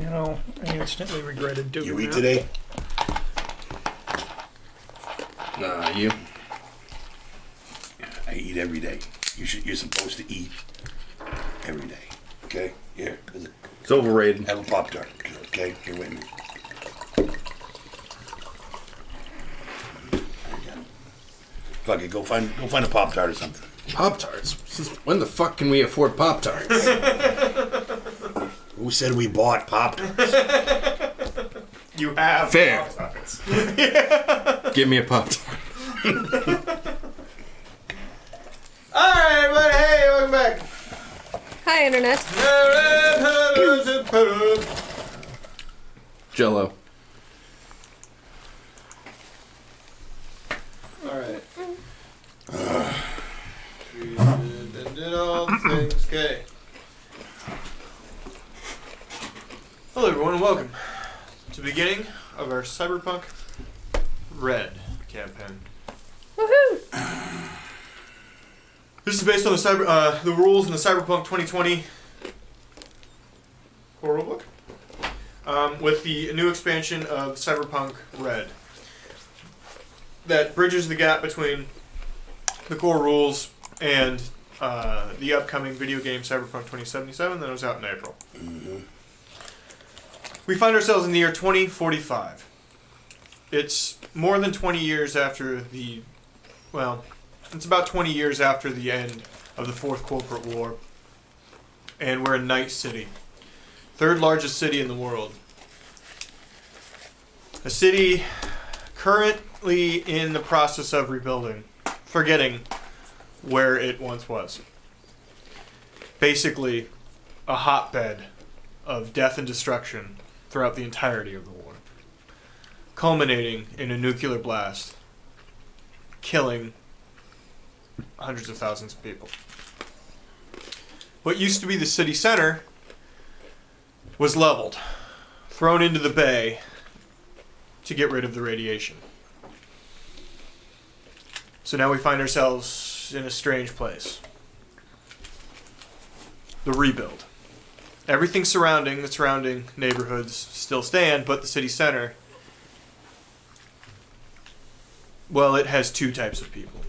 I instantly regretted doing that. You eat today? Nah, you? I eat every day. You're supposed to eat every day. Okay? Here. It's overrated. Have a Pop-Tart. Okay? Here, wait a minute. Fuck it, go find a Pop-Tart or something. Pop-Tarts? When the fuck can we afford Pop-Tarts? Who said we bought Pop-Tarts? You have Fair. Pop-Tarts. Give me a Pop-Tart. Alright, everybody, hey, welcome back. Hi, Internet. Jello. Alright. Did all the things. Okay. Hello, everyone, and welcome to the beginning of our Cyberpunk Red campaign. Woohoo! This is based on the rules in the Cyberpunk 2020 core rulebook, with the new expansion of Cyberpunk Red that bridges the gap between the core rules and the upcoming video game Cyberpunk 2077 that was out in April. Mm-hmm. We find ourselves in the year 2045. It's more than 20 years after it's about 20 years after the end of the Fourth Corporate War. And we're in Night City. Third largest city in the world. A city currently in the process of rebuilding. Forgetting where it once was. Basically, a hotbed of death and destruction throughout the entirety of the war. Culminating in a nuclear blast. Killing hundreds of thousands of people. What used to be the city center was leveled, thrown into the bay to get rid of the radiation. So now we find ourselves in a strange place. The rebuild. Everything surrounding the surrounding neighborhoods still stand, but the city center, well, it has two types of people.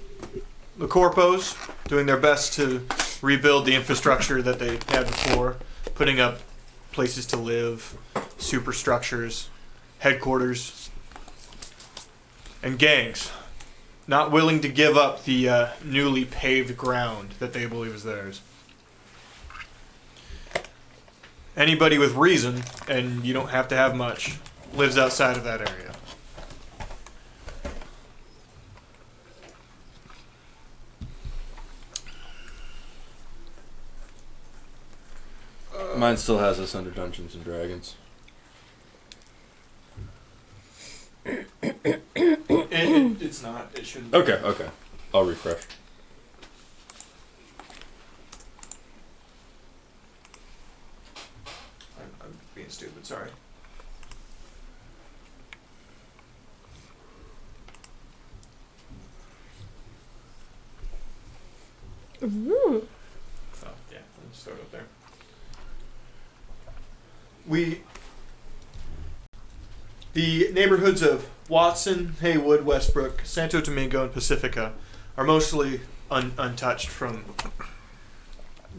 The corpos, doing their best to rebuild the infrastructure that they had before, putting up places to live, superstructures, headquarters, and gangs, not willing to give up the newly paved ground that they believe is theirs. Anybody with reason, and you don't have to have much, lives outside of that area. Mine still has us under Dungeons and Dragons. It's not. It shouldn't. Okay. I'll refresh. I'm being stupid. Sorry. Ooh. Oh yeah, let's start up there. The neighborhoods of Watson, Haywood, Westbrook, Santo Domingo, and Pacifica are mostly untouched from,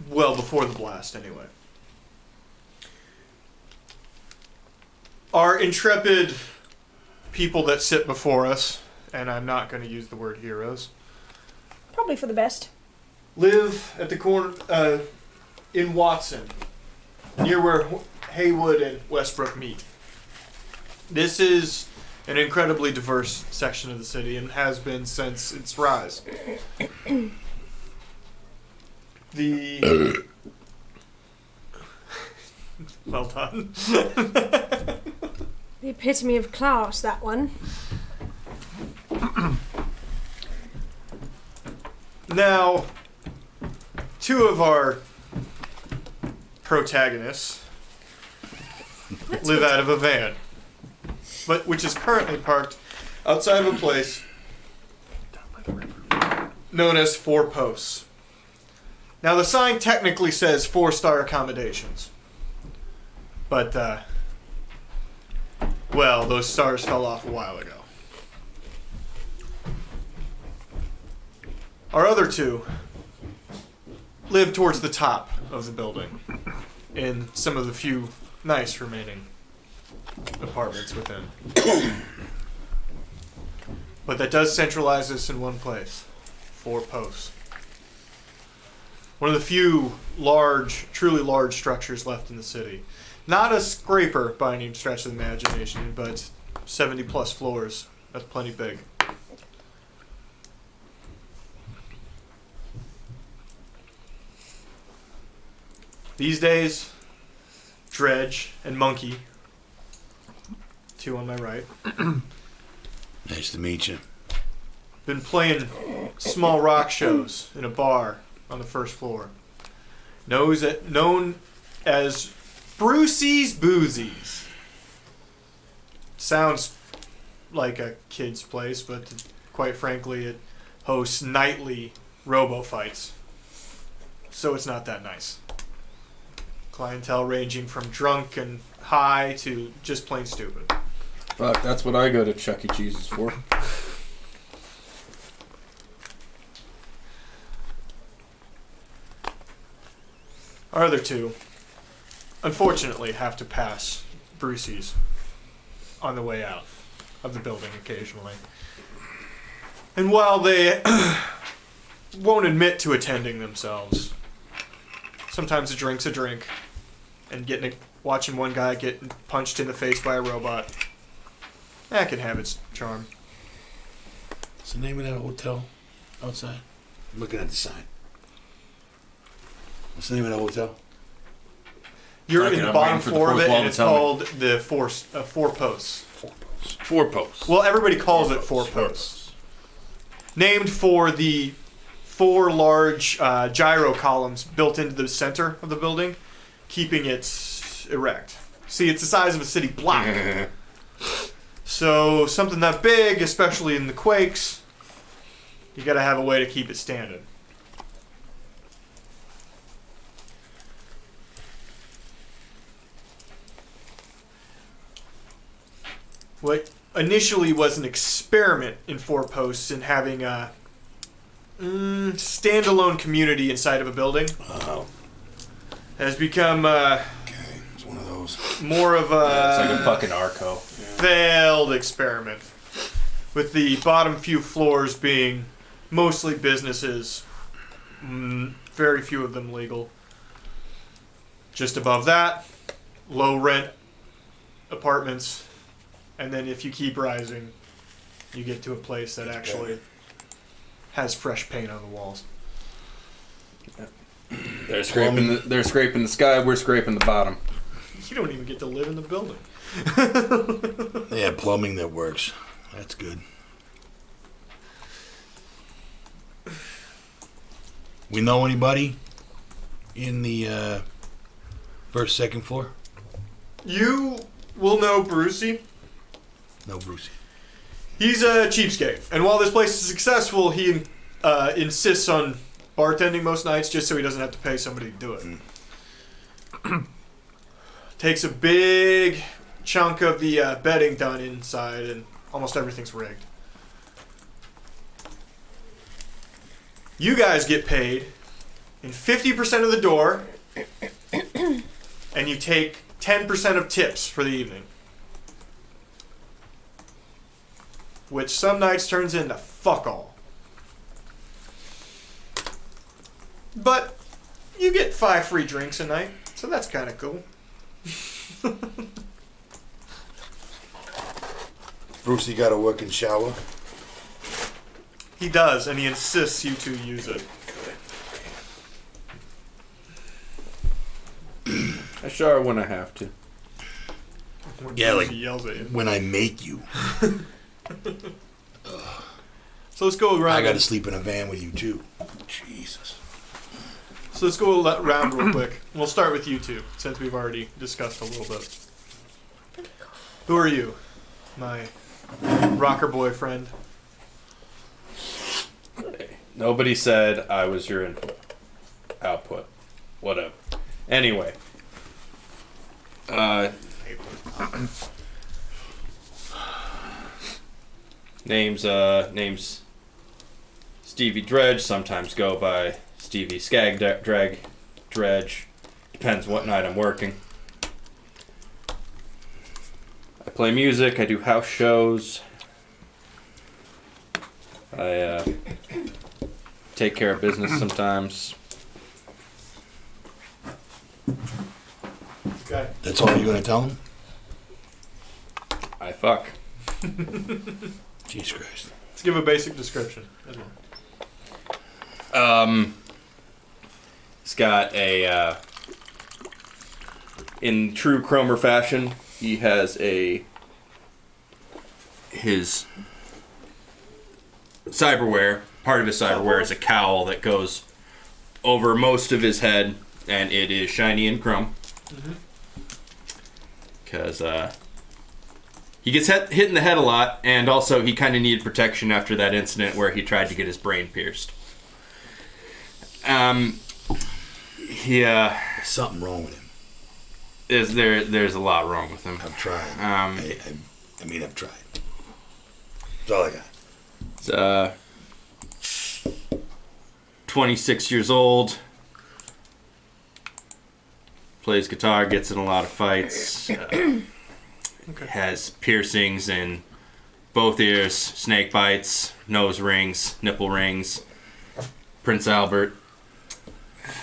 well, before the blast anyway. Our intrepid people that sit before us, and I'm not going to use the word heroes, Probably for the best. live at the corner in Watson, near where Haywood and Westbrook meet. This is an incredibly diverse section of the city and has been since its rise. Well done. The epitome of class, that one. Now, two of our protagonists live out of a van, which is currently parked outside of a place known as Four Posts. Now, the sign technically says 4-star accommodations, but well, those stars fell off a while ago. Our other two live towards the top of the building, in some of the few nice remaining apartments within. But that does centralize us in one place. 4 posts. One of the few truly large structures left in the city. Not a scraper by any stretch of the imagination, but 70 plus floors. That's plenty big. These days, Dredge and Monkey, 2 on my right, Nice to meet you. been playing small rock shows in a bar on the first floor. Known as Brucey's Boozies. Sounds like a kid's place, but quite frankly, it hosts nightly robo fights. So it's not that nice. Clientele ranging from drunk and high to just plain stupid. Fuck, that's what I go to Chuck E. Cheese's for. Our other two, unfortunately, have to pass Brucey's on the way out of the building occasionally. And while they won't admit to attending themselves, sometimes a drink's a drink, and watching one guy get punched in the face by a robot, that can have its charm. What's the name of that hotel outside? I'm looking at the sign. What's the name of that hotel? You're Fucking, in the I'm bottom waiting for the floor of fourth it, wall and to it's tell me. called the Four Posts. 4 Posts. 4 posts. Well, everybody calls it Four Posts. Named for the 4 large gyro columns built into the center of the building, keeping it erect. See, it's the size of a city block. So something that big, especially in the quakes, you gotta have a way to keep it standing. What initially was an experiment in 4 Posts in having a standalone community inside of a building Oh, has become okay. It's one of those. more of It's like a a fucking Arco. failed experiment, with the bottom few floors being mostly businesses, very few of them legal. Just above that, low rent apartments, and then if you keep rising, you get to a place that actually has fresh paint on the walls. They're scraping the sky. We're scraping the bottom. You don't even get to live in the building. They have plumbing that works. That's good. We know anybody in the first, second floor? You will know Brucey. No, Brucey. He's a cheapskate, and while this place is successful, he insists on bartending most nights just so he doesn't have to pay somebody to do it. Takes a big chunk of the betting done inside, and almost everything's rigged. You guys get paid in 50% of the door, and you take 10% of tips for the evening. Which some nights turns into fuck all. But you get 5 free drinks a night, so that's kind of cool. Brucey got a working shower. He does, and he insists you two use it. I shower when I have to. When Yeah, Brucey like yells at you. when I make you. So let's go around. I got to sleep in a van with you too. Jesus. So let's go around real quick. We'll start with you two, since we've already discussed a little bit. Who are you, my rocker boyfriend? Nobody said I was your input. Output. Whatever. Anyway. Name's Stevie Dredge. Sometimes go by Stevie Dredge. Depends what night I'm working. I play music. I do house shows. I take care of business sometimes. Okay. That's all you're gonna tell him? I fuck. Jesus Christ. Let's give a basic description as well. He's got a, in true Cromer fashion, he has his cyberware, part of his cyberware is a cowl that goes over most of his head, and it is shiny and chrome. Because, he gets hit in the head a lot, and also he kind of needed protection after that incident where he tried to get his brain pierced. Something wrong with him. There's a lot wrong with him. I'm trying. I've tried. That's all I got. He's 26 years old. Plays guitar, gets in a lot of fights. Has piercings in both ears, snake bites, nose rings, nipple rings. Prince Albert.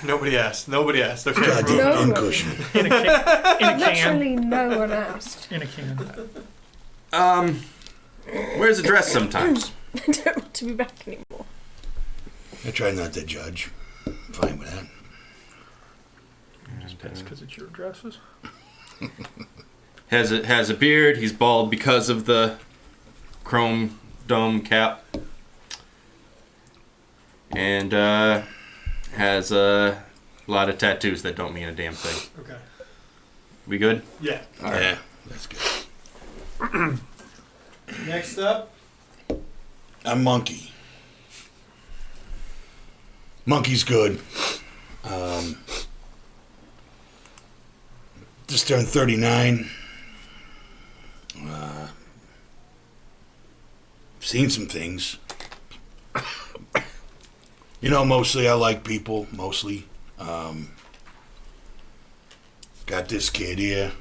Nobody asked. Okay. Goddamn cushion. In a can. Literally no one asked. In a can. Wears a dress sometimes. I don't want to be back anymore. I try not to judge. I'm fine with that. That's because it's your dresses. Has a beard. He's bald because of the chrome dome cap. And has a lot of tattoos that don't mean a damn thing. Okay. We good? Yeah. All right. Yeah, that's good. Next up. I'm Monkey. Monkey's good. Just turned 39. Seen some things. Mostly I like people. Mostly. Got this kid here.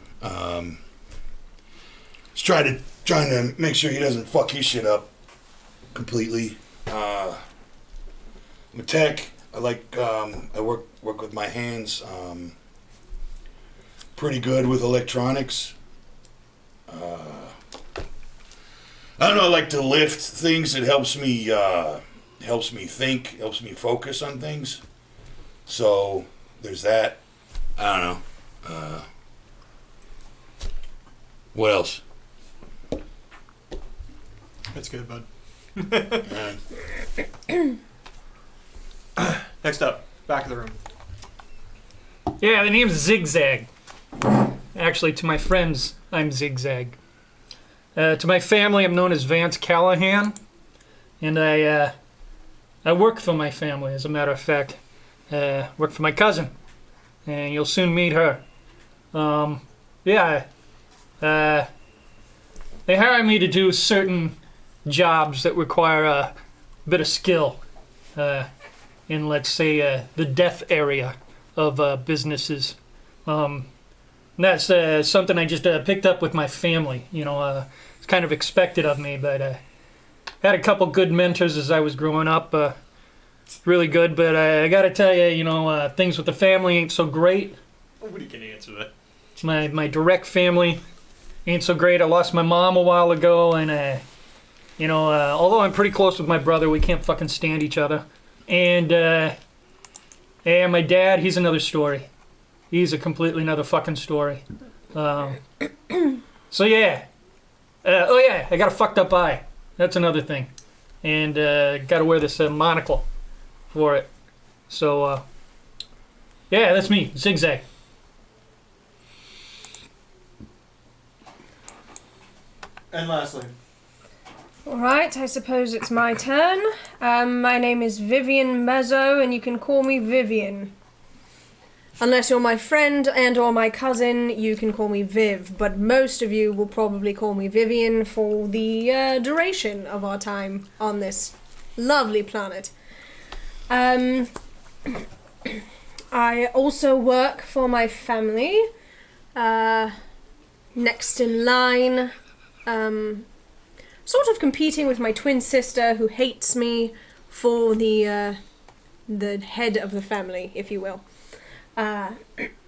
He's trying to make sure he doesn't fuck his shit up completely. I'm a tech. I like. I work with my hands. Pretty good with electronics. I don't know. I like to lift things. It helps me. Helps me think. Helps me focus on things. So there's that. I don't know. What else? That's good, bud. Next up, back of the room. Yeah, the name's Zigzag. Actually, to my friends, I'm Zigzag. To my family, I'm known as Vance Callahan, and I work for my family. As a matter of fact, work for my cousin, and you'll soon meet her. They hire me to do certain jobs that require a bit of skill in, let's say, the death area of businesses. That's something I just picked up with my family. It's kind of expected of me, but had a couple good mentors as I was growing up. Really good, but I got to tell you, things with the family ain't so great. Nobody can answer that. My direct family ain't so great. I lost my mom a while ago, and although I'm pretty close with my brother, we can't fucking stand each other. And my dad, he's another story. He's a completely another fucking story. So yeah. I got a fucked up eye. That's another thing. And got to wear this monocle for it. So that's me, Zigzag. And lastly. Alright, I suppose it's my turn. My name is Vivian Mezzo, and you can call me Vivian. Unless you're my friend and or my cousin, you can call me Viv, but most of you will probably call me Vivian for the duration of our time on this lovely planet. I also work for my family, next in line, sort of competing with my twin sister who hates me for the head of the family, if you will. I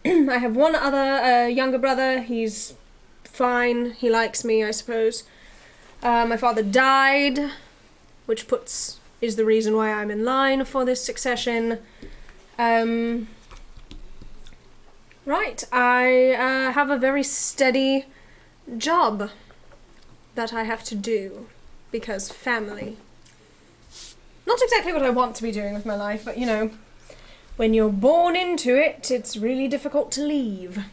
have one other younger brother. He's fine. He likes me, I suppose. My father died, which is the reason why I'm in line for this succession. Right, I have a very steady job that I have to do because family. Not exactly what I want to be doing with my life, but you know, when you're born into it, it's really difficult to leave.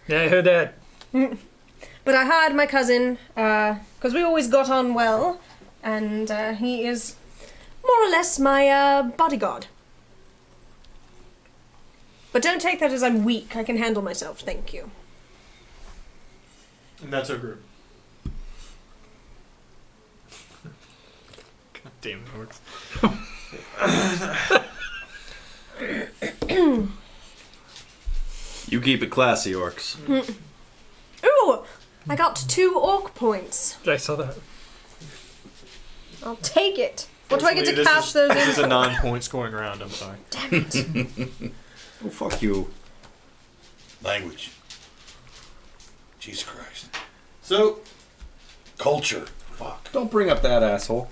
Yeah, I heard that. But I hired my cousin, because we always got on well, and he is more or less my bodyguard. But don't take that as I'm weak. I can handle myself, thank you. And that's our group. God damn it, works. You keep it classy, orcs. Ooh! I got 2 orc points. I saw that. I'll take it. What do I get to Fortunately, cash those in? This is a non-point scoring round, I'm sorry. Damn it. Oh, fuck you. Language. Jesus Christ. So, Culture. Fuck. Don't bring up that asshole.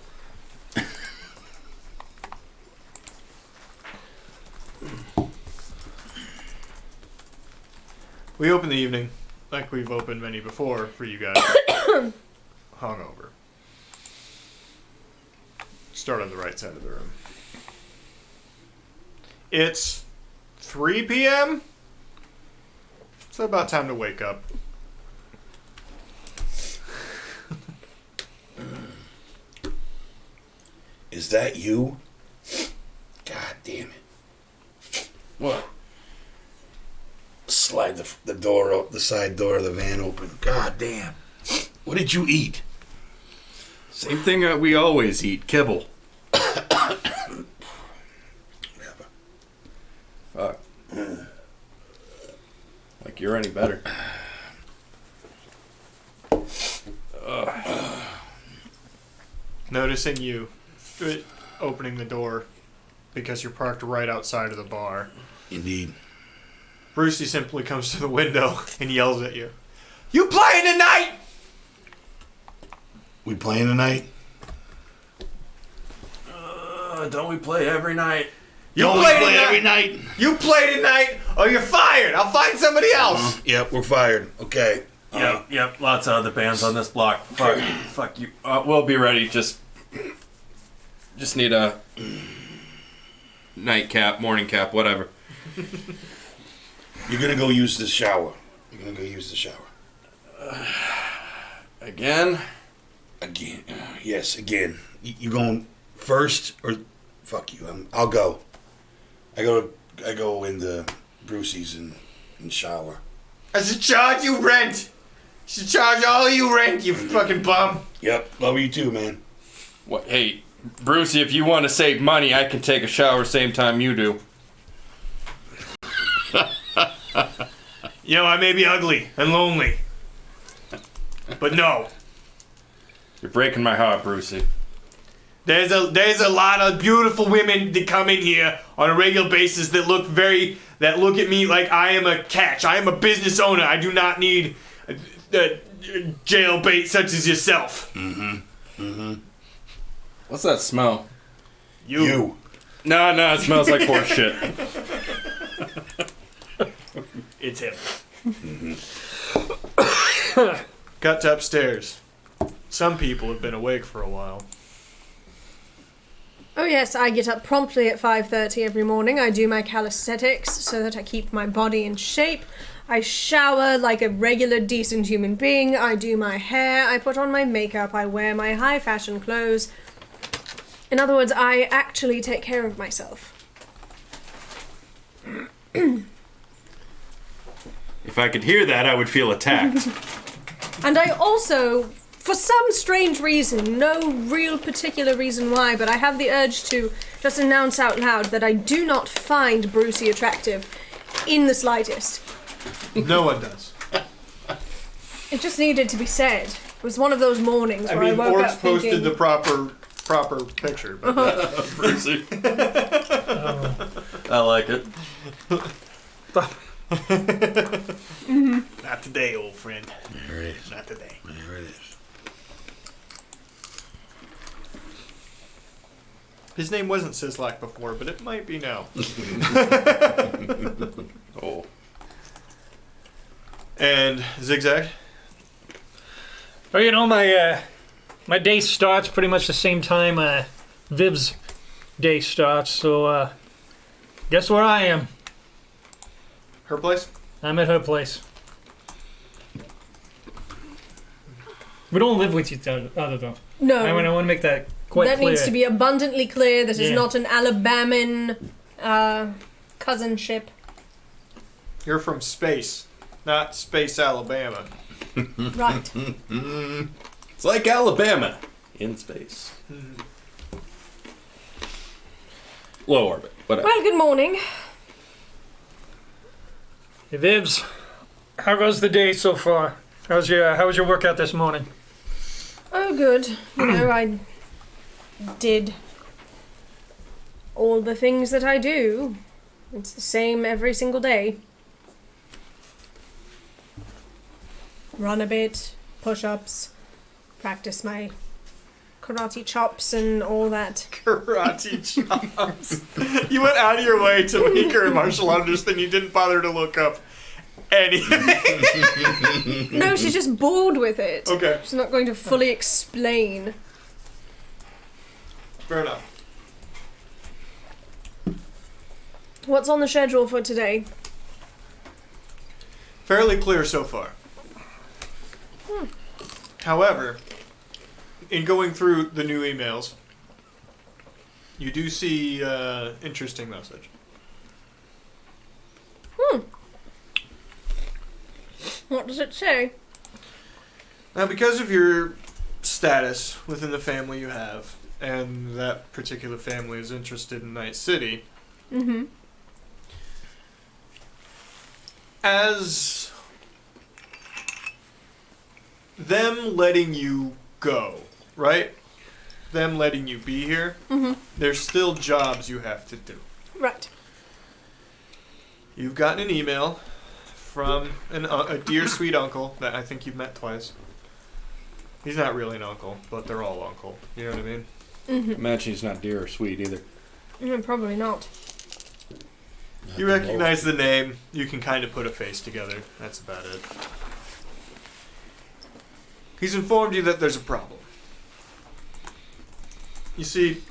we open the evening, like we've opened many before for you guys, hungover. Start on the right side of the room. It's 3 p.m. So about time to wake up. Is that you? God damn it. What? Slide the door up, the side door of the van open. God damn. What did you eat? Same thing that we always eat, kibble. Whatever. Fuck. Like you're any better. Noticing you opening the door because you're parked right outside of the bar. Indeed. Brucey simply comes to the window and yells at you. You playing tonight? We playing tonight? Don't we play every night? You Don't we play play tonight? every night? You play tonight or you're fired. I'll find somebody else. Yep, we're fired. Okay. Yep. Lots of other bands on this block. Fuck you. We'll be ready. Just need a nightcap, morning cap, whatever. You're gonna go use the shower. Again? Again. Yes, again. You going first or fuck you? I'll go. I go into Brucey's and shower. I should charge you rent. Should charge all of you rent, you fucking bum. Yep. Love you too, man. What? Hey, Brucey, if you want to save money, I can take a shower same time you do. You know, I may be ugly and lonely. But no. You're breaking my heart, Brucey. There's a lot of beautiful women that come in here on a regular basis that look at me like I am a catch. I am a business owner. I do not need jail bait such as yourself. What's that smell? You. No, it smells like horse shit. It's him. Got to upstairs. Some people have been awake for a while. Oh yes, I get up promptly at 5:30 every morning. I do my calisthenics so that I keep my body in shape. I shower like a regular decent human being. I do my hair. I put on my makeup. I wear my high fashion clothes. In other words, I actually take care of myself. If I could hear that, I would feel attacked. And I also, for some strange reason, no real particular reason why, but I have the urge to just announce out loud that I do not find Brucey attractive in the slightest. No one does. It just needed to be said. It was one of those mornings I where mean, I woke Orcs up posted thinking... the proper picture. But Brucey. I like it. Not today, old friend. There it is. Not today. There it is. His name wasn't Sislak before, but it might be now. Oh. And Zigzag? Oh, you know, my day starts pretty much the same time Viv's day starts, so guess where I am? Her place? I'm at her place. We don't live with each other, though. No. I want to make that quite that clear. needs to be abundantly clear. This is Yeah. not an Alabaman cousinship. You're from space, not Space, Alabama. Right. It's like Alabama in space. Low orbit, whatever. Well, good morning. Hey, Vivs, how goes the day so far? How was your workout this morning? Oh, good. You know, I did all the things that I do. It's the same every single day. Run a bit, push-ups, practice my karate chops and all that. Karate chops. You went out of your way to make her a martial artist, and you didn't bother to look up anything. No, she's just bored with it. Okay, She's not going to fully explain. fair enough. What's on the schedule for today? Fairly clear so far. However, in going through the new emails, you do see interesting message. What does it say? Now, because of your status within the family you have, and that particular family is interested in Night City, Mm-hmm. as them letting you go, right? Them letting you be here, Mm-hmm. there's still jobs you have to do. Right. You've gotten an email from a dear sweet uncle that I think you've met twice. He's not really an uncle, but they're all uncle. You know what I mean? Mm-hmm. Imagine he's not dear or sweet either. Probably not. You recognize the name. You can kind of put a face together. That's about it. He's informed you that there's a problem. You see,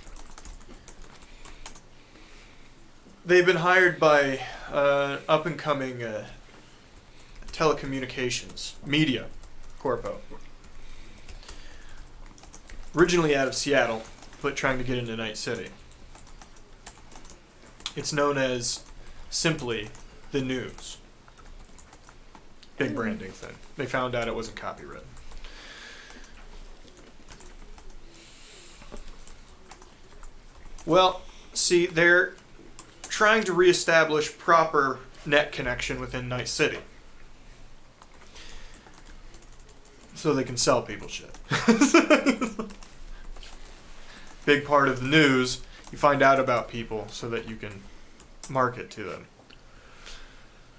they've been hired by up-and-coming telecommunications media corpo. Originally out of Seattle, but trying to get into Night City. It's known as simply the news. Big branding thing. They found out it wasn't copywritten. Well, see, they're trying to reestablish proper net connection within Night City. So they can sell people shit. Big part of the news, you find out about people so that you can market to them.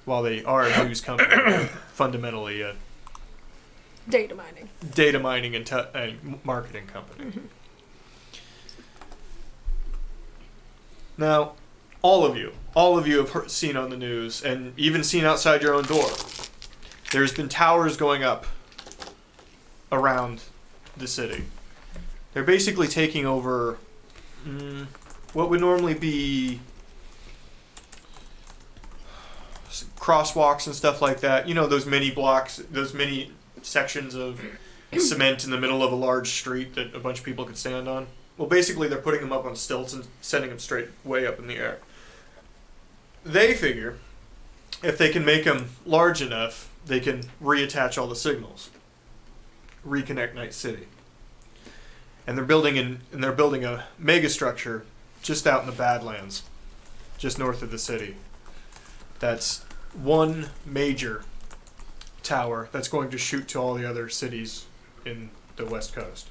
While they are a news company, fundamentally a Data mining. data mining and marketing company. Now, all of you have seen on the news and even seen outside your own door. There's been towers going up around the city. They're basically taking over what would normally be crosswalks and stuff like that. You know, those mini blocks, those mini sections of cement in the middle of a large street that a bunch of people could stand on. Well, basically, they're putting them up on stilts and sending them straight way up in the air. They figure if they can make them large enough, they can reattach all the signals, reconnect Night City. And they're building a mega structure just out in the Badlands, just north of the city. That's one major tower that's going to shoot to all the other cities in the West Coast.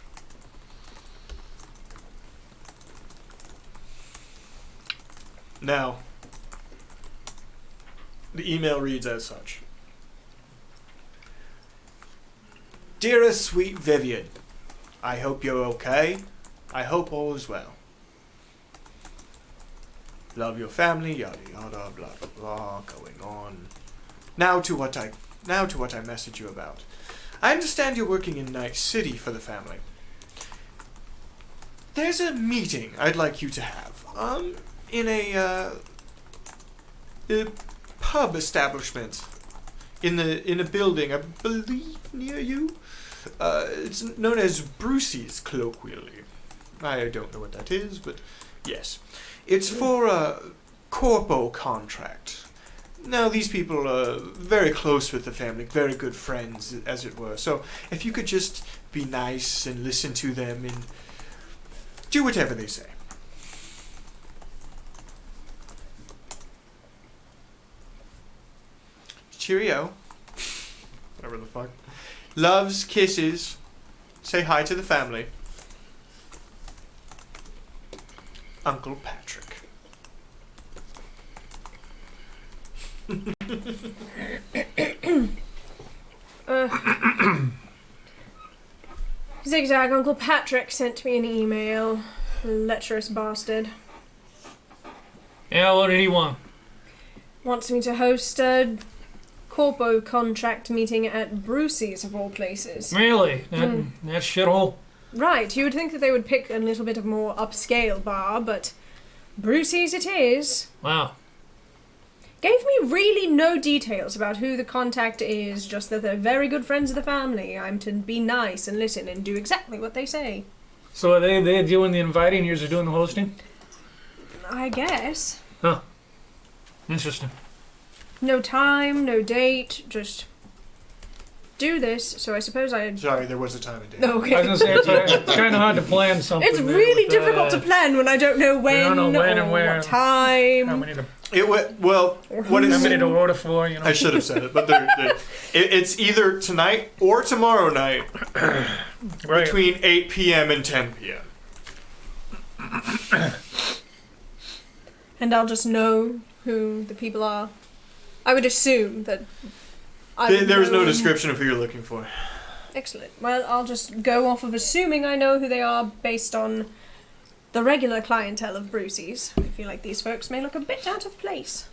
Now, the email reads as such. Dearest sweet Vivian, I hope you're okay. I hope all is well. Love your family, yada yada, blah blah blah, going on. Now to what I message you about. I understand you're working in Night City for the family. There's a meeting I'd like you to have. In a pub establishment. In a building, I believe, near you. It's known as Brucey's, colloquially. I don't know what that is, but yes. It's for a corpo contract. Now, these people are very close with the family, very good friends, as it were. So, if you could just be nice and listen to them and do whatever they say. Cheerio. Whatever the fuck. Loves, kisses. Say hi to the family. Uncle Patrick. Zigzag Uncle Patrick sent me an email. Lecherous bastard. Yeah, what did he want? Wants me to host a corpo contract meeting at Brucey's, of all places. Really? That shithole? Right, you would think that they would pick a little bit of more upscale bar, but Brucey's it is. Wow. Gave me really no details about who the contact is, just that they're very good friends of the family. I'm to be nice and listen and do exactly what they say. So are they doing the inviting and yours are doing the hosting? I guess. Huh. Interesting. No time, no date, just do this, so I suppose Sorry, there was a time and date. Okay. I was going to say, it's kind of hard to plan something. It's really difficult to plan when I don't know when, don't know when or and where. what time. How many to What order for, you know? I should have said it, but it's either tonight or tomorrow night Right. between 8 p.m. and 10 p.m. And I'll just know who the people are. I would assume that There was no description of who you're looking for. Excellent. Well, I'll just go off of assuming I know who they are based on the regular clientele of Brucey's. I feel like these folks may look a bit out of place.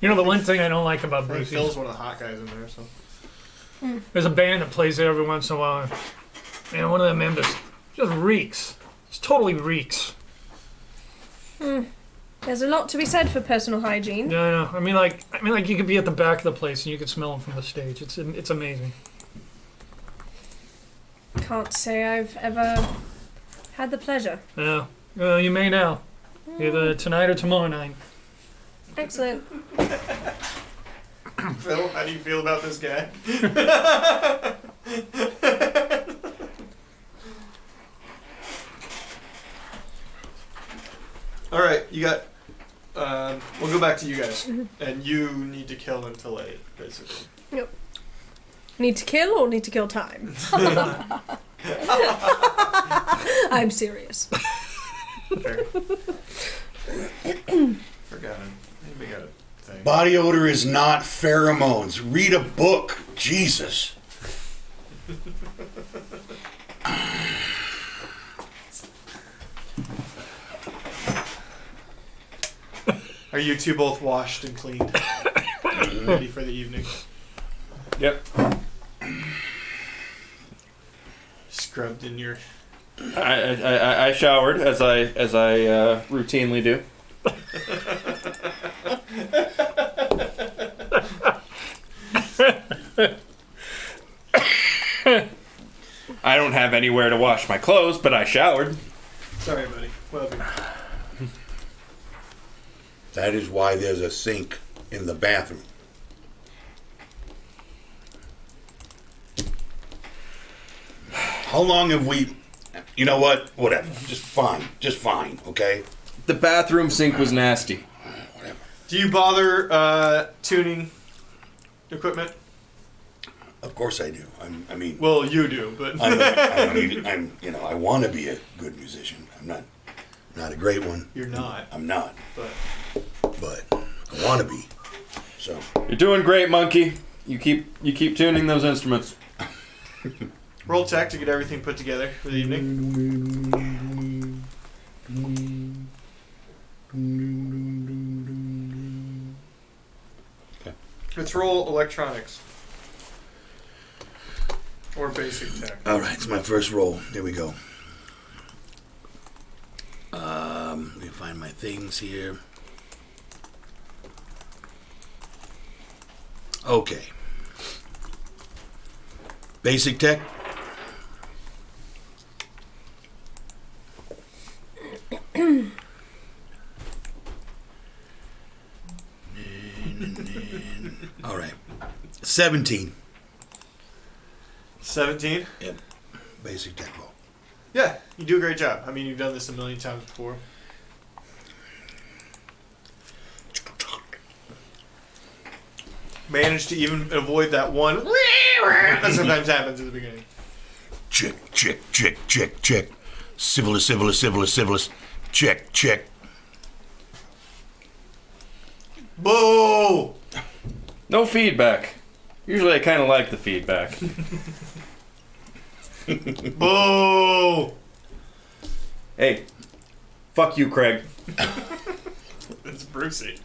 You know, the one thing I don't like about Phil's Brucey's, one of the hot guys in there, so. there's a band that plays there every once in a while. And one of the members just reeks. Just totally reeks. There's a lot to be said for personal hygiene. Yeah, I know. I mean, like you could be at the back of the place and you could smell them from the stage. It's amazing. Can't say I've ever had the pleasure. Yeah. Well, you may now. Either tonight or tomorrow night. Excellent. Phil, how do you feel about this guy? All right, you got. We'll go back to you guys, and you need to kill until 8, basically. Yep. Need to kill or need to kill time? I'm serious. Fair. Forgot. Maybe got a thing. Body odor is not pheromones. Read a book. Jesus. Are you two both washed and cleaned? Ready for the evening? Yep. Scrubbed in your. I showered as I routinely do. I don't have anywhere to wash my clothes, but I showered. Sorry, buddy. Well done. That is why there's a sink. in the bathroom. How long have we... You know what? Whatever. Just fine, okay? The bathroom sink was nasty. Whatever. Do you bother tuning equipment? Of course I do. I mean... Well, you do, but... I want to be a good musician. I'm not a great one. You're not. I'm not. But I want to be. So... You're doing great, Monkey. You keep tuning those instruments. roll tech to get everything put together for the evening. Okay. Let's roll electronics. Or basic tech. All right, it's my first roll. Here we go. Let me find my things here. Okay. Basic tech. All right. 17. 17? Yep. Basic tech roll. Yeah, you do a great job. I mean, you've done this a million times before. Managed to even avoid that one that sometimes happens at the beginning. Check. Civilus. Check. Boo! No feedback. Usually I kind of like the feedback. Boo! Hey, fuck you, Craig. It's Brucey.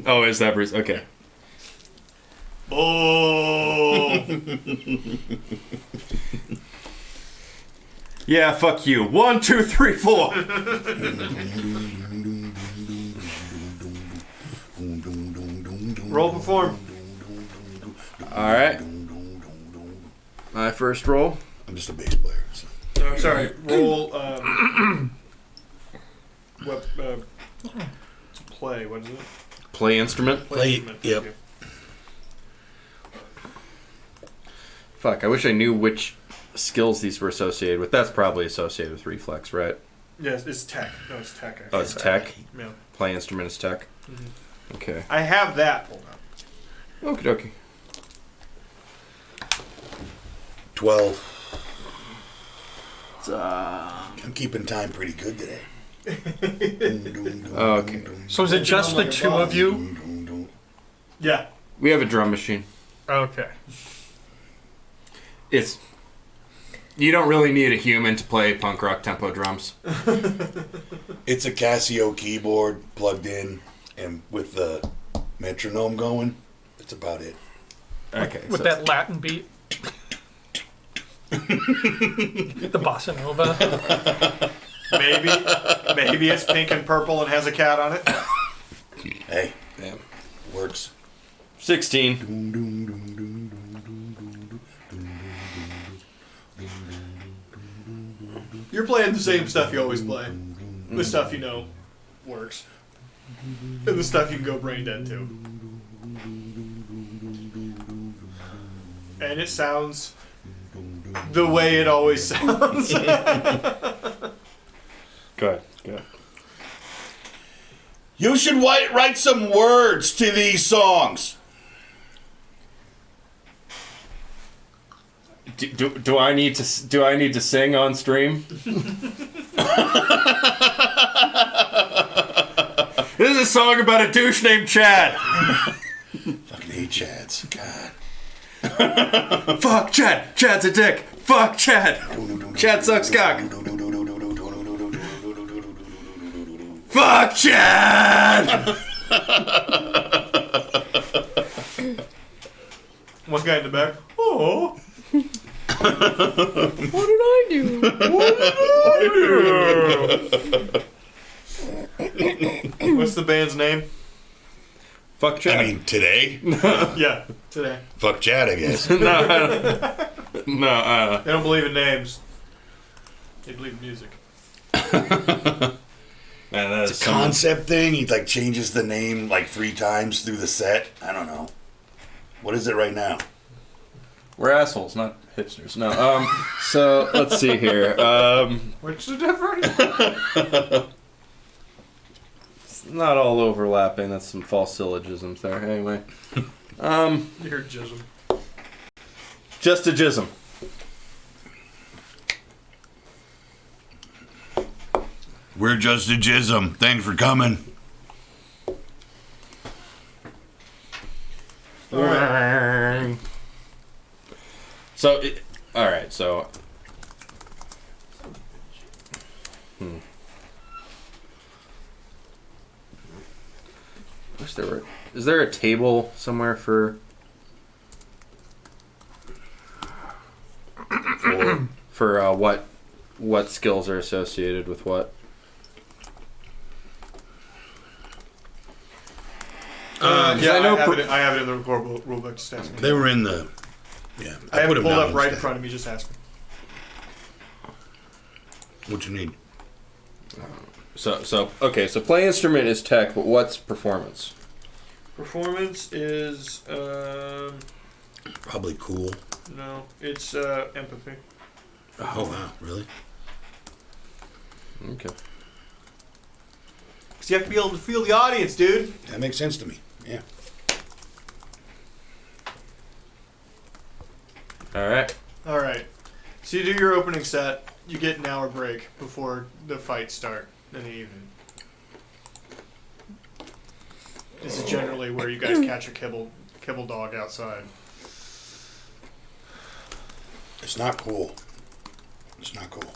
Oh, is that Bruce? Okay. Boo! Yeah, fuck you. 1, 2, 3, 4. Roll perform. All right. My first roll. I'm just a bass player. So. No, I'm sorry. Roll. What? To play. What is it? Play instrument. Play. instrument. Yep. Okay. Fuck, I wish I knew which skills these were associated with. That's probably associated with reflex, right? Yes, it's tech. No, it's tech. Actually. Oh, it's tech? Yeah. Play instrument is tech? Mm-hmm. Okay. I have that pulled up. Okie dokie. 12. I'm keeping time pretty good today. Okay. So is it just the two of you? Yeah. We have a drum machine. Okay. It's... You don't really need a human to play punk rock tempo drums. It's a Casio keyboard plugged in and with the metronome going. That's about it. Okay. With that Latin beat. The bossa nova. Maybe it's pink and purple and has a cat on it. Hey, Yeah. works. 16. You're playing the same stuff you always play. The stuff you know works. And the stuff you can go brain dead to. And it sounds the way it always sounds. Good. You should write some words to these songs. Do I need to sing on stream? This is a song about a douche named Chad. Fucking hate Chads. God. Fuck Chad. Chad's a dick. Fuck Chad. Chad sucks cock. Fuck Chad. One guy in the back. Oh. What did I do? What's the band's name? Fuck Chad. I mean, today? Yeah, today. Fuck Chad, I guess. No, They don't believe in names. They believe in music. Man, that It's a concept thing. He like changes the name like 3 times through the set. I don't know. What is it right now? We're assholes, not hipsters. No. So let's see here. What's the difference? It's not all overlapping. That's some false syllogisms there. Anyway. You're jism. Just a jism. We're just a jism. Thanks for coming. So, all right. So, is there a table somewhere for what skills are associated with what? Yeah, I know I have it in the rulebook. Just ask me. They were in the. Yeah, I have put it them pulled down up right in instead. front of me. Just ask me. What you need? So okay. So play instrument is tech, but what's performance? Performance is Probably cool. no, it's empathy. Oh wow, really? Okay. Because you have to be able to feel the audience, dude. That makes sense to me. Yeah. All right. All right. So you do your opening set. You get an hour break before the fights start in the evening. This is generally where you guys catch a kibble dog outside. It's not cool. It's not cool.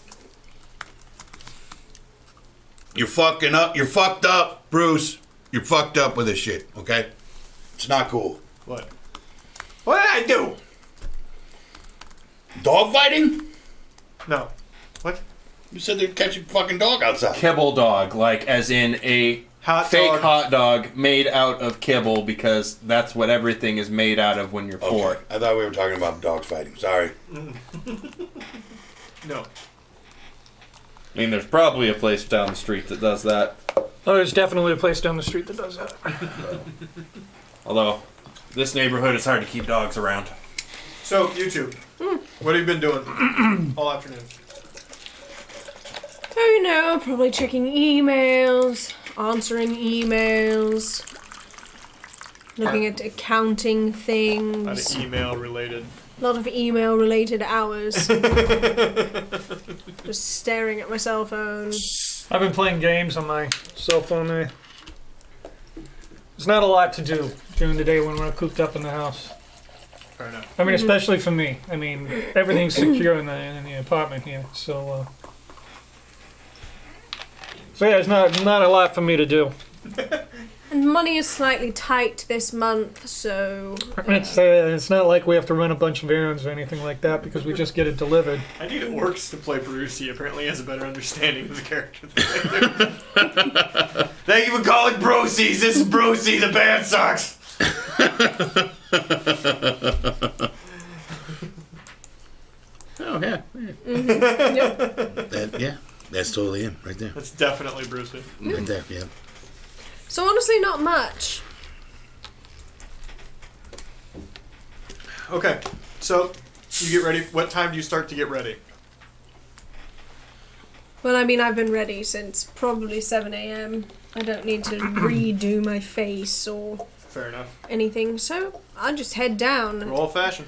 You're fucking up. You're fucked up, Bruce. You're fucked up with this shit, okay? It's not cool. What? What did I do? Dog fighting? No. What? You said they'd catch a fucking dog outside. Kibble dog, like as in a fake hot dog made out of kibble, because that's what everything is made out of when you're poor. I thought we were talking about dog fighting. Sorry. No. I mean, there's probably a place down the street that does that. Oh, there's definitely a place down the street that does that. Although, this neighborhood is hard to keep dogs around. So, you two, what have you been doing all afternoon? Oh, you know, probably checking emails, answering emails, looking at accounting A lot things. of email related. A lot of email-related hours. Just staring at my cell phone. I've been playing games on my cell phone there. There's not a lot to do during the day when we're cooped up in the house. Fair enough. I mean, especially for me. I mean, everything's secure in the apartment here, so yeah, there's not a lot for me to do. And money is slightly tight this month, so... It's not like we have to run a bunch of errands or anything like that because we just get it delivered. I need orcs to play Bruce. He apparently has a better understanding of the character than I do. Thank you for calling Brosies. This is Brosy. The band sucks. Oh, yeah. Yep. Yeah, that's totally him right there. That's definitely Brucey. Right there, yeah. So honestly, not much. Okay, so you get ready. What time do you start to get ready? Well, I mean, I've been ready since probably 7 a.m. I don't need to redo my face or Fair enough. anything, so I'll just head down. Roll old fashioned.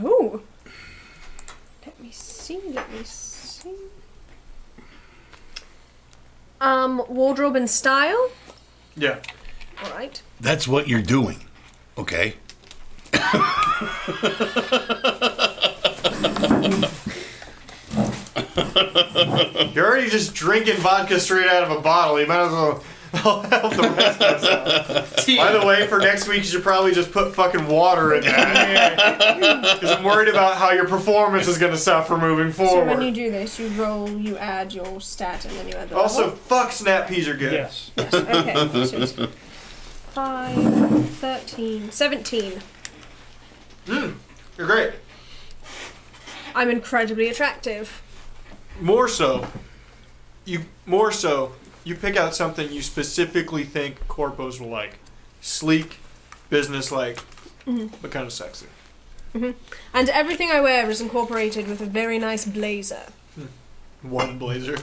Oh. Let me see. Wardrobe and style? Yeah. Alright. That's what you're doing, okay? You're already just drinking vodka straight out of a bottle. You might as well help the rest of us out. By the way, for next week, you should probably just put fucking water in that. Because I'm worried about how your performance is going to suffer moving So forward. when you do this, you roll, you add your stat, and then you add the Also, level? fuck snap peas are good. Yes. Yes, okay. So it's 5, 13, 17. You're great. I'm incredibly attractive. More so, you pick out something you specifically think corpos will like. Sleek, business-like, but kind of sexy. And everything I wear is incorporated with a very nice blazer. One blazer.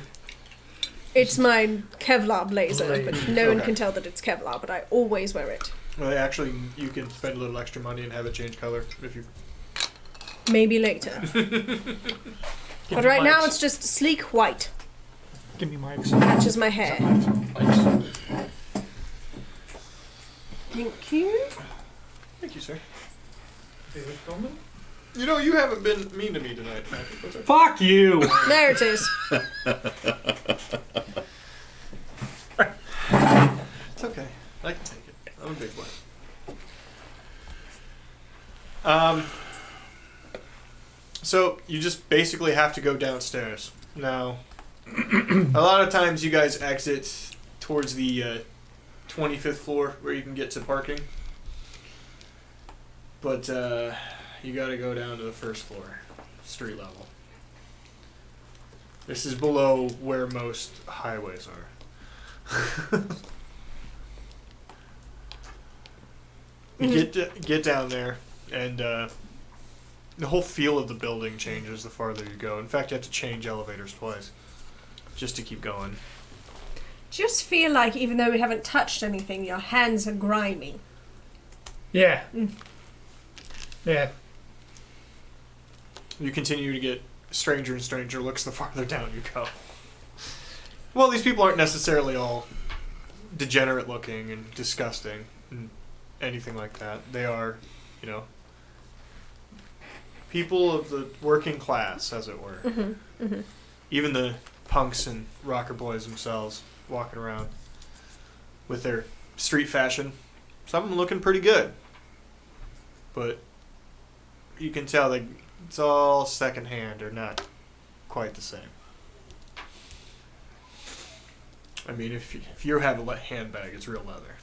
It's my Kevlar blazer, but no one Okay. can tell that it's Kevlar, but I always wear it. Well, actually, you can spend a little extra money and have it change color if you. Maybe later. But right now it's just sleek white. Give me mics. Matches my hair. Mics. Thank you. Thank you, sir. David Coleman? You know, you haven't been mean to me tonight, Patrick. What's up? Fuck you! There it is. It's okay. I can take it. I'm a big boy. So you just basically have to go downstairs. Now, a lot of times you guys exit towards the 25th floor where you can get to parking. But you gotta go down to the first floor, street level. This is below where most highways are. You get down there, and the whole feel of the building changes the farther you go. In fact, you have to change elevators twice just to keep going. Just feel like even though we haven't touched anything, your hands are grimy. Yeah. Yeah. You continue to get stranger and stranger looks the farther down you go. Well, these people aren't necessarily all degenerate looking and disgusting and anything like that. They are, you know, people of the working class, as it were. Even the punks and rocker boys themselves walking around with their street fashion. Some of them looking pretty good. But you can tell that it's all secondhand or not quite the same. I mean, if you have a handbag, it's real leather.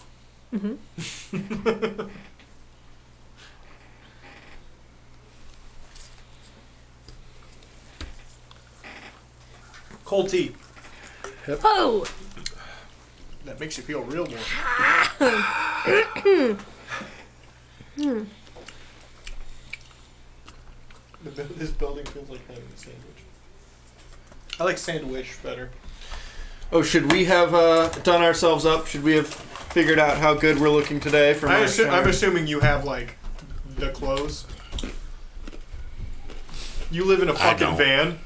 Cold tea. Oh! That makes you feel real warm. This building feels like having a sandwich. I like sandwich better. Oh, should we have done ourselves up? Should we have figured out how good we're looking today? From I'm assuming you have, like, the clothes. You live in a fucking van.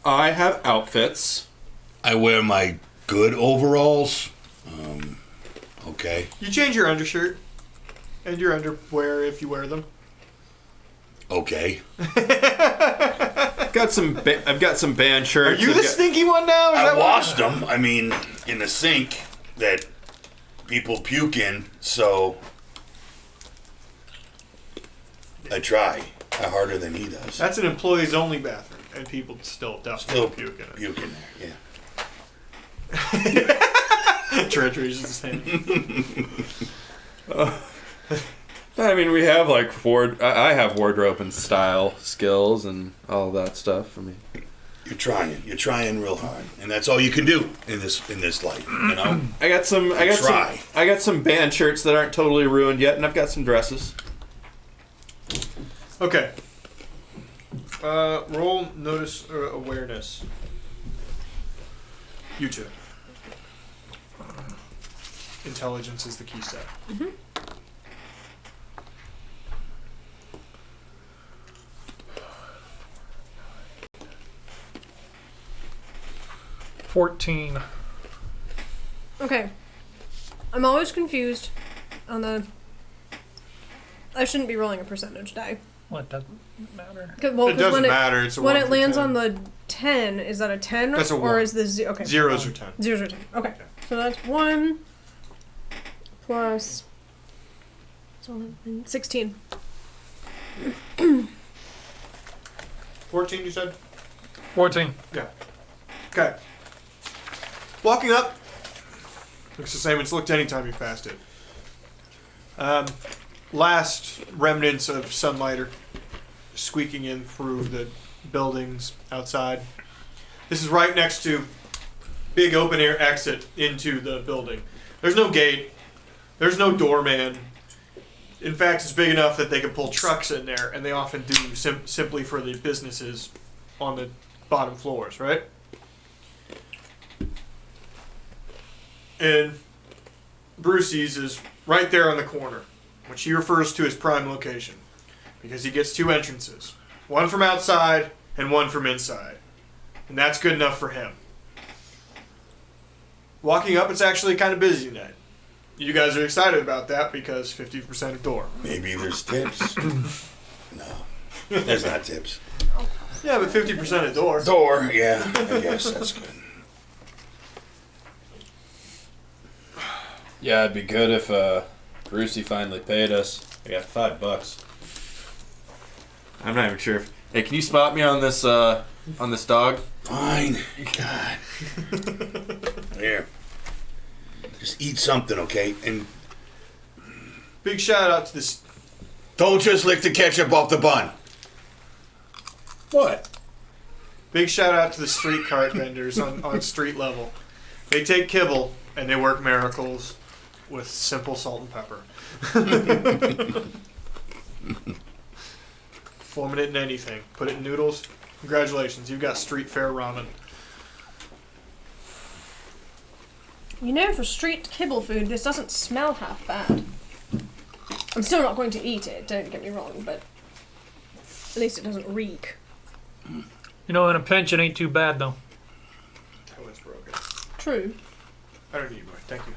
I have outfits. I wear my good overalls. Okay. You change your undershirt and your underwear if you wear them. Okay. I've got some band Are shirts. you the stinky one now? Is I that what- washed them. I mean, in the sink that people puke in, so I try harder than he does. That's an employees only bathroom, and people still puke in it. Puke in there, yeah. Treachery is the same. I mean, we have like I have wardrobe and style skills and all that stuff. I mean, You're trying real hard, and that's all you can do in this life, you know. I got some band shirts that aren't totally ruined yet, and I've got some dresses. Okay. Roll notice or awareness. You two. Intelligence is the key step. 14. Okay. I'm always confused on the... I shouldn't be rolling a percentage die. Well, it doesn't matter. Well, It doesn't when matter. It's a when 1 it through lands 10. on the 10, is that a 10? That's a or 1. is the zero? Okay. Zeros are 10. Zeros are 10. Okay. So that's 1 plus 16. 14, you said? 14. Yeah. Okay. Walking up. Looks the same. It's looked anytime you passed it. Last remnants of sunlight are squeaking in through the buildings outside. This is right next to big open air exit into the building. There's no gate. There's no doorman. In fact, it's big enough that they can pull trucks in there, and they often do simply for the businesses on the bottom floors, right? And Brucey's is right there on the corner, which he refers to as prime location, because he gets two entrances, one from outside and one from inside, and that's good enough for him. Walking up, it's actually kind of busy tonight. You guys are excited about that because 50% of door. Maybe there's tips. No, there's not tips. Yeah, but 50% of door. Door, yeah, I guess that's good. Yeah, it'd be good if Brucey finally paid us. I got $5. I'm not even sure. Hey, can you spot me on this dog? Fine. God. Here. Just eat something, okay? And Big shout out to this. don't just lick the ketchup off the bun. What? Big shout out to the street cart vendors on street level. They take kibble and they work miracles with simple salt and pepper. Forming it in anything. Put it in noodles. Congratulations, you've got street fair ramen. You know, for street kibble food, this doesn't smell half bad. I'm still not going to eat it, don't get me wrong, but at least it doesn't reek. You know, in a pinch, it ain't too bad, though. That one's broken. True. I don't need more. Thank you.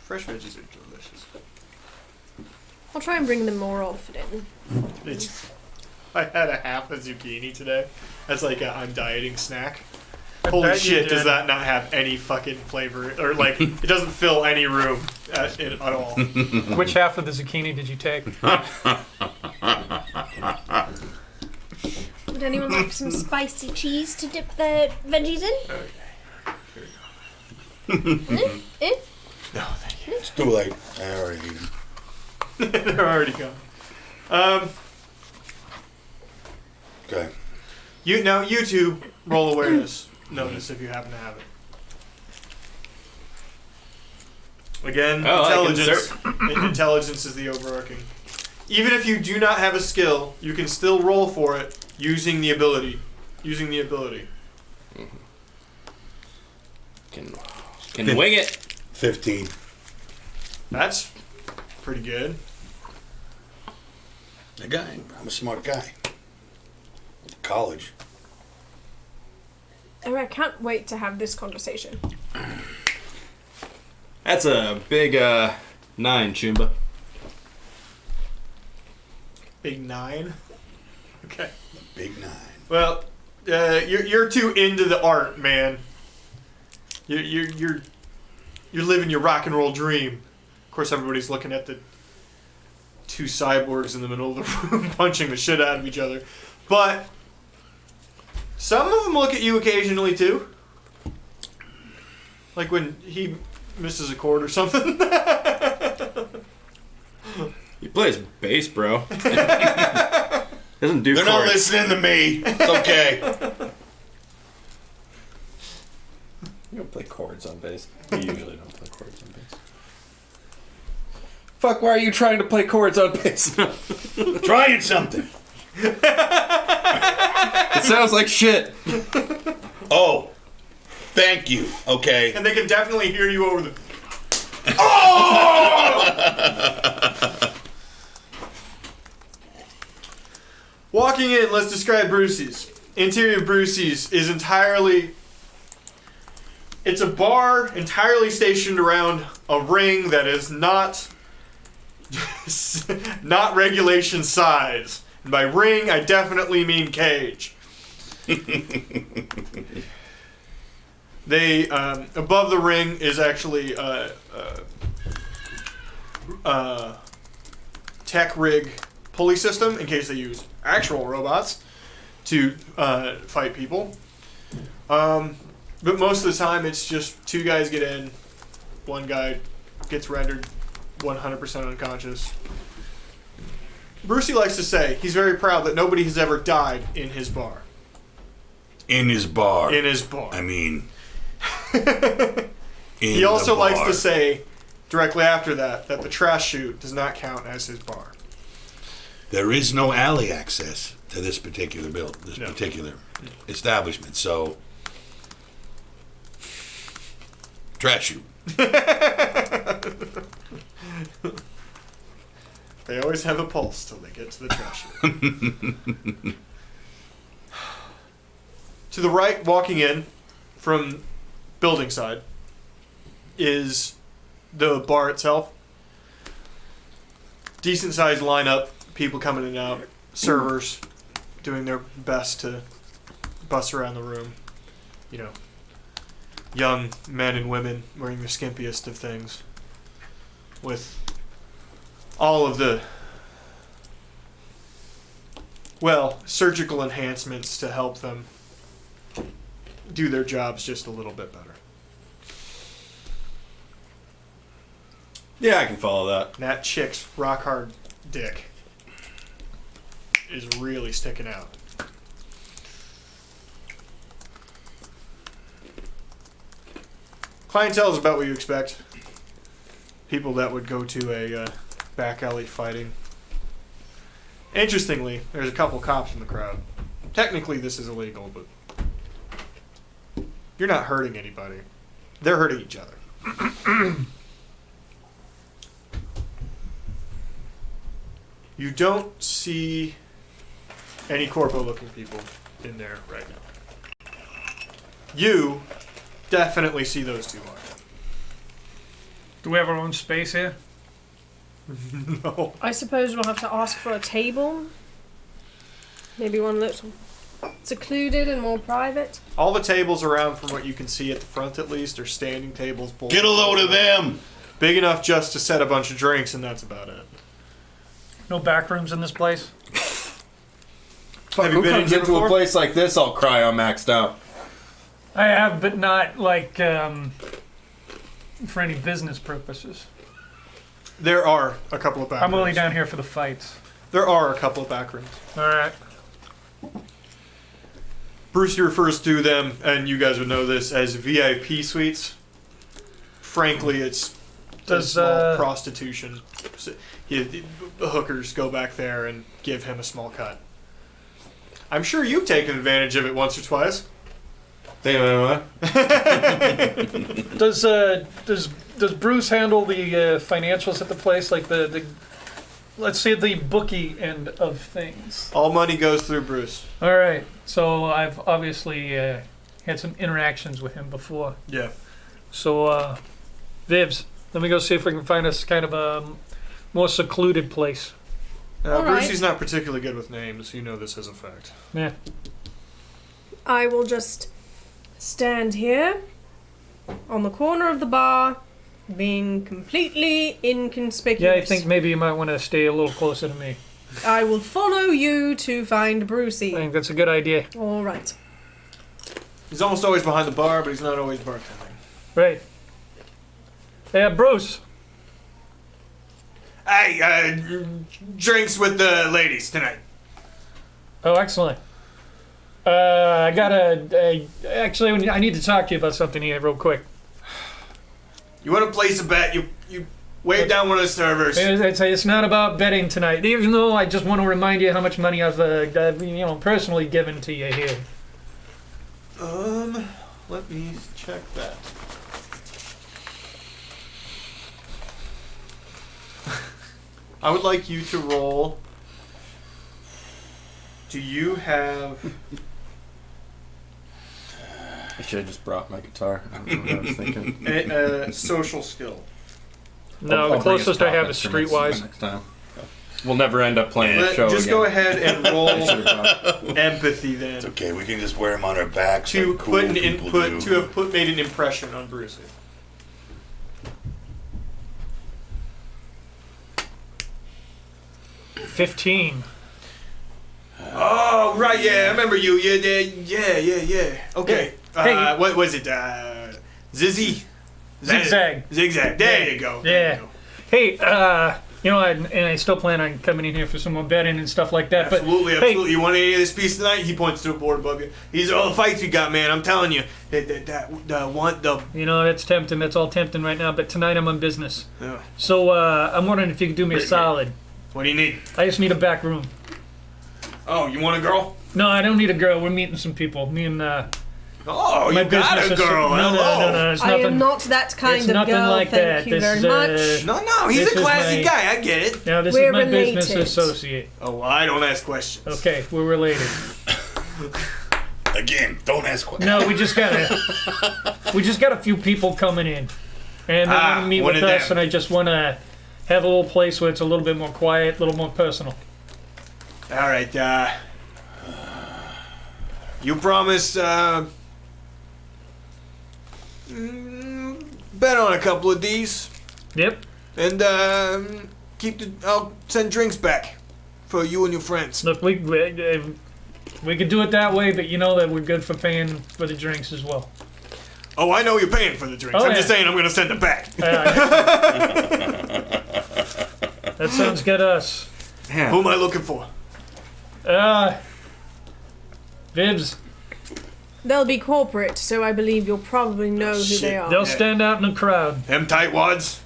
Fresh veggies are delicious. I'll try and bring them more often. I had a half a zucchini today. That's like a I'm dieting snack. I Holy bet you shit, does did. that not have any fucking flavor? Or like, it doesn't fill any room at all. Which half of the zucchini did you take? Would anyone like some spicy cheese to dip their veggies in? Okay. Here we go. No, thank you. It's too late. I already ate them. They're already gone. Okay. You two roll awareness. Notice if you happen to have it. Again, Oh, intelligence. Intelligence is the overarching. Even if you do not have a skill, you can still roll for it using the ability. Can wing it. 15. That's pretty good. A guy. I'm a smart guy. College. I can't wait to have this conversation. That's a big 9, Chumba. Big 9. Okay. Big 9. Well, you're too into the art, man. You're living your rock and roll dream. Of course, everybody's looking at the two cyborgs in the middle of the room punching the shit out of each other. But some of them look at you occasionally too. Like when he misses a chord or something. He plays bass, bro. Doesn't do They're chords. not listening to me. It's okay. You don't play chords on bass. You usually don't play chords on bass. Fuck, why are you trying to play chords on bass? Trying something. It sounds like shit. Oh. Thank you. Okay. And they can definitely hear you over the... Walking in, let's describe Brucey's. Interior of Brucey's is entirely... It's a bar entirely stationed around a ring that is not... not regulation size. And by ring, I definitely mean cage. They, above the ring is actually tech rig pulley system in case they use actual robots to fight people. But most of the time it's just two guys get in, one guy gets rendered 100% unconscious. Brucey likes to say he's very proud that nobody has ever died in his bar. In his bar. In his bar. I mean... He also likes to say, directly after that the trash chute does not count as his bar. There is no alley access to this particular particular establishment, so... Trash chute. They always have a pulse till they get to the trash chute. To the right, walking in from building side, is the bar itself. Decent sized lineup, people coming in and out, servers doing their best to bust around the room. You know, young men and women wearing the skimpiest of things, with all of the, well, surgical enhancements to help them do their jobs just a little bit better. Yeah, I can follow that. And that chick's rock hard dick is really sticking out. Clientele is about what you expect. People that would go to a back alley fighting. Interestingly, there's a couple cops in the crowd. Technically, this is illegal, but you're not hurting anybody. They're hurting each other. You don't see any corpo-looking people in there right now. You definitely see those two marks. Do we have our own space here? No. I suppose we'll have to ask for a table. Maybe one that's secluded and more private. All the tables around, from what you can see at the front at least, are standing tables. Get a load of them! Big enough just to set a bunch of drinks, and that's about it. No back rooms in this place? Have you Who been comes in here into before? a place like this all cryo maxed out? I have, but not like for any business purposes. There are a couple of back I'm rooms. only down here for the fights. There are a couple of back rooms. All right. Brucey refers to them, and you guys would know this, as VIP suites. Frankly, it's small prostitution. So, the hookers go back there and give him a small cut. I'm sure you've taken advantage of it once or twice. Does Bruce handle the financials at the place, like the let's say the bookie end of things? All money goes through Bruce. All right. So I've obviously had some interactions with him before. Yeah. So Vivs, let me go see if we can find us kind of a more secluded place. All right. Brucey's not particularly good with names. You know this as a fact. Yeah. I will just stand here on the corner of the bar, being completely inconspicuous. Yeah, I think maybe you might want to stay a little closer to me. I will follow you to find I Brucey. think that's a good idea. All right. He's almost always behind the bar, but he's not always bartending. Right. Yeah, Bruce. Hey, drinks with the ladies tonight. Oh, excellent. Actually, I need to talk to you about something here real quick. You want to place a bet? You wave down one of the servers. It's not about betting tonight, even though I just want to remind you how much money I've personally given to you here. Let me check that. I would like you to roll. Do you have... I should have just brought my guitar. I don't know what I was thinking. a social skill? No, the bring us closest I top have is instruments Streetwise. next time. We'll never end up playing a show Just again. go ahead and roll I should've brought- empathy then. It's okay, we can just wear them on our backs To like cool put an people input, do. to have made an impression on Brucey. $15. Oh, right, yeah, I remember you. Yeah. Okay. Hey. What was it? Zizzy? Zigzag. Zigzag. There you go. There Yeah. you go. Hey, You know, and I still plan on coming in here for some more betting and stuff like that. Absolutely, but, absolutely. You want any of this piece tonight? He points to the board above you. These are all the fights we got, man. I'm telling you. The You know, that's tempting. That's all tempting right now. But tonight I'm on business. Yeah. So I'm wondering if you could do me a solid. What do you need? I just need a back room. Oh, you want a girl? No, I don't need a girl. We're meeting some people. Me and Oh, my you got business a girl. No, Hello. it's I nothing. am not that kind it's of nothing girl, like that. thank you This very is, much. No, he's This a is classy my- guy. I get it. Now, this We're is my business related. associate. Oh, well, I don't ask questions. Okay, we're related. Again, don't ask questions. No, we just got a few people coming in, and they want to meet one with of us, them. and I just want to have a little place where it's a little bit more quiet, a little more personal. All right. You promise. Bet on a couple of these, Yep. and I'll send drinks back for you and your friends. Look, we could do it that way, but you know that we're good for paying for the drinks as well. Oh, I know you're paying for the drinks. Oh, I'm yeah. just saying I'm going to send them back. That sounds good to us. Who am I looking for? Vibs, They'll be corporate, so I believe you'll probably know who shit. they are. they'll stand out in the crowd. Them tightwads?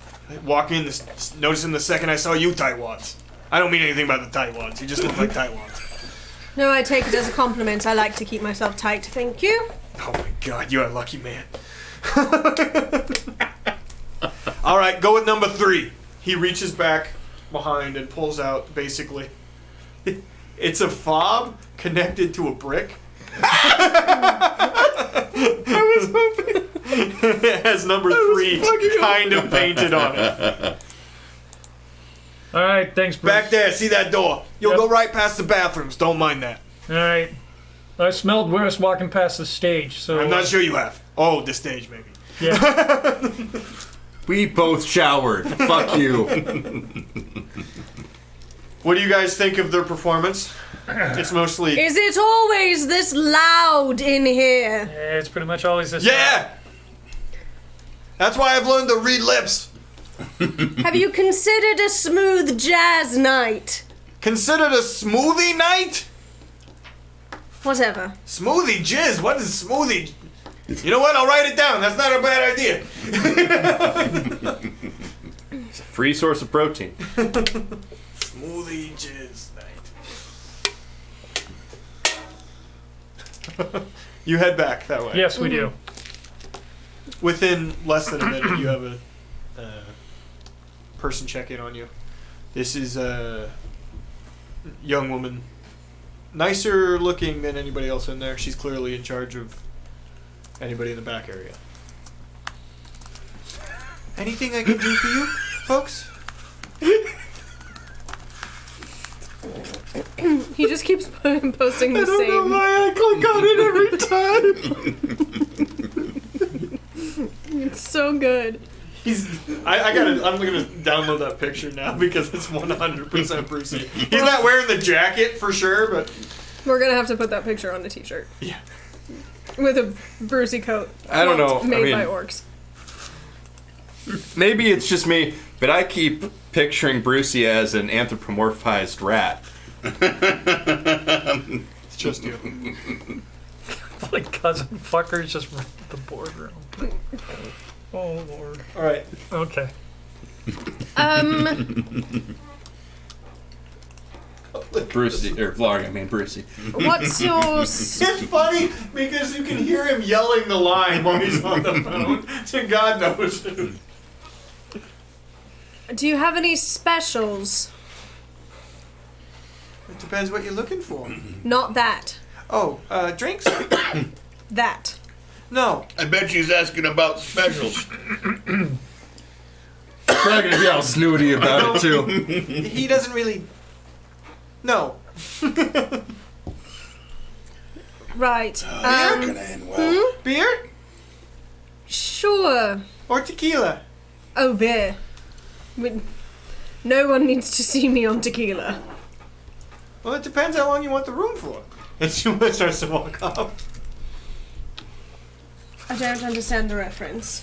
Walk in, notice them the second I saw you tightwads. I don't mean anything about the tightwads. You just look like tightwads. No, I take it as a compliment. I like to keep myself tight, thank you. Oh my god, you're a lucky man. Alright, go with number 3. He reaches back behind and pulls out, basically, it's a fob connected to a brick. I was hoping it has number 3 kind of painted on it. All right, thanks, Bruce. Back there, see that door? You'll Yep. go right past the bathrooms. Don't mind that. All right. I smelled worse walking past the stage, so I'm not sure you have. Oh, the stage maybe. Yeah. We both showered. Fuck you. What do you guys think of their performance? It's mostly Is it always this loud in here? Yeah, it's pretty much always this. yeah. That's why I've learned to read lips. Have you considered a smooth jazz night? Considered a smoothie night? Whatever. Smoothie jizz? What is smoothie? You know what? I'll write it down. That's not a bad idea. It's a free source of protein. Smoothie jizz night. You head back that way. Yes, we do. Within less than a minute, you have a person check in on you. This is a young woman. Nicer looking than anybody else in there. She's clearly in charge of anybody in the back area. Anything I can do for you, folks? He just keeps posting the same. why I click on it every time. It's so good. I'm gonna download that picture now because it's 100% Brucey. He's not wearing the jacket for sure, but We're gonna have to put that picture on the t-shirt. yeah. With a Brucey coat. I don't know. Made by orcs. Maybe it's just me, but I keep picturing Brucey as an anthropomorphized rat. It's just you. Like cousin fuckers just run the boardroom. Oh lord. All right. Okay. Brucey, or vlog, I mean Brucey. What's your It's funny because you can hear him yelling the line while he's on the phone. So God knows. do you have any specials? It depends what you're looking for. Not that. Oh, drinks? That. No. I bet she's asking about specials. Probably gonna be all snooty about it too. He doesn't really. No. Right. Not gonna end well. Beer Sure. or tequila? Oh, beer. No one needs to see me on tequila. Well, it depends how long you want the room for. And she starts to walk off. I don't understand the reference.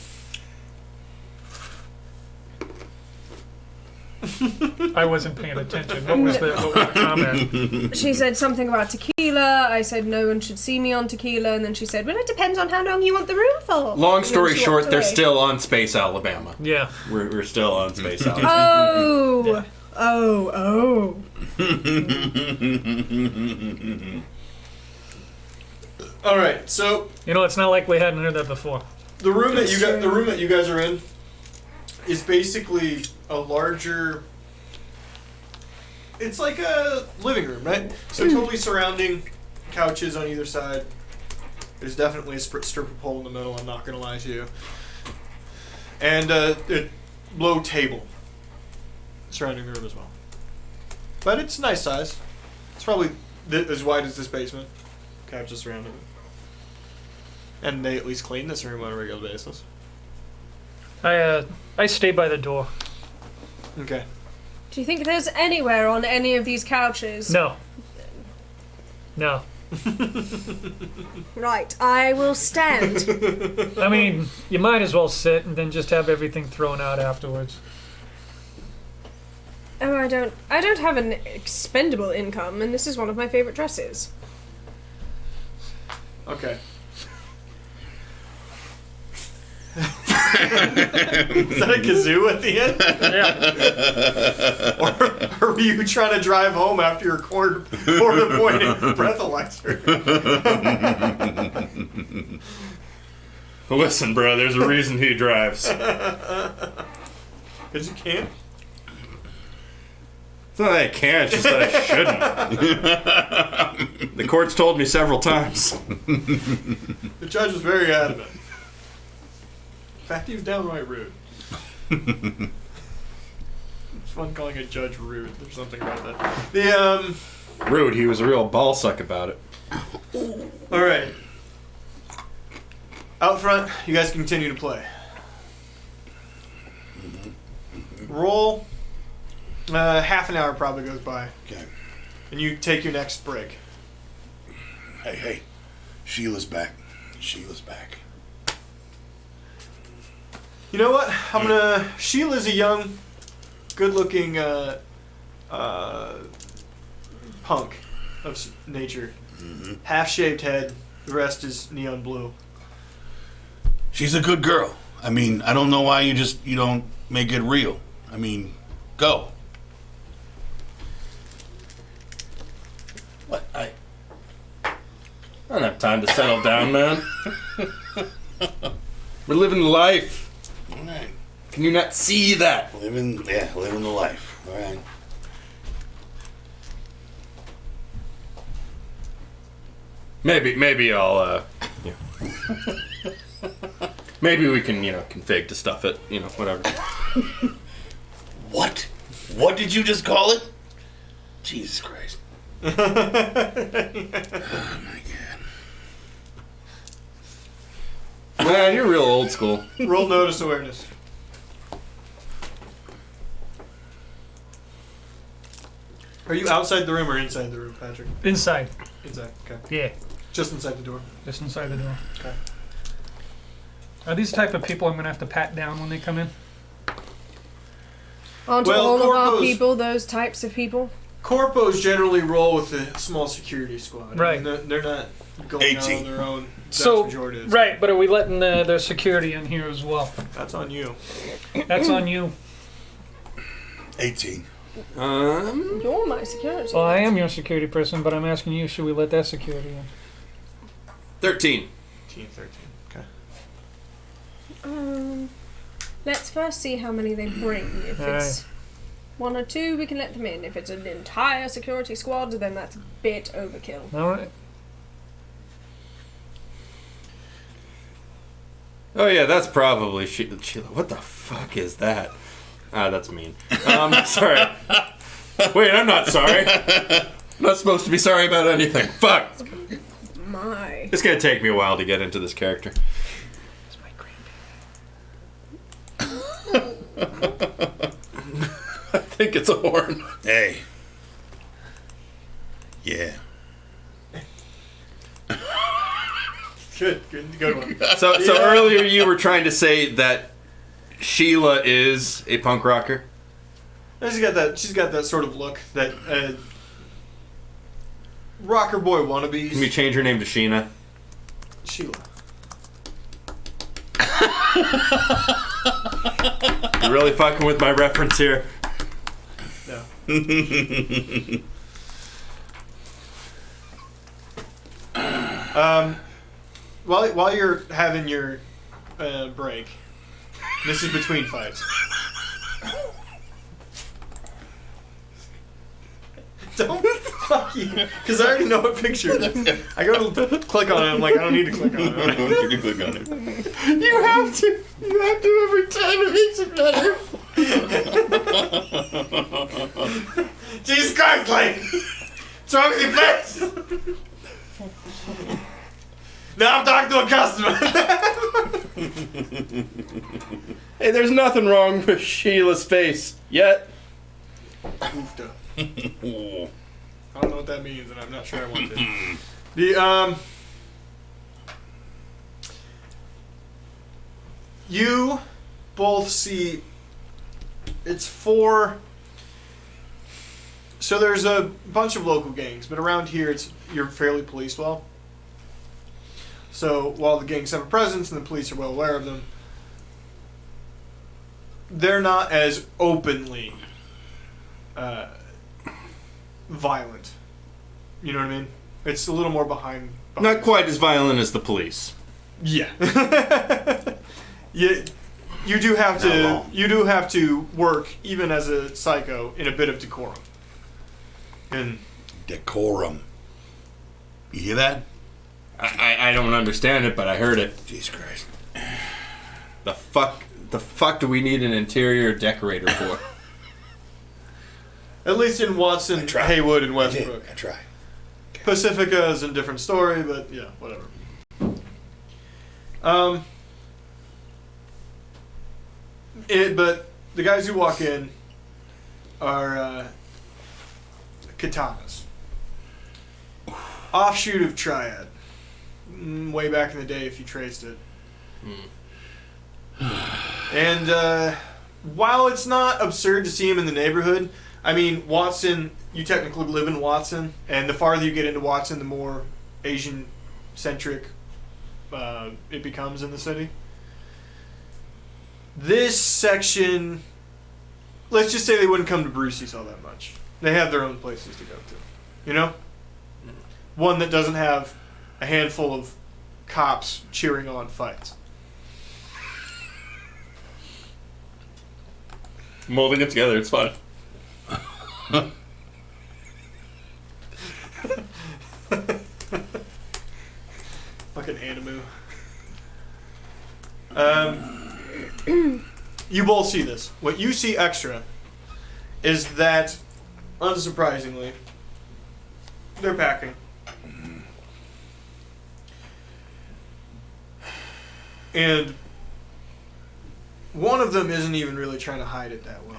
I wasn't paying attention. What was the comment? She said something about tequila. I said no one should see me on tequila, and then she said, well, it depends on how long you want the room for. Long And then story she short, walked they're away. still on Space Alabama. Yeah. We're still on Space Alabama. Oh! Yeah. Oh! All right, so You know, it's not like we hadn't heard that before. the room that That's you got, true. the room that you guys are in, is basically a larger. It's like a living room, right? So totally surrounding couches on either side. There's definitely a stripper pole in the middle. I'm not gonna lie to you. And a low table surrounding the room as well. But it's a nice size. It's probably as wide as this basement. Couches surrounding it. And they at least clean this room on a regular basis. I stay by the door. Okay. Do you think there's anywhere on any of these couches? No. No. Right, I will stand. I mean, you might as well sit and then just have everything thrown out afterwards. Oh, I don't have an expendable income, and this is one of my favorite dresses. Okay. Is that a kazoo at the end? Yeah. Or were you trying to drive home after your quarter point breathalyzer? Listen, bro, there's a reason he drives. Because you can't? It's not that I can't, it's just that I shouldn't. The court's told me several times. The judge was very adamant. In fact, he was downright rude. It's fun calling a judge rude. There's something about that. Rude, he was a real ballsuck about it. All right. Out front, you guys continue to play. Roll. Half an hour probably goes by. Okay. And you take your next break. Hey. Sheila's back. Sheila's back. You know what? Sheila's a young, good-looking punk of nature. Half-shaved head. The rest is neon blue. She's a good girl. I mean, I don't know why you don't make it real. I mean, go. What? I don't have time to settle down, man. We're living life. All right. Can you not see that? Living the life. All right. Maybe I'll, maybe we can, config to stuff it, whatever. What? What did you just call it? Jesus Christ. Oh my God. Man, you're real old school. Roll notice awareness. Are you outside the room or inside the room, Patrick? Inside. Inside. Okay. Yeah. Just inside the door. Just inside the door. Okay. Are these type of people I'm going to have to pat down when they come in? Aren't Well, all of our Corpos- people those types of people? Corpos generally roll with a small security squad. Right. I mean, they're not going out 18. on their own. That's So, majority is. right, but are we letting their security in here as well? That's on you. That's on you. 18. You're my security. Well, I am your security person, but I'm asking you, should we let that security in? 13. 13. Okay. Let's first see how many they bring. If it's one or two, we can let them in. If it's an entire security squad, then that's a bit overkill. All right. Oh yeah, that's probably Sheila. What the fuck is that? That's mean. Sorry. Wait, I'm not sorry. I'm not supposed to be sorry about anything. Fuck. My. It's gonna take me a while to get into this character. It's my grandbaby. I think it's a horn. Hey. Yeah. Good one. So earlier you were trying to say that Sheila is a punk rocker? She's got that sort of look that rocker boy wannabes. Can we change her name to Sheena? Sheila. You really fucking with my reference here? No. While you're having your break, this is between fights. Don't fuck you, because I already know what picture it is. I go to click on it, I'm like, I don't need to click on it. You can click on it. You have to every time, it makes it better. Jesus Christ, Lane! What's wrong with your face? Now I'm talking to a customer. Hey, there's nothing wrong with Sheila's face yet. Oofda. I don't know what that means, and I'm not sure I want to. The you both see it's 4. So there's a bunch of local gangs, but around here you're fairly policed well. So while the gangs have a presence and the police are well aware of them, they're not as openly violent. You know what I mean? It's a little more behind Not quite as violent as the police. Yeah. you do have to work even as a psycho in a bit of decorum. And Decorum. You hear that? I don't understand it, but I heard it. Jesus Christ. The fuck do we need an interior decorator for? at least in Watson, Haywood, and Westbrook. I try. Pacifica is a different story, but yeah, whatever. But the guys who walk in are katanas. Offshoot of Triad. Way back in the day, if you traced it. And while it's not absurd to see him in the neighborhood, I mean, Watson, you technically live in Watson, and the farther you get into Watson, the more Asian-centric it becomes in the city. This section, let's just say they wouldn't come to Brucey's all that much. They have their own places to go to. You know? One that doesn't have a handful of cops cheering on fights. Molding it together, it's fine. Fucking animu. You both see this. What you see extra is that, unsurprisingly, they're packing. And one of them isn't even really trying to hide it that well.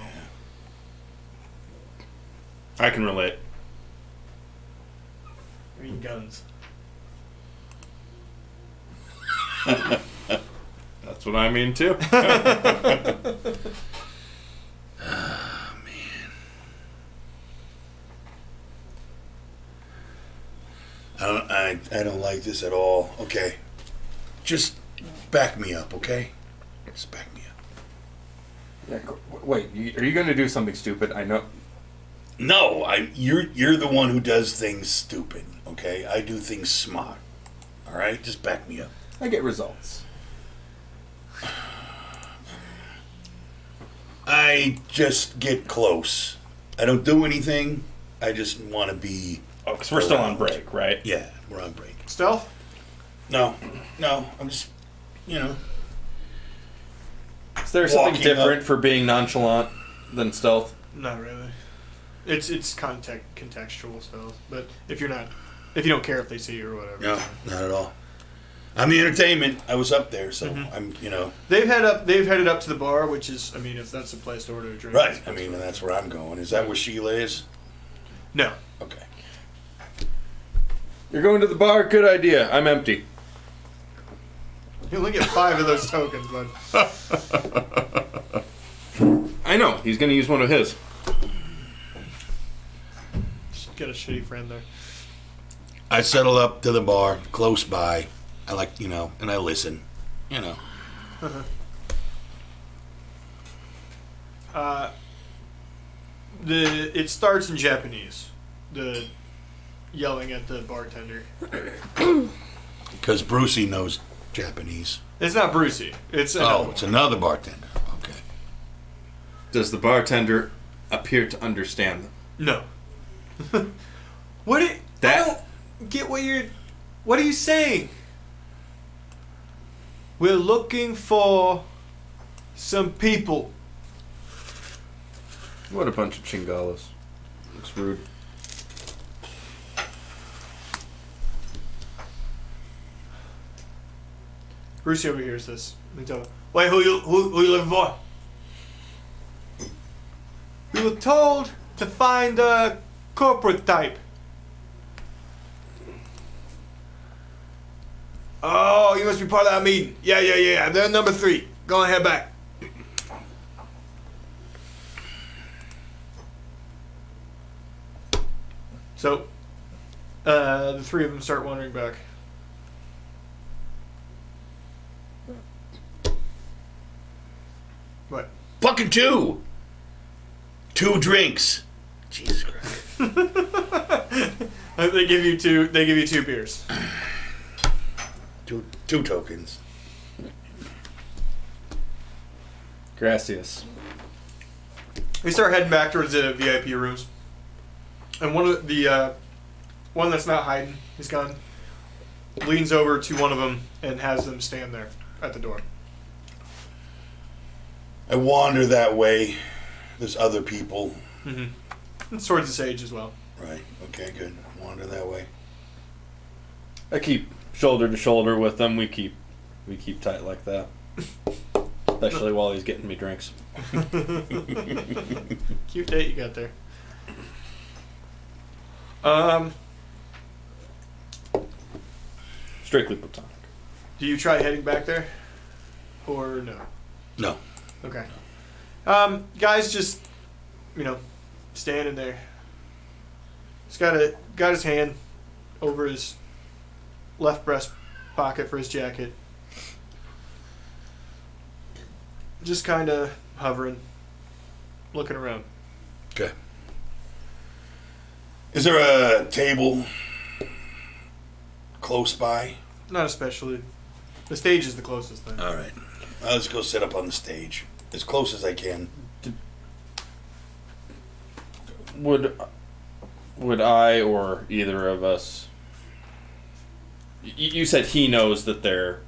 I can relate. I mean, guns. That's what I mean too. I don't like this at all. Okay. Just back me up, okay? Just back me up. Wait, are you going to do something stupid? I know. No, you're the one who does things stupid, okay? I do things smart. All right? Just back me up. I get results. I just get close. I don't do anything. I just want to be... Oh, because we're still on break, right? Yeah, we're on break. Stealth? No, I'm just, Is there something Walking different up. for being nonchalant than stealth? Not really. It's contextual stealth. But if you don't care if they see you or whatever. No, not at all. I'm the entertainment. I was up there, so I'm, They've headed up to the bar, which is, I mean, if that's the place to order a drink. Right. I mean, and that's where I'm going. Is that where Sheila is? No. Okay. You're going to the bar? Good idea. I'm empty. You only get 5 of those tokens, bud. I know. He's going to use one of his. Got a shitty friend there. I settle up to the bar close by. I like, and I listen. It starts in Japanese. The yelling at the bartender. Because Brucey knows Japanese. It's not Brucey. It's it's another bartender. Okay. Does the bartender appear to understand them? No. I don't get what are you saying? We're looking for some people. What a bunch of chingalos. Looks rude. Brucey overhears this. Let me tell him. Wait, who you looking for? We were told to find a corporate type. Oh, you must be part of that meeting. Yeah. They're number 3. Go and head back. So, the 3 of them start wandering back. What? Fucking 2! 2 drinks. Jesus Christ. They give you 2 beers. Two tokens. Gracias. They start heading back towards the VIP rooms. And one of the one that's not hiding, he's gone, leans over to one of them and has them stand there at the door. I wander that way. There's other people. Mm-hmm. It's towards the sage as well. Right. Okay, good. Wander that way. I keep shoulder to shoulder with them. We keep tight like that. Especially while he's getting me drinks. Cute date you got there. Strictly platonic. Do you try heading back there? Or no? No. Okay. Guy's just, standing there. He's got his hand over his left breast pocket for his jacket. Just kind of hovering, looking around. Okay. Is there a table close by? Not especially. The stage is the closest thing. All right. I'll just go sit up on the stage as close as I can. Would I or either of us? You said he knows that they're.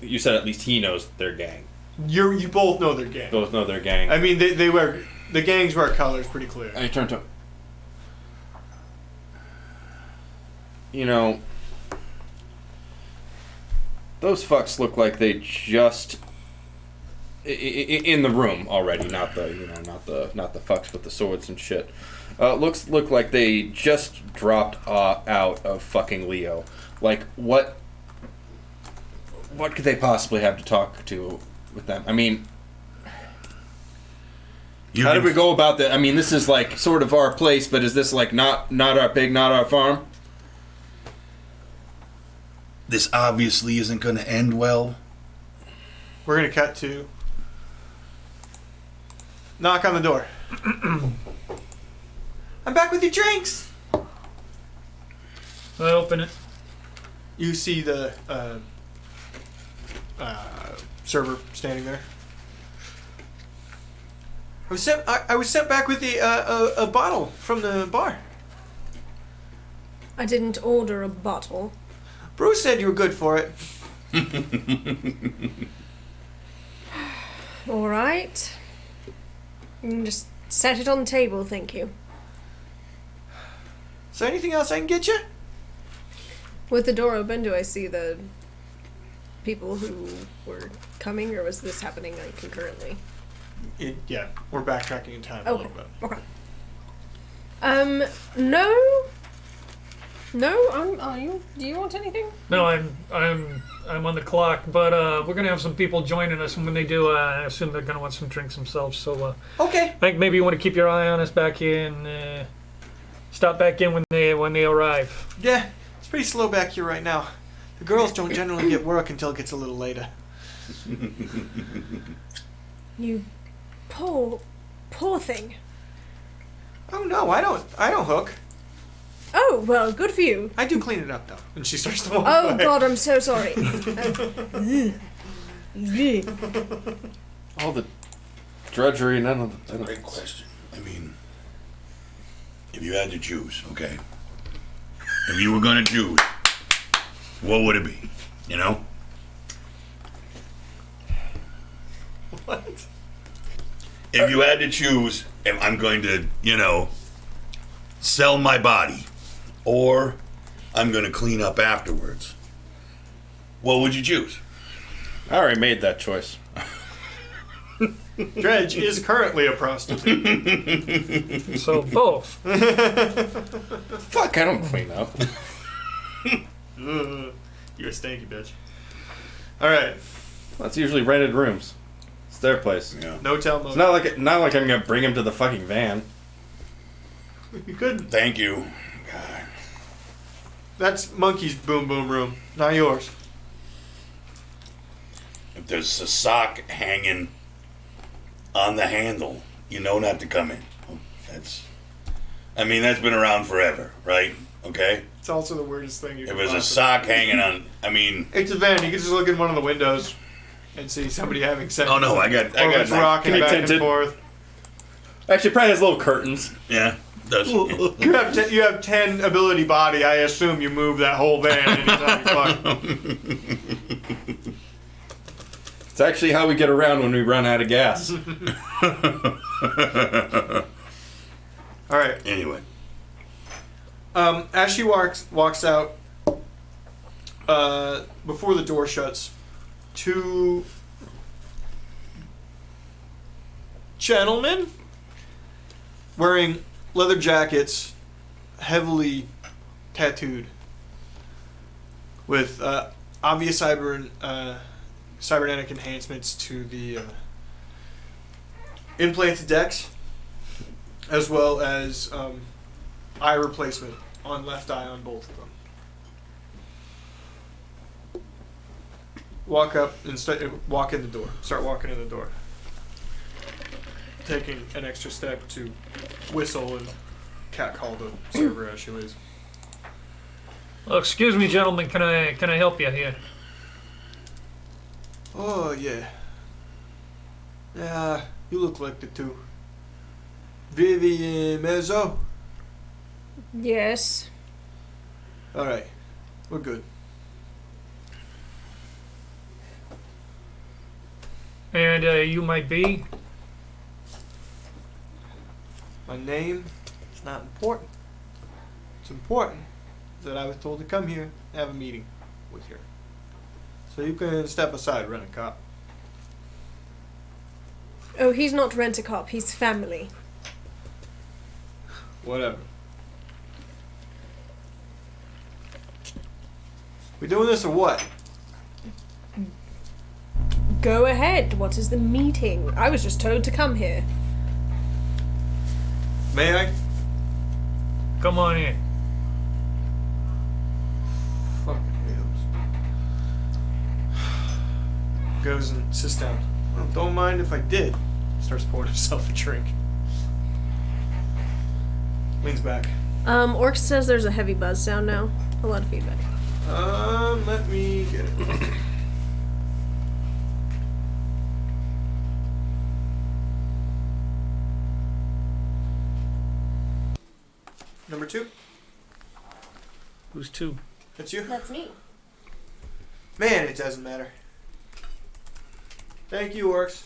You said at least he knows that they're gang. You both know their gang. Both know their gang. I mean, they wear the gangs wear colors pretty clear. I turn to. Those fucks look like they just in the room already. Not the fucks with the swords and shit. Look like they just dropped out of fucking Leo. Like what could they possibly have to talk to with them? I mean, how did we go about that? I mean, this is like sort of our place, but is this like not our pig, not our farm? This obviously isn't going to end well. We're going to cut to knock on the door. I'm back with your drinks. I open it. You see the server standing there. I was sent back with a bottle from the bar. I didn't order a bottle. Bruce said you were good for it. All right. You can just set it on the table, thank you. Is there anything else I can get you? With the door open, do I see the people who were coming, or was this happening concurrently? Yeah, we're backtracking in time a Okay. little bit. Okay. No. Are you? Do you want anything? No, I'm on the clock, but we're gonna have some people joining us, and when they do, I assume they're gonna want some drinks themselves. So Okay. I think maybe you want to keep your eye on us back here and stop back in when they arrive. Yeah, it's pretty slow back here right now. The girls don't generally get work until it gets a little later. You poor thing. Oh no, I don't hook. Oh, well, good for you. I do clean it up though. And she starts to walk Oh, away. God, I'm so sorry. All the drudgery, none of That's a great question. I mean, if you had to choose, okay? If you were going to choose, what would it be? You know? What? If you had to choose, if I'm going to, sell my body or I'm going to clean up afterwards, what would you choose? I already made that choice. Dredge is currently a prostitute. So both. Fuck, I don't clean up. You're a stanky bitch. Alright. That's usually rented rooms. It's their place. Yeah. No tell It's mode. not like I'm gonna bring him to the fucking van. You couldn't. Thank you. God. That's Monkey's boom boom room, not yours. If there's a sock hanging on the handle, you know not to come in. That's been around forever, right? Okay? It's also the weirdest thing you If can there's a possibly- sock hanging on, It's a van. You can just look in one of the windows and see somebody having sex. oh no, I got It's rocking Can I back tint and it? forth. Actually, it probably has little curtains. yeah, does. You have 10 ability body. I assume you move that whole van anytime you fuck. It's actually how we get around when we run out of gas. All right. Anyway, As she walks out, before the door shuts, two gentlemen wearing leather jackets, heavily tattooed, with obvious cybernetic enhancements to the implanted decks, as well as eye replacement on left eye on both of them. Walk up and walk in the door. Start walking in the door. Taking an extra step to whistle and catcall the server as she leaves. Well, excuse me, gentlemen. Can I help you here? Oh, yeah. Yeah, you look like the two. Vivi and Mezzo? Yes. Alright, we're good. And you might be. My name is not important. What's important is that I was told to come here and have a meeting with her. So you can step aside, rent a cop. Oh, he's not rent-a-cop. He's family. Whatever. We doing this or what? Go ahead. What is the meeting? I was just told to come here. May I? Come on in. Fucking haters. Goes and sits down. Well, don't mind if I did. Starts pouring himself a drink. Leans back. Orc says there's a heavy buzz sound now. A lot of feedback. Let me get it. Number 2. Who's two? That's you. That's me. Man, it doesn't matter. Thank you, orcs.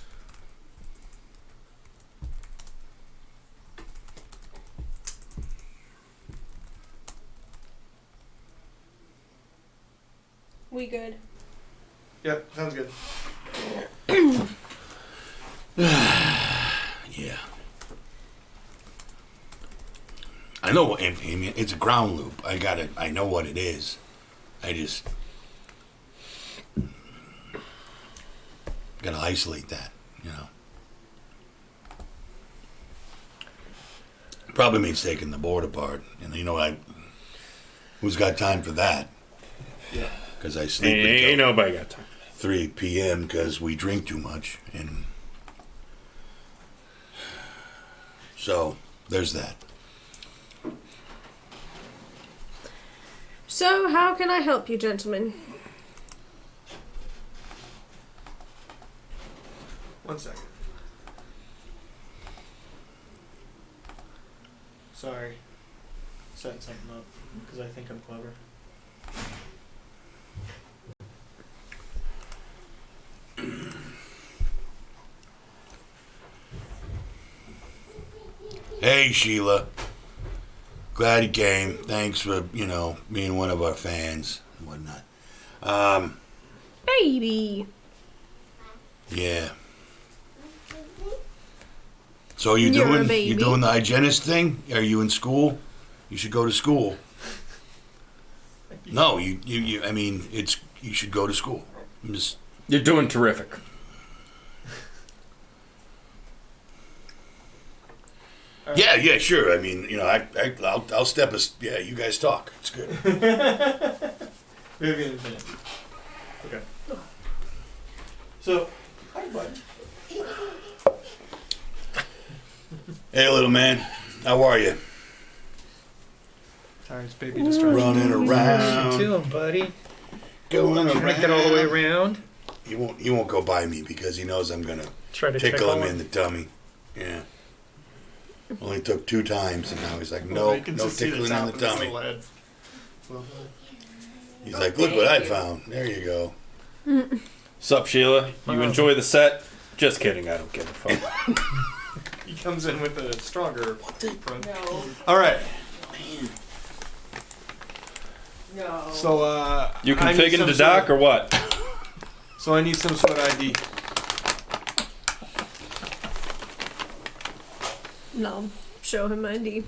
We good. Yep, sounds good. yeah. I know, I mean, it's a ground loop. I know what it is. I just gotta isolate that, Probably means taking the board apart. And you know, who's got time for that? Yeah. Because I sleep Ain't until nobody got time. 3 p.m. because we drink too much. And so, there's that. So, how can I help you, gentlemen? 1 second. Sorry. Setting something up because I think I'm clever. Hey, Sheila. Glad you came. Thanks for, being one of our fans and whatnot. Baby. Yeah. So you You're a doing baby. you doing the hygienist thing? Are you in school? You should go to school. No, you I mean, you should go to school. I'm just You're doing terrific. Yeah, sure. I mean, I'll step yeah, you guys talk. It's good. Maybe in a minute. Okay. So, hi, bud. Hey, little man. How are you? Sorry, it's baby distraction. Running around. To him, buddy. Going Trying to get all the way around. He won't go by me because he knows I'm gonna Try to tickle him in the tummy. Yeah. Only took 2 times, and now he's like, no tickling in the tummy. He's like, look what I found. There you go. Sup, Sheila? You enjoy the set? Just kidding, I don't give a fuck. He comes in with a stronger front. No. All right. No. So, You I can need fig into some Doc sort or what? So I need some sort of ID. No. Show him ID.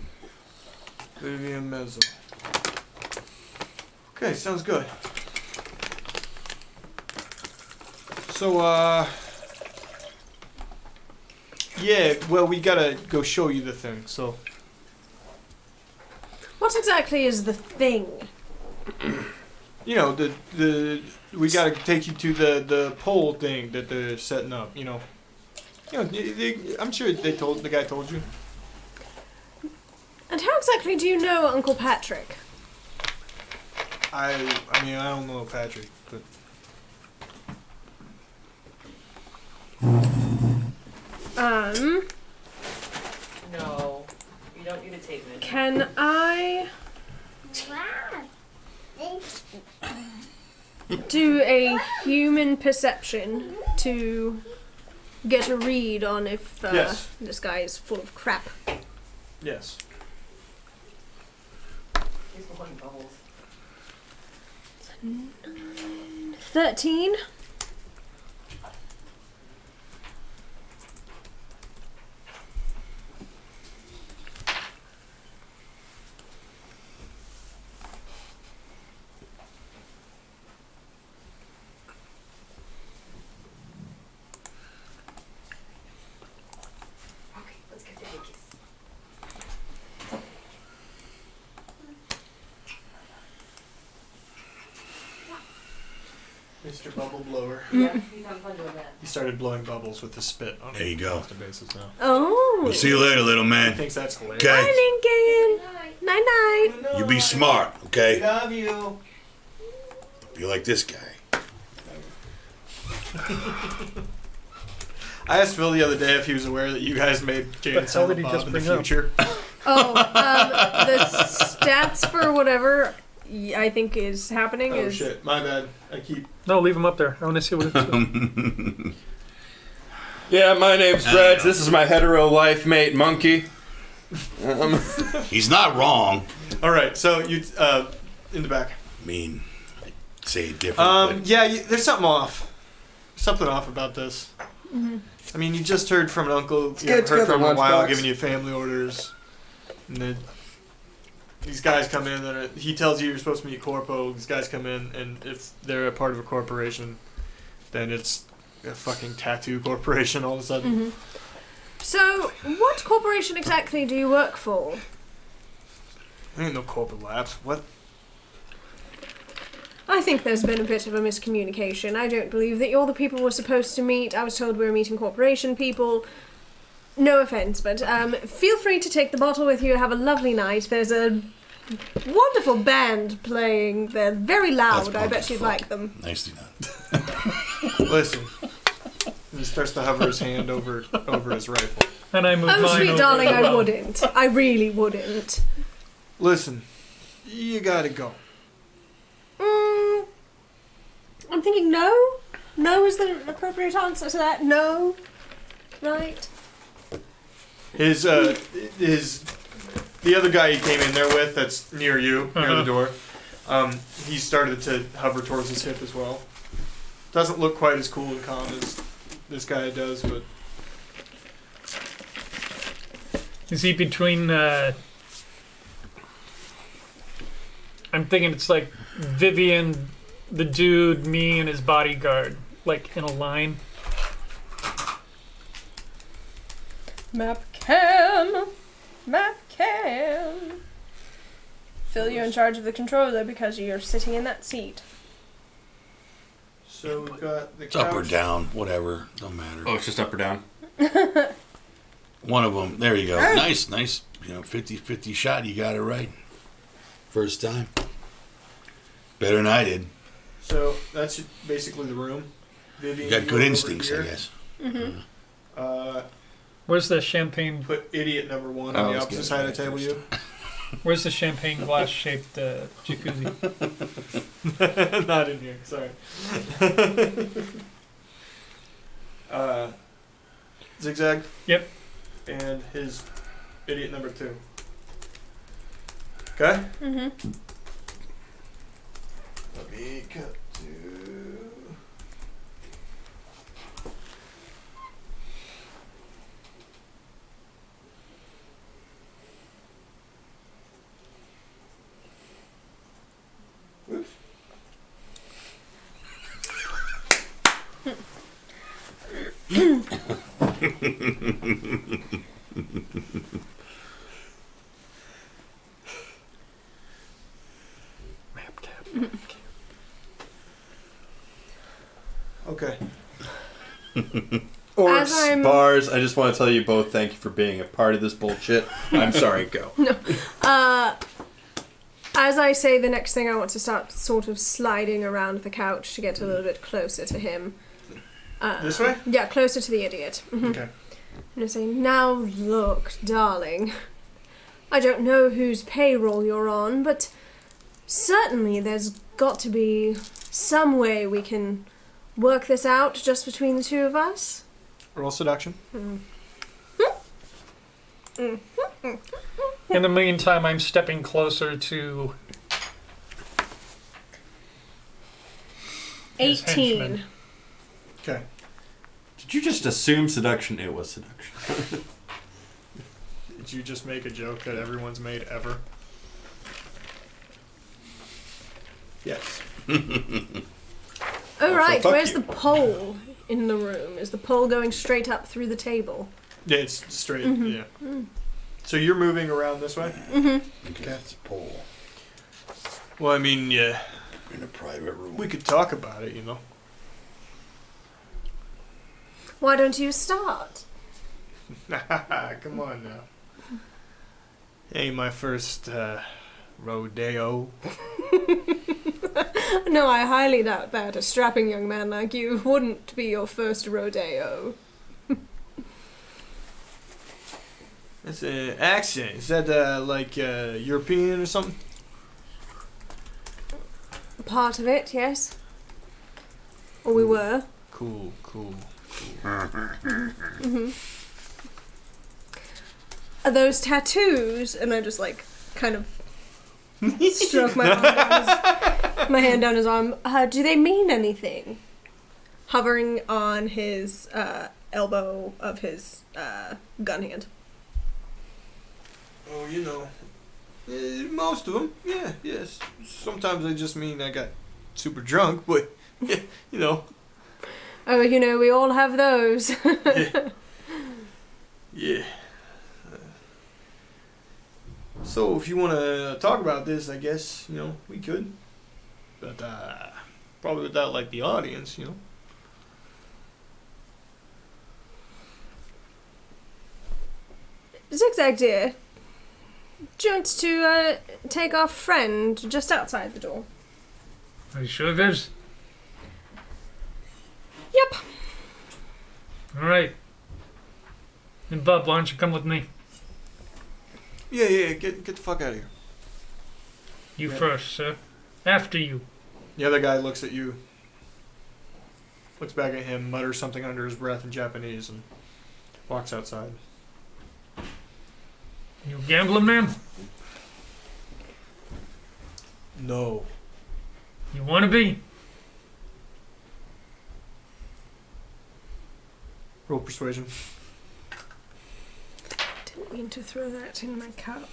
Vivian Mezzo. Okay, sounds good. So, yeah, well, we gotta go show you the thing, so. What exactly is the thing? You know, we gotta take you to the pole thing that they're setting up, you know. I'm sure the guy told you. And how exactly do you know Uncle Patrick? I mean, I don't know Patrick, but. No. You don't need a tape measure. Can I do a human perception to get a read on if Yes. this guy is full of crap? Yes. He's blowing bubbles. 13. Okay, let's get the cookies. Mr. Bubble Blower. Yeah, he's having fun doing that. He started blowing bubbles with his spit on There you go. a constant basis now. Oh. We'll see you later, little He man. thinks that's hilarious. Okay. Hi, Lincoln. Night night. You be smart, okay? Love you. Be like this guy. I asked Phil the other day if he was aware that you guys made Jay and The hell did Silent he Bob just in the bring up? future. Oh, the stats for whatever I think is happening Oh is shit, my bad. I keep. No, leave him up there. I want to see what it's. Yeah, my name's Dredge. This is my hetero life mate, Monkey. He's not wrong. All right, so you in the back. I mean, I'd say it different. but Yeah, there's something off. Something off about this. Mm-hmm. I mean, you just heard from an uncle. You get heard together, from him a while, lunchbox. giving you family orders, and then these guys come in. And he tells you you're supposed to meet Corpo. These guys come in, and if they're a part of a corporation, then it's a fucking tattoo corporation all of a sudden. Mhm. So, what corporation exactly do you work for? Ain't no corporate labs. What? I think there's been a bit of a miscommunication. I don't believe that you're the people we're supposed to meet. I was told we were meeting corporation people. No offense, but feel free to take the bottle with you. Have a lovely night. There's a wonderful band playing. They're very loud. I bet you'd like them. Nicely done. Listen. He starts to hover his hand over his rifle. And I move Oh, mine sweet over darling, as I well. wouldn't. I really wouldn't. Listen, you gotta go. I'm thinking no. No is the appropriate answer to that. No. Right. The other guy he came in there with, that's near you, near the door. He started to hover towards his hip as well. Doesn't look quite as cool and calm as this guy does, but Is he between, I'm thinking it's like Vivian, the dude, me, and his bodyguard, like in a line. Map cam. Phil, you're in charge of the controller because you're sitting in that seat. so we've got the It's up or couch. down, whatever. Don't matter. Oh, it's just up or down. One of them. There you go. Nice. 50-50 shot. You got it right. First time. Better than I did. So that's basically the room. Vivian, You got you good over instincts, I here. guess. Where's the champagne? Put idiot number 1 Oh, on I the was opposite gonna side of the say table. You. Where's the champagne glass shaped jacuzzi? Not in here. Sorry. Zigzag. Yep. And his idiot number 2. Okay. Mm-hmm. Let me cut to. Oops. Okay. Or As I'm- bars. I just want to tell you both thank you for being a part of this bullshit. I'm sorry, go. As I say the next thing, I want to start sort of sliding around the couch to get a little bit closer to him. This way? Yeah, closer to the idiot. Mhm. Okay. I'm going to say, now look, darling. I don't know whose payroll you're on, but certainly there's got to be some way we can work this out just between the two of us. Roll seduction. In the meantime, I'm stepping closer to his 18. henchman. Okay. Did you just assume seduction? It was seduction. Did you just make a joke that everyone's made ever? Yes. Oh, right, fuck where's you. the pole in the room? Is the pole going straight up through the table? Yeah, it's straight. Yeah. So you're moving around this way? Okay, that's a pole Well, I mean, yeah. in a private room. We could talk about it, you know. Why don't you start? Come on now. Ain't my first rodeo. No, I highly doubt that. A strapping young man like you wouldn't be your first rodeo. That's an accent. Is that like European or something? Part of it, yes. Or we were. Cool. Are those tattoos? And I just like kind of stroke my hand down his arm. Do they mean anything? Hovering on his elbow of his gun hand. Oh, you know. Most of them. Yeah, yes. Sometimes they just mean I got super drunk, but, yeah, you know. Oh, you know, we all have those. Yeah, Yeah. So if you want to talk about this, I guess, we could. But probably without, like, the audience, Zigzag dear, do you want to take our friend just outside the door? Are you sure, Vivs? Yep. All right. And Bub, why don't you come with me? Yeah, get the fuck out of here. You Yeah. first, sir. After you. The other guy looks at you, looks back at him, mutters something under his breath in Japanese, and walks outside. You a gambling man? No. You want to be? Roll persuasion. Didn't mean to throw that in my cup.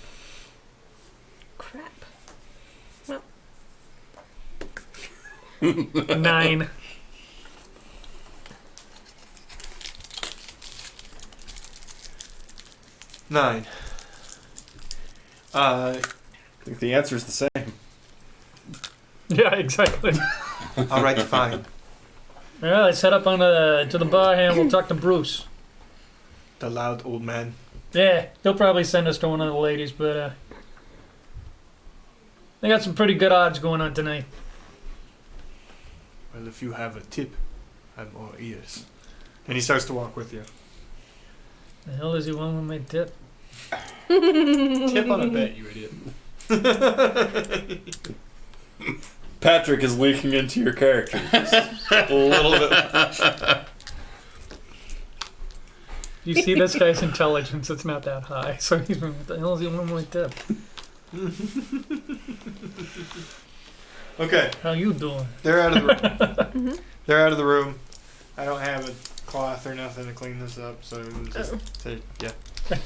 Crap. Well, 9. Nine. I think the answer is the same. Yeah, exactly. All right, fine. Well, let's head up on to the bar here and we'll talk to Bruce. The loud old man. Yeah, he'll probably send us to one of the ladies, but they got some pretty good odds going on tonight. Well, if you have a tip, I'm all ears. And he starts to walk with you. The hell does he want with my tip? Tip on a bet, you idiot. Patrick is leaking into your character just a little bit. You see this guy's intelligence, it's not that high. So he's been, what the hell does he want with my tip? Okay, How you doing? they're out of the room. They're out of the room. I don't have a cloth or nothing to clean this up, so just say, yeah.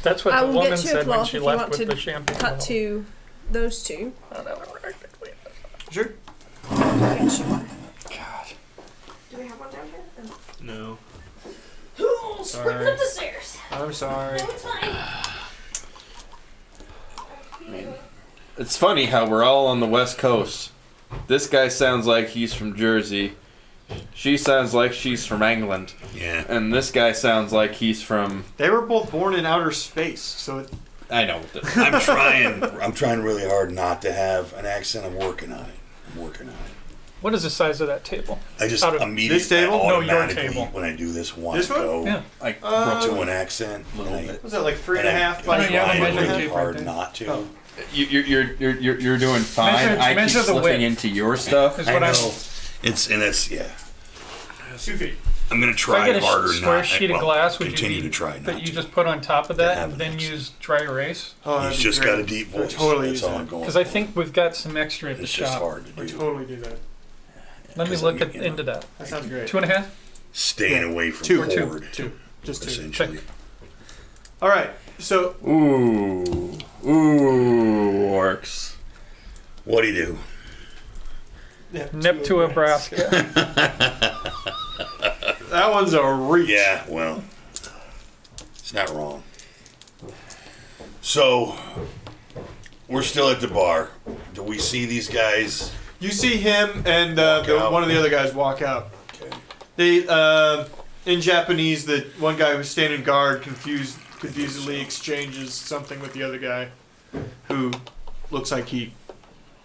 That's what I the will woman get you a said when cloth she if you left want with to the champagne. cut to those two. Sure. Get you one. God. Do we have one down here? No. Who's Sorry. sweeping up the stairs? I'm sorry. No, it's fine. I mean, it's funny how we're all on the West Coast. This guy sounds like he's from Jersey. She sounds like she's from England. Yeah. And this guy sounds like he's from... They were both born in outer space, so it, I know. I'm trying really hard not to have an accent. I'm working on it. What is the size of that table? I just Out of immediately, this table? No, your automatically, table. when I do this, want This to one? go Yeah. Like, to an accent. little and I- bit. was that like three and and a I- half and by I you have a try measuring really tape hard right there. not to. Oh. You're doing fine. Measure- I keep measure the slipping width. into your stuff. Is I what know. I'm- It's yeah. 2 feet. I'm gonna If I try get a harder square not. sheet of well, glass, would continue you to try not that you to. just put on top of To that have and an then accent. use dry erase? Oh, that'd He's be just great. got a deep I'd voice. totally That's use all that. I'm going. Because I think we've got some extra at the it's just shop. hard to I'd do. totally do that. Let me 'Cause look I mean, into that. That sounds great. 2.5? Staying away from Two. Or two. horde, Two. Just two. essentially. All right. So Ooh, orcs. What do you do? yeah, Nip two to of Nebraska. that one's a reach. Yeah, well, it's not wrong. So, we're still at the bar. Do we see these guys? You see him and Walk out. one of the other guys walk out. Okay. They, in Japanese, the one guy who's standing guard confusedly exchanges something with the other guy, who looks like he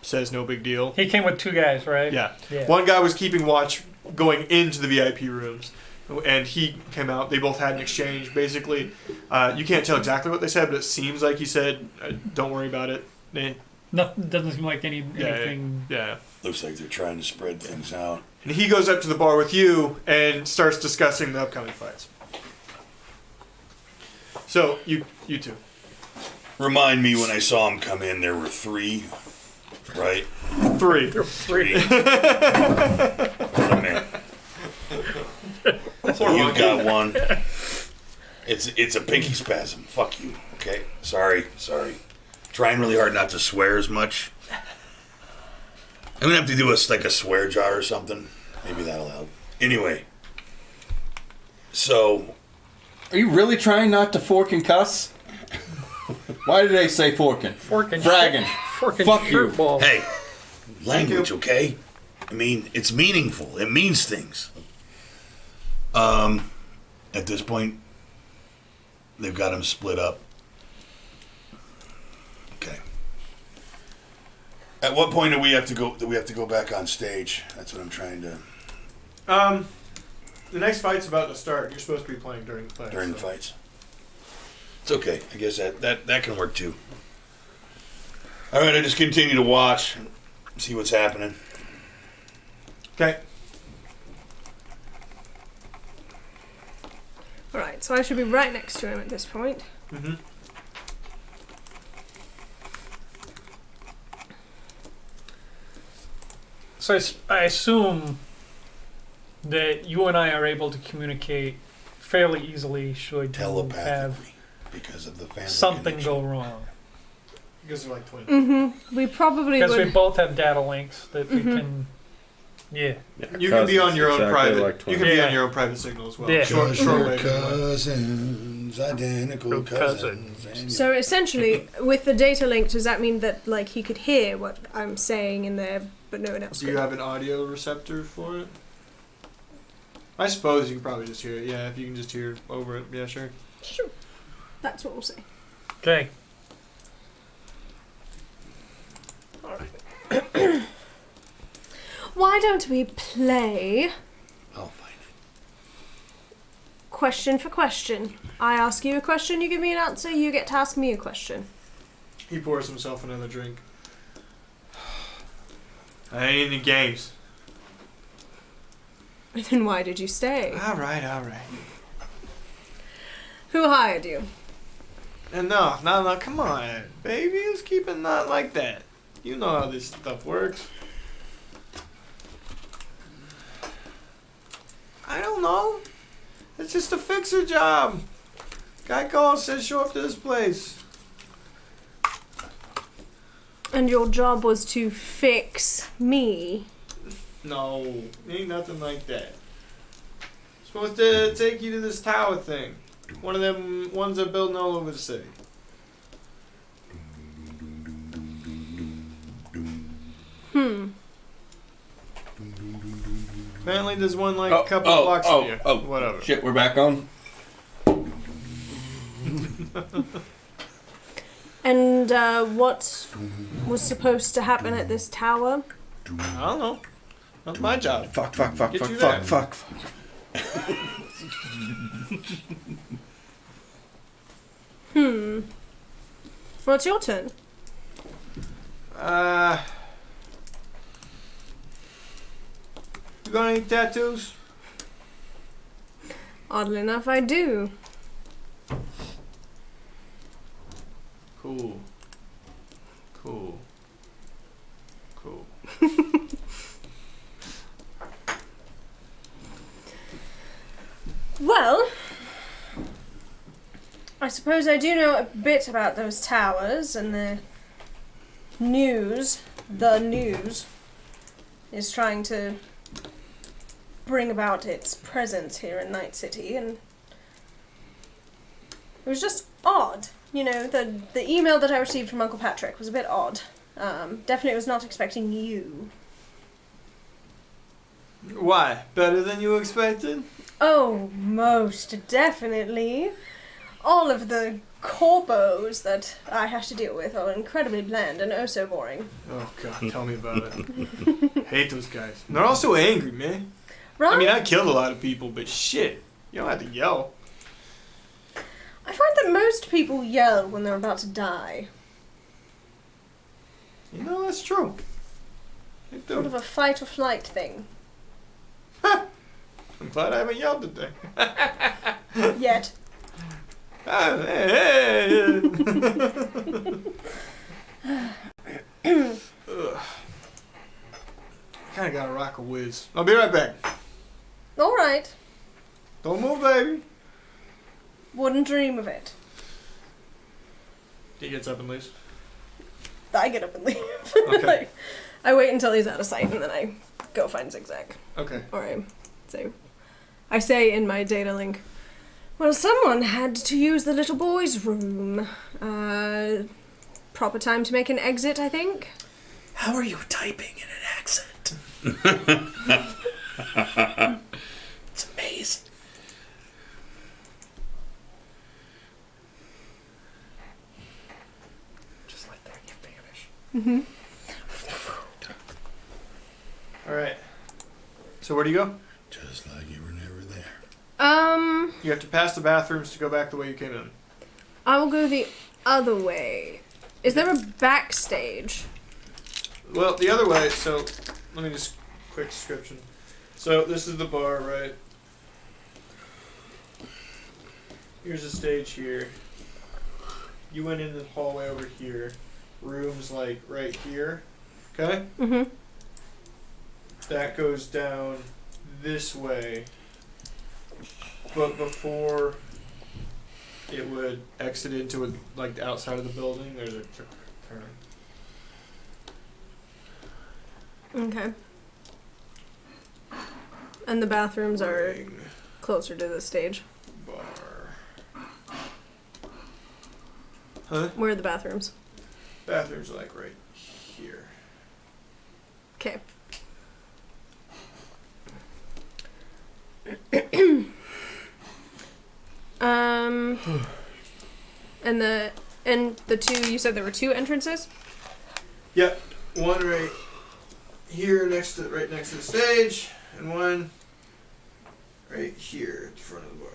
says no big deal. He came with 2 guys, right? Yeah. Yeah. One guy was keeping watch going into the VIP rooms, and he came out. They both had an exchange. Basically, you can't tell exactly what they said, but it seems like he said, "Don't worry about it." No, doesn't seem like anything. Yeah. Looks like they're trying to spread things out. And he goes up to the bar with you and starts discussing the upcoming fights. So you two. Remind me when I saw him come in, there were 3, right? 3. 3. Oh, man. You got one. It's a pinky spasm. Fuck you. Okay. Sorry. Trying really hard not to swear as much. I'm gonna have to do a swear jar or something. Maybe that'll help. Anyway. So Are you really trying not to fork and cuss? Why did they say forking? Forking. Fragging. Forking Fuck you. shirt ball. Hey, language, okay? I mean, it's meaningful. It means things. At this point, they've got him split up. Okay. At what point do we have to go back on stage? That's what I'm trying to. The next fight's about to start. You're supposed to be playing during the fight. During the fights. It's okay. I guess that can work too. All right, I just continue to watch, see what's happening. Okay. Alright, so I should be right next to him at this point. Mm-hmm. So I assume that you and I are able to communicate fairly easily should you have Telepathically, because of the family something connection. go wrong. Because they're like twins. Mm-hmm. We probably Because would. we both have data links that we can... Yeah. You can be on your own Exactly private. like you can twins. be on your own private signal as well. Yeah. Short wave. Cousins, identical cousins. So essentially, with the data link, does that mean that like he could hear what I'm saying in there, but no one else Do could? you have an audio receptor for it? I suppose you could probably just hear it. Yeah, if you can just hear over it. Yeah, sure. Sure. That's what we'll say. Okay. Alright. Why don't we play I'll find it. question for question? I ask you a question, you give me an answer, you get to ask me a question. He pours himself another drink. I ain't in the games. Then why did you stay? All right. Who hired you? And no, come on, baby. Let's keep it not like that. You know how this stuff works. I don't know. It's just a fixer job. Guy calls, says show up to this place. And your job was to fix me. No, ain't nothing like that. Supposed to take you to this tower thing. One of them ones they're building all over the city. Apparently there's one like a couple blocks from here. Whatever. Shit, we're back on. And what was supposed to happen at this tower? I don't know. That's my job. Fuck. Get you there. Well, it's your turn. You got any tattoos? Oddly enough, I do. Cool. Well, I suppose I do know a bit about those towers, and the news is trying to bring about its presence here in Night City, and it was just odd. You know, the email that I received from Uncle Patrick was a bit odd. Definitely was not expecting you. Why? Better than you expected? Oh, most definitely. All of the corpos that I have to deal with are incredibly bland and oh so boring. Oh god, tell me about it. Hate those guys. And they're also angry, man. Right? I mean, I killed a lot of people, but shit, you don't have to yell. I find that most people yell when they're about to die. You know, that's true. They do. Sort of a fight or flight thing. I'm glad I haven't yelled today. Yet. Hey. Kinda gotta rock a whiz. I'll be right back. Alright. Don't move, baby. Wouldn't dream of it. He gets up and leaves. I get up and leave. Okay. Like, I wait until he's out of sight and then I go find Zigzag. Okay. Alright. So I say in my data link, Well, someone had to use the little boy's room. Proper time to make an exit, I think. How are you typing in an accent? It's amazing. Just like that, you vanish. All right. So where do you go? Just like you were never there. You have to pass the bathrooms to go back the way you came in. I will go the other way. Is there a backstage? Well, the other way, so let me just quick description. So this is the bar, right? Here's the stage here. You went in the hallway over here. Rooms like right here. Okay? Mm-hmm. That goes down this way. But before it would exit into like the outside of the building, there's a turn. Okay. And the bathrooms are Ring, closer to the stage. bar. Huh? Where are the bathrooms? Bathrooms are like right here. Okay. And the two, you said there were two entrances? Yep. One right here right next to the stage, and one right here at the front of the bar.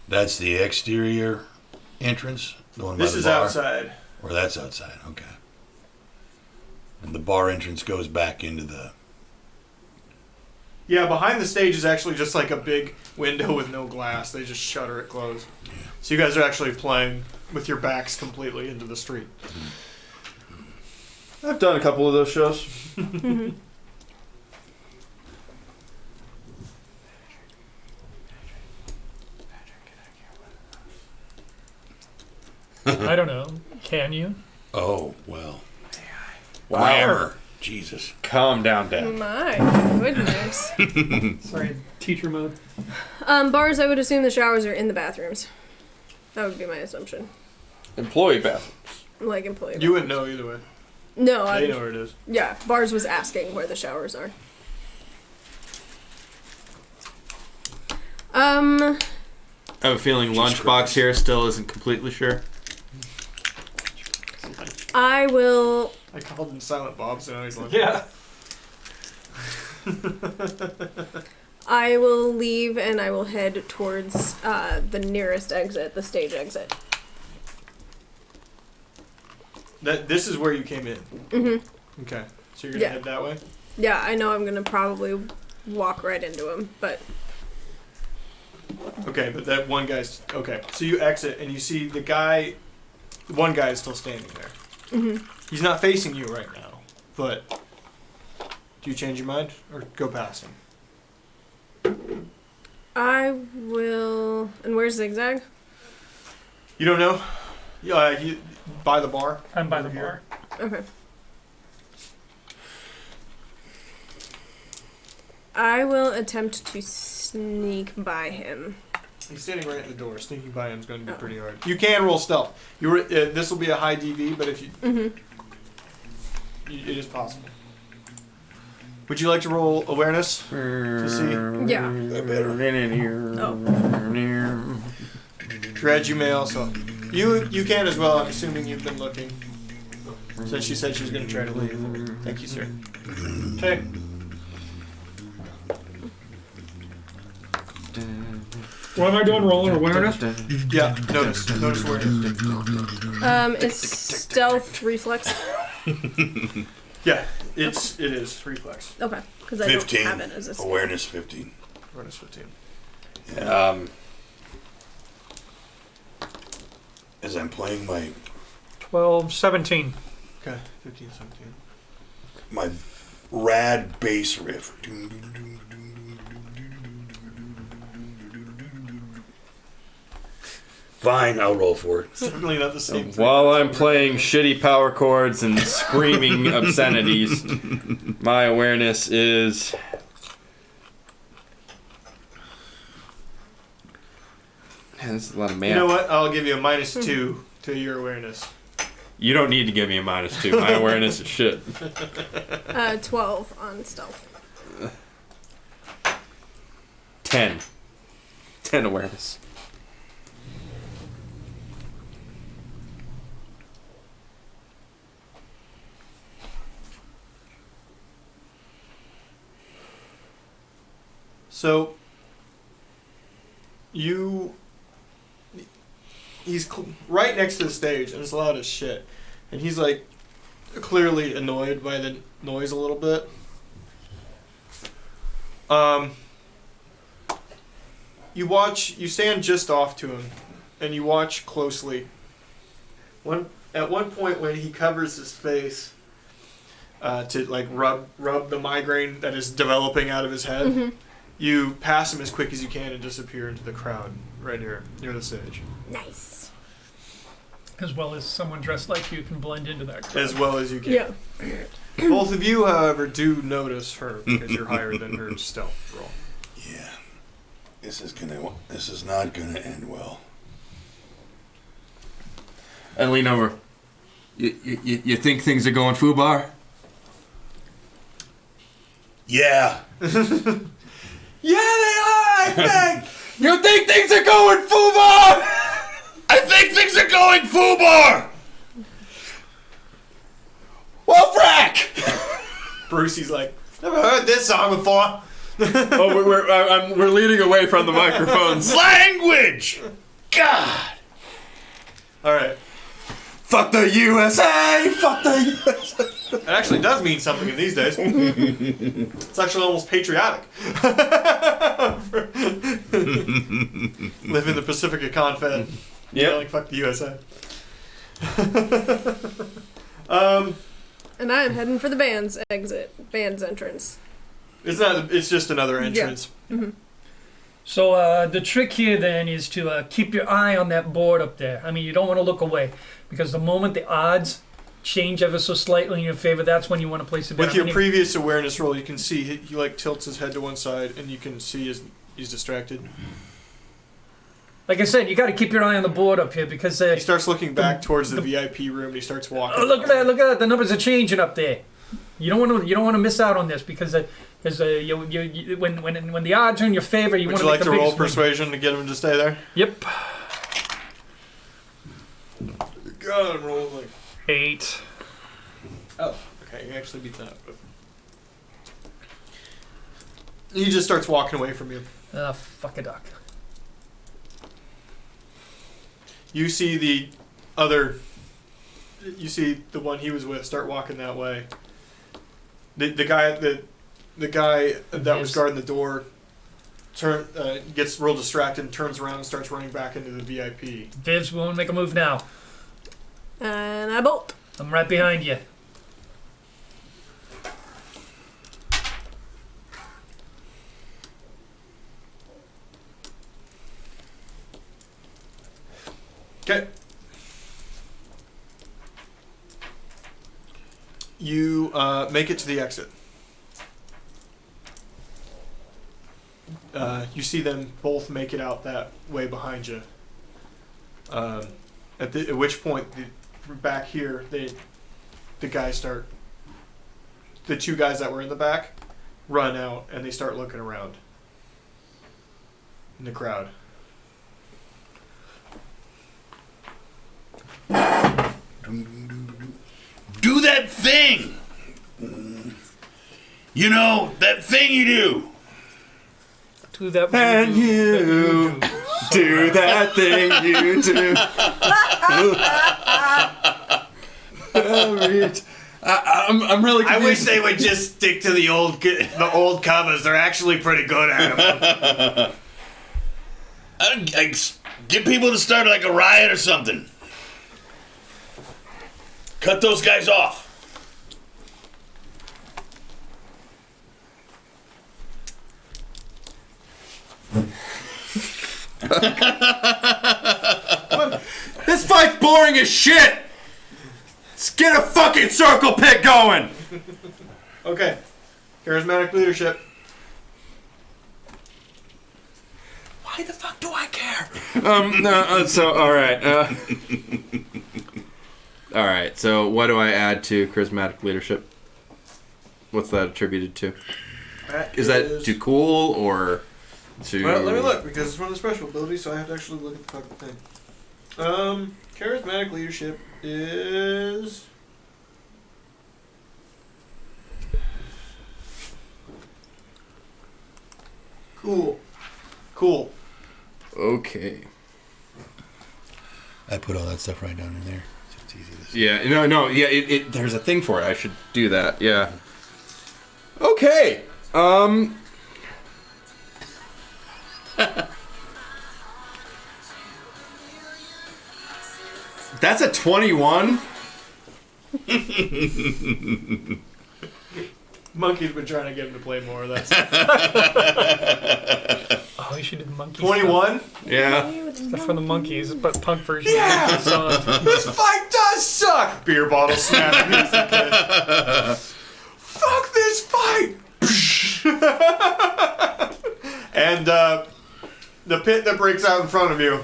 That's the exterior entrance? The one by This the is bar? outside. Or that's outside, okay. And the bar entrance goes back into the... Yeah, behind the stage is actually just like a big window with no glass. They just shutter it closed. Yeah. So you guys are actually playing with your backs completely into the street. I've done a couple of those shows. I don't know. Can you? Oh, well. Wow. Grammar. Jesus. Calm down, Dad. My goodness. Sorry, teacher mode. Bars, I would assume the showers are in the bathrooms. That would be my assumption. Employee bathrooms. Like employee. You wouldn't know either way. No, They know where it is. Yeah, Bars was asking where the showers are. I have a feeling Jesus Lunchbox Christ. here still isn't completely sure. I will. I called him Silent Bob, so now he's like, Yeah. I will leave and I will head towards the nearest exit, the stage exit. This is where you came in. Mm-hmm. Okay. So you're gonna Yeah. head that way? Yeah, I know I'm gonna probably walk right into him, but Okay, but that one guy's okay. So you exit and you see the one guy is still standing there. mm-hmm. He's not facing you right now, but do you change your mind or go past him? I will. And where's Zigzag? You don't know? You by the bar. I'm by the Over bar. Okay. I will attempt to sneak by him. He's standing right at the door. Sneaking by him is going to be Oh. pretty hard. You can roll stealth. This will be a high DV, but if you, Mm-hmm. it is possible. Would you like to roll awareness to see? Yeah. That better. Oh. Dredge, you may also. You can as well. I'm assuming you've been looking. Since she said she was going to try to leave. Thank you, sir. Okay. What am I doing? Rolling awareness? Yeah. Notice awareness. It's stealth reflex. Yeah. It is reflex. Okay, because I 15. don't have it as a skill. Awareness 15. Awareness 15. As I'm playing my 12, 17. Okay. 15, 17. my rad bass riff. Fine, I'll roll for it. Certainly not the same thing. While I'm playing shitty power chords and screaming obscenities, my awareness is This is a lot of man. You know what? I'll give you a -2 to your awareness. You don't need to give me a -2. My awareness is shit. 12 on stealth. 10. 10 awareness. So, he's right next to the stage, and it's loud as shit. And he's like clearly annoyed by the noise a little bit. You stand just off to him, and you watch closely. At one point when he covers his face to like rub the migraine that is developing out of his head, Mm-hmm. you pass him as quick as you can and disappear into the crowd right near the stage. Nice. As well as someone dressed like you can blend into that crowd. As well as you can. Yeah. Both of you, however, do notice her because you're higher than her stealth roll. Yeah. This is not gonna end well. I lean over. You think things are going foobar? Yeah. Yeah, they are, I think! You think things are going foobar? I think things are going foobar! Well, frack! Brucey's like, never heard this song before. Oh, we're leaning away from the microphones. Language! God! Alright. Fuck the USA! Fuck the USA! It actually does mean something in these days. It's actually almost patriotic. Live in the Pacifica Confed. Yep. Like, fuck the USA. And I am heading for the band's entrance. It's just another entrance. So the trick here then is to keep your eye on that board up there. I mean, you don't want to look away because the moment the odds change ever so slightly in your favor, that's when you want to place a bet. With your previous awareness roll, you can see he like tilts his head to one side, and you can see he's distracted. Like I said, you got to keep your eye on the board up here because He starts looking back towards the VIP room, and he starts walking. oh, look at that! Look at that! The numbers are changing up there. You don't want to miss out on this because when the odds are in your favor, you Would want you to like make to the roll biggest win. persuasion to get him to stay there? Yep. God, I'm rolling like. 8. Oh, okay, you actually beat that. But... He just starts walking away from you. Fuck a duck. You see the one he was with start walking that way. The guy that was guarding the door gets real distracted and turns around and starts running back into the VIP. Vivs, we want to make a move now. And I bolt. I'm right behind you. Okay. You make it to the exit. You see them both make it out that way behind you. At which point, back here, the two guys that were in the back run out and they start looking around in the crowd. Do that thing! You know, that thing you do! Do that. And you do that thing you do. I'm really confused. I wish they would just stick to the old covers. They're actually pretty good at them. I get people to start like a riot or something. Cut those guys off. This fight's boring as shit! Let's get a fucking circle pit going! Okay. Charismatic leadership. Why Why the fuck do I care? So all right. All right. So what do I add to charismatic leadership? What's that attributed to? Is that too cool or to? Well, let me look because it's one of the special abilities, so I have to actually look at the fucking thing. Charismatic leadership is. Cool. Okay. I put all that stuff right down in there. So it's easy to see. Yeah. No. Yeah. There's a thing for it. I should do that. Yeah. Okay. That's a 21. Monkey's been trying to get him to play more. That's Oh, you should do the monkey 21. Yeah. stuff from the monkeys, but punk version. Yeah! Of the song. This fight does suck. Beer bottle snapping. Fuck this fight. And the pit that breaks out in front of you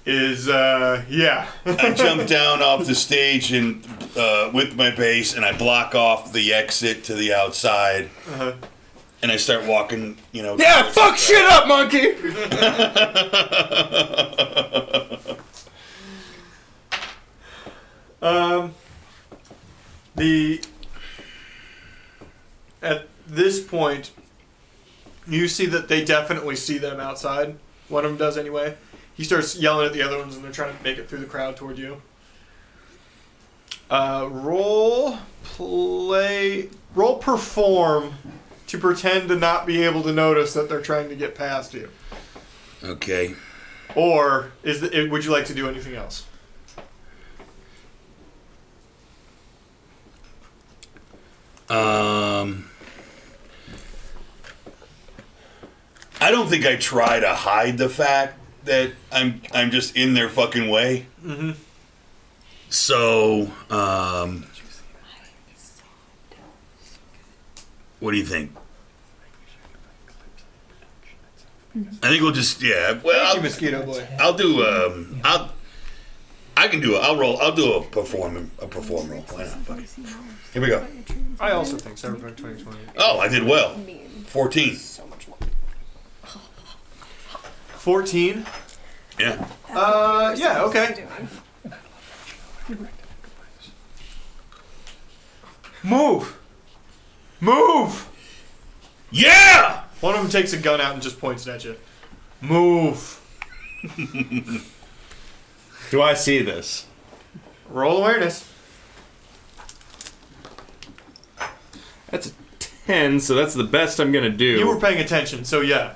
is yeah. I jump down off the stage and with my base, and I block off the exit to the outside. And I start walking, you know. Yeah, fuck shit up, monkey! At this point, you see that they definitely see them outside. One of them does anyway. He starts yelling at the other ones, and they're trying to make it through the crowd toward you. Roll perform to pretend to not be able to notice that they're trying to get past you. Okay. Or would you like to do anything else? I don't think I try to hide the fact that I'm just in their fucking way. Mm-hmm. So, what do you think? I think we'll just Thank you, Mosquito Boy. I'll do I can do it. I'll do a perform roll. Why not? Fuck it. Here we go. I also think Cyberpunk 2020. Oh, I did well. 14. 14. Yeah. Yeah. Okay. Move. Yeah. One of them takes a gun out and just points it at you. Move. Do I see this? Roll awareness. That's a 10, so that's the best I'm gonna do. You were paying attention, so yeah.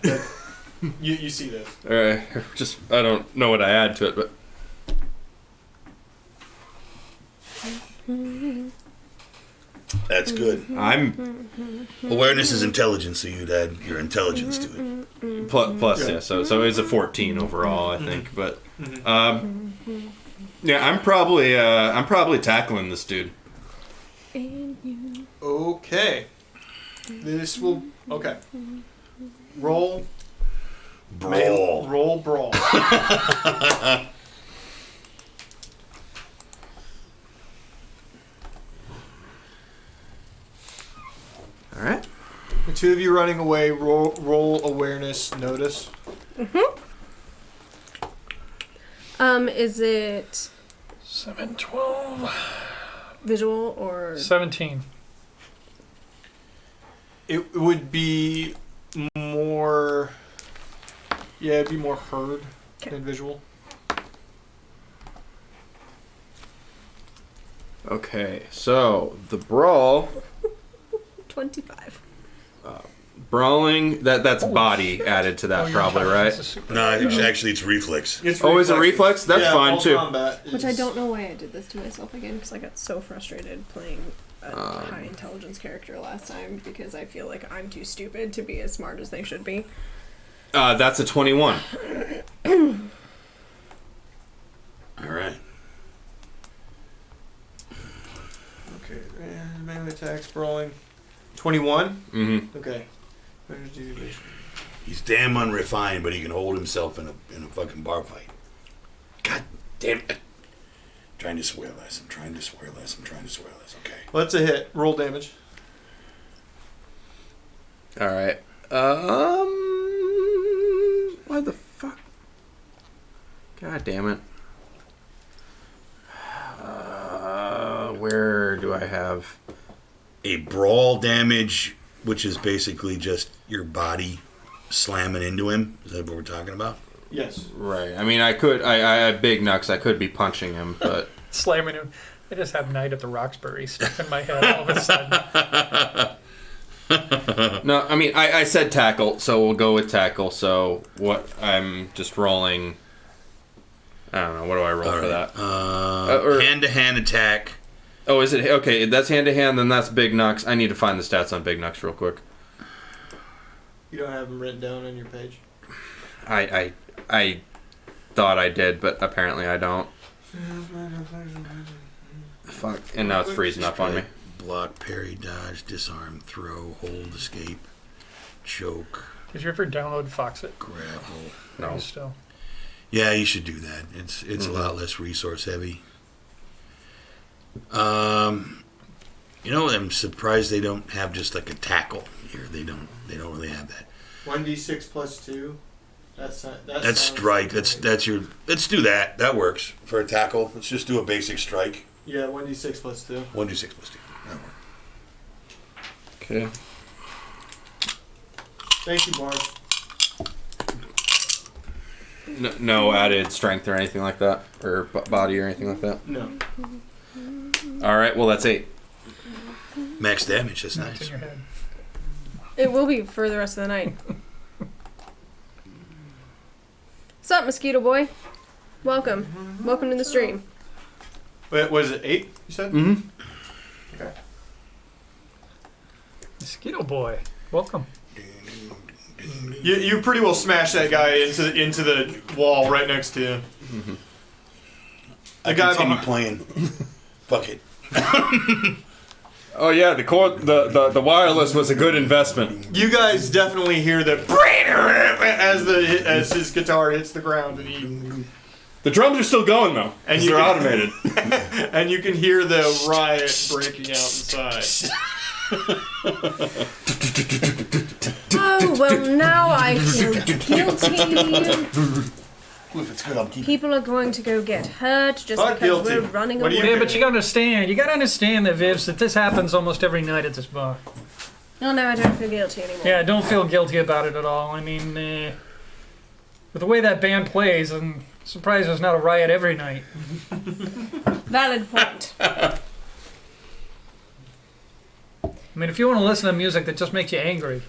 You see this. Alright, just, I don't know what I add to it, but... That's good. Awareness is intelligence, so you'd add your intelligence to it. Plus, yeah, so it's a 14 overall, I think, but... yeah, I'm probably tackling this dude. Okay. This will... Okay. Roll... Brawl. Roll brawl. Alright. The two of you running away, roll awareness, notice. Is it 7, 12, visual or 17. It would be more... Yeah, it'd be more heard than visual. Okay, so the brawl, 25? brawling, that's body added to that probably, right? No, actually it's reflex. It's Oh, is it reflex? That's fine, all too. combat Which I is- don't know why I did this to myself again, because I got so frustrated playing a high intelligence character last time, because I feel like I'm too stupid to be as smart as they should be. That's a 21. Alright. Okay, melee attacks, brawling. 21? Mm-hmm. Okay. He's damn unrefined, but he can hold himself in a fucking bar fight. God damn it. Trying to swear less. I'm trying to swear less. Okay. Well, that's a hit. Roll damage. All right. Why the fuck? God damn it. Where do I have? A brawl damage, which is basically just your body slamming into him. Is that what we're talking about? Yes. Right. I mean, I have big knucks. I could be punching him, but Slamming him. I just have Night at the Roxbury stuck in my head all of a sudden. no. I mean, I said tackle, so we'll go with tackle. So what? I'm just rolling. I don't know. What do I roll for that? Hand-to-hand attack. Oh, is it okay? That's hand to hand. Then that's big knucks. I need to find the stats on big knucks real quick. You don't have them written down on your page? I thought I did, but apparently I don't. Fuck. And now it's freezing up on me. Block, parry, dodge, disarm, throw, hold, escape, choke. Did you ever download Foxit? Grapple. No. Still. Yeah, you should do that. It's a lot less resource heavy. I'm surprised they don't have just like a tackle here. They don't really have that. 1d6 plus 2. That's strike. That's your. Let's do that. That works for a tackle. Let's just do a basic strike. Yeah, 1d6 plus 2. 1d6 plus 2. That works. Okay. Thank you, Barnes. No added strength or anything like that, or body or anything like that. No. All right. Well, that's 8. Max damage. That's No, it's in nice. your head. It will be for the rest of the night. What's up, Mosquito Boy? Welcome. Welcome to the stream. Wait, was it 8, you said? Mm-hmm. Okay. Mosquito Boy. Welcome. You pretty well smashed that guy into the wall right next to you. Mm-hmm. I guy continue behind- playing. Fuck it. Oh yeah, the wireless was a good investment. You guys definitely hear the as his guitar hits the ground, and The drums are still going though, And and you they're can- automated. and you can hear the riot breaking out inside. Oh, well, now I feel guilty. If it's good, I'll keep it. People are going to go get hurt just Fuck because guilty. we're running What do away. you Yeah, but you gotta understand. You gotta understand that, Vivs, that this happens almost every night at this bar. Oh, no, I don't feel guilty anymore. Yeah, don't feel guilty about it at all. I mean, with the way that band plays, I'm surprised there's not a riot every night. Valid point. I mean, if you want to listen to music that just makes you angry,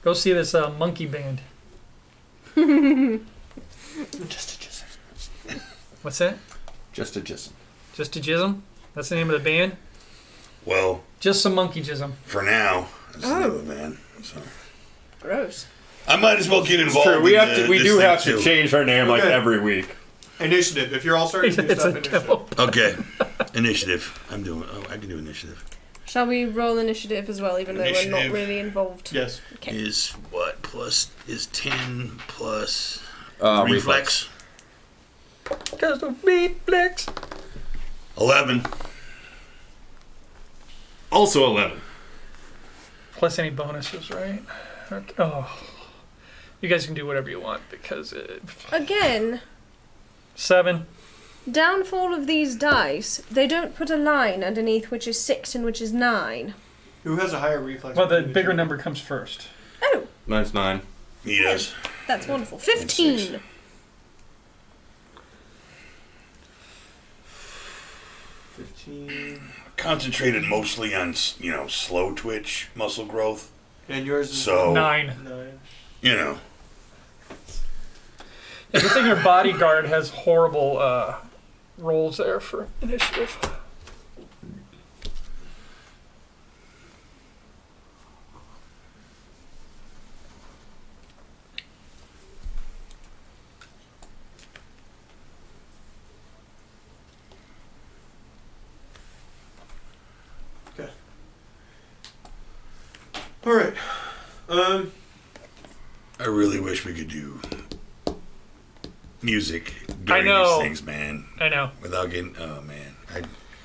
go see this monkey band. Just a jism. What's that? Just a jism. Just a Jism? That's the name of the band? Well, Just some monkey jism. for now, that's the name of the band. So Gross. I might as well get involved. True. We in, have to. We this do thing, have to too. change our name like Okay. every week. Initiative. If you're all starting to do It's stuff, a initiative. devil. Okay, initiative. I'm doing. Oh, I can do initiative. Shall we roll initiative as well, even though we're not Initiative. really involved? Yes. Okay. Is what plus is 10 plus Reflex. reflex? Because the reflex. 11. Also 11. Plus any bonuses, right? Okay. Oh. You guys can do whatever you want because Again, 7. downfall of these dice, they don't put a line underneath which is 6 and which is 9. Who has a higher reflex? Well, the between bigger two? number comes first. Oh, Mine's 9. He does. that's wonderful. 15. 6. 15. Concentrated mostly on slow twitch muscle growth. And yours is So 9. 9. you know. Yeah, good thing your bodyguard has horrible rolls there for initiative. All right. I really wish we could do music I during know. these things, man. I know. Without getting, oh man,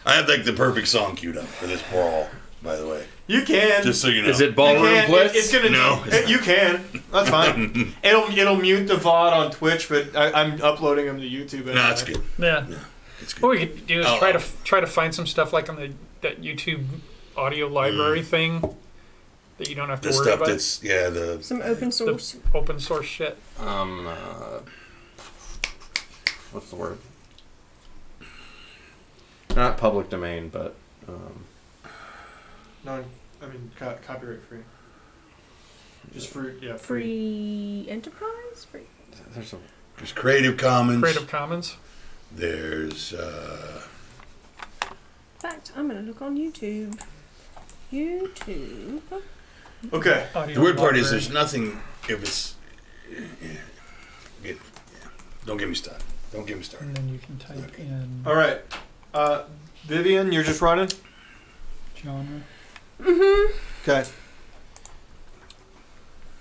I have like the perfect song queued up for this brawl. By the way, You can. just so you know, Is it You ballroom can. blitz? It's gonna. No, it's not. You can. That's fine. it'll mute the VOD on Twitch, but I'm uploading them to YouTube. Anyway. No, it's good. Yeah. It's good. What we could do is Oh. try to find some stuff like on that YouTube audio library thing that you don't have to The worry stuff about. that's the Some open source. The open source shit. What's the word? Not public domain, but No, I mean copyright free. Just free. Yeah. Free enterprise? Free. there's Creative Commons. Creative Commons. There's In fact, I'm going to look on YouTube. YouTube. Okay. Audio the weird part is library. there's nothing if it's don't get me started. Don't get me started. And then you can type in All right. Vivian, you're just running. genre. Okay.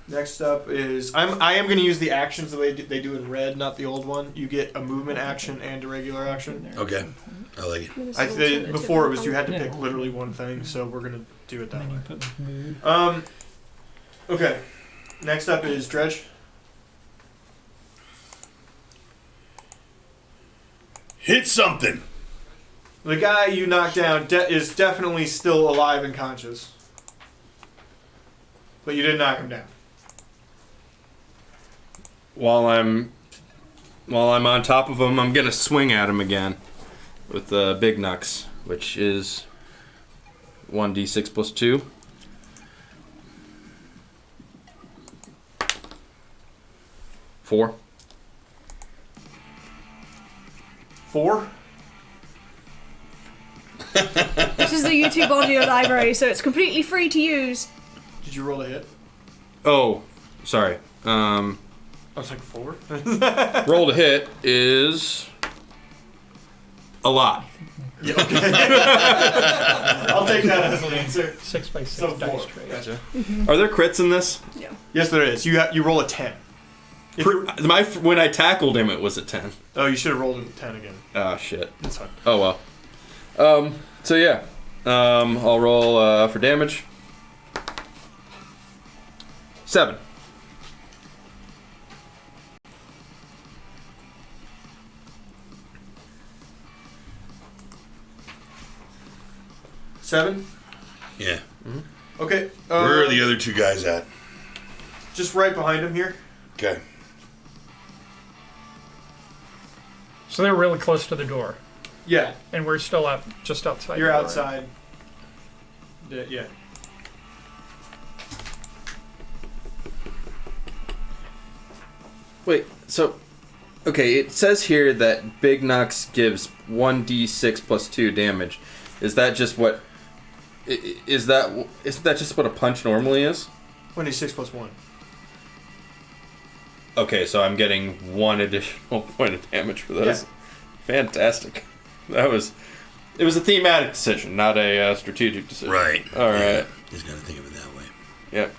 Next up is I am going to use the actions the way they do in Red, not the old one. You get a movement action and a regular action. Okay, I like it. Before it was you had to pick literally one thing, so we're going to do it And that then you way. put mood. Okay. Next up is Dredge. Hit something. The guy you knocked down is definitely still alive and conscious, but you didn't knock him down. while I'm on top of him, I'm gonna swing at him again with the big knucks, which is 1d6 plus 2. Four. 4. This is the YouTube audio library, so it's completely free to use. Did you roll a hit? Oh, sorry. I was like 4. Roll to hit is a lot. Yeah, okay. I'll take that as an answer. 6x6 So 4. dice tray. Gotcha. Are there crits in this? Yes, there is. You roll a 10. If you- When I tackled him, it was a 10. oh, you should have rolled a 10 again. Oh shit. That's fine. Oh well. So yeah. I'll roll for damage. 7. Seven. Yeah. Okay. Where are the other two guys at? Just right behind him here. Okay. So they're really close to the door, Yeah, and we're still out just outside. you're the door. outside. Yeah. Wait. So, okay. It says here that Big Nux gives 1d6 plus 2 damage. Is that just what? Is that just what a punch normally is? 26 plus 1. Okay, so I'm getting 1 additional point of damage for those. Yeah. Fantastic. It was a thematic decision, not a strategic decision. Right. All right. Yeah. Just gotta think of it that way. Yep.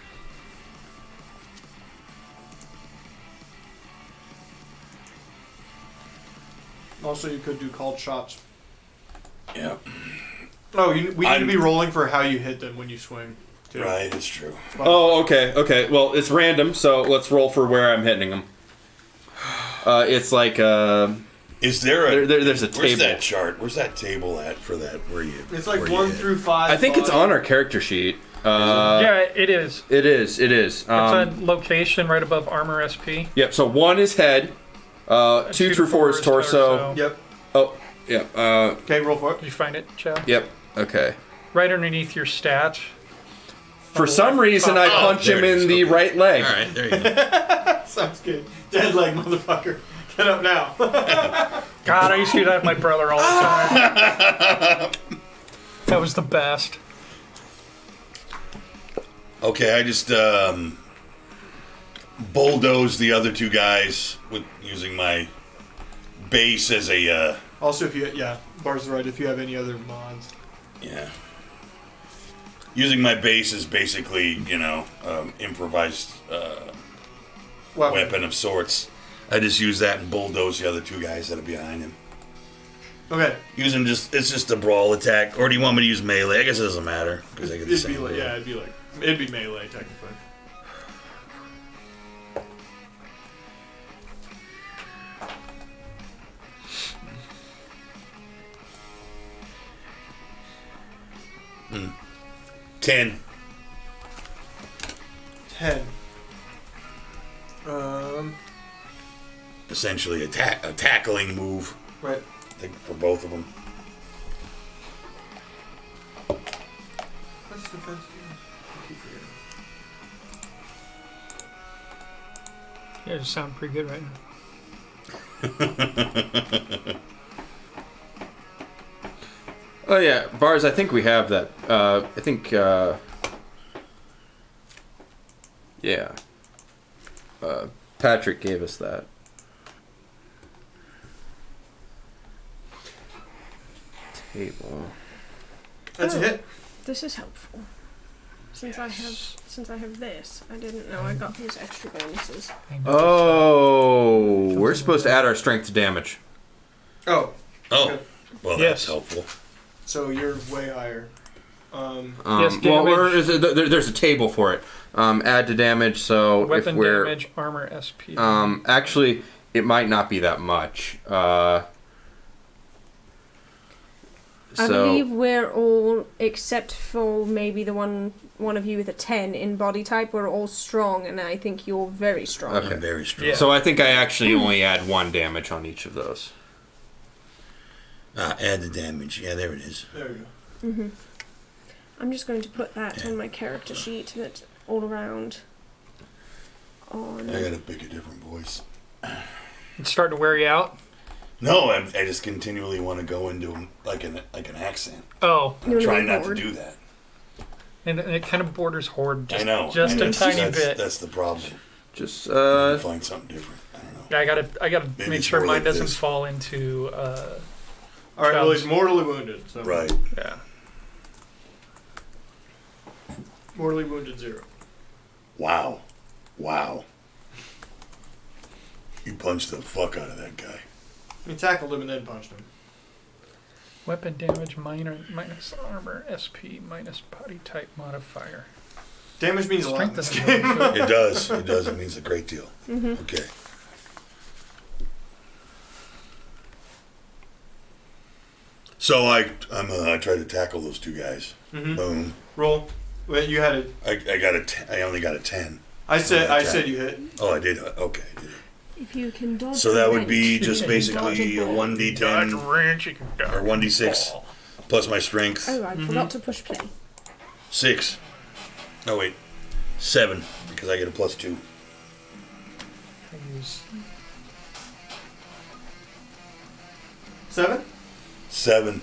Also, you could do called shots. Yeah. Oh, we need to I'm- be rolling for how you hit them when you swing. Too. Right. It's true. Oh, okay, okay. Well, it's random, so let's roll for where I'm hitting them. It's like Is there a? there's a Where's table. that chart? Where's that table at for that? Where you? It's like where you 1 hit? through 5. I think it's on our character sheet. Yeah, it is. It is. It's a location right above armor SP. Yep. So 1 is head. 2 through 4 is torso. Yep. Oh, yep. Okay, roll for it. Did you find it, Chad? Yep. Okay. Right underneath your stats. For some reason, I punch there him it is, in the okay. right leg. All right. There you go. Sounds good. Dead leg, motherfucker. Get up now. God, I used to do that with my brother all the time. That was the best. Okay. I just bulldozed the other two guys with using my base as a. Also, if you, Bar's right, if you have any other mods. Yeah. Using my base as basically, improvised weapon of sorts. I just use that and bulldoze the other two guys that are behind him. Okay. Use them it's just a brawl attack. Or do you want me to use melee? I guess it doesn't matter. Because I get the It'd be same. like, it'd be melee technically. Mm. 10. 10. Essentially a tackling move. Right. I think for both of them. What's defense again? I keep forgetting. Yeah, you sound pretty good right now. Oh yeah, bars. I think we have that. I think. Yeah. Patrick gave us that. Table. That's a hit. This is helpful. Since I have this, I didn't know I got these extra bonuses. Oh, we're supposed to add our strength to damage. Oh. Oh. Okay. Well, Yes. that's helpful. So you're way higher. Yes, well, damage. there's a table for it. Add to damage. So Weapon if we're damage, armor, SP. actually, it might not be that much. I believe we're all, except for maybe the one of you with a 10 in body type, we're all strong, and I think you're very strong. Okay. I'm very strong. Yeah. So I think I actually only add 1 damage on each of those. Add the damage. Yeah, there it is. There you go. Mm-hmm. I'm just going to put that on my character sheet that's all around. On. I gotta pick a different voice. It's starting to wear you out. No, I just continually want to go into like an accent. Oh, I'm trying not to do that. and it kind of borders horde. Just, I know. just and a tiny bit. That's the problem. Just I need to find something different. I don't know. Yeah, I gotta Maybe make it's sure more mine like doesn't this. fall into. All right. Well, Chubs. he's mortally wounded. So Right. Yeah. Mortally wounded 0. Wow. You punched the fuck out of that guy. He tackled him and then punched him. Weapon damage minus armor SP minus body type modifier. Damage means a lot in Strength this doesn't game. really It does. It does. It means a great deal. Mm-hmm. Okay. So I try to tackle those two guys. Mm-hmm. Boom. Roll. Wait, you had it. I only got a 10. I said you hit. Oh, I did. Okay, I did. If you can dodge. So the that would wrench, be you just can basically a dodge a ball. 1d10 wrench, you can dodge or 1d6 ball. plus my strength. Oh, I forgot to push play. 6. Oh wait, 7 because I get a +2. I use 7. 7.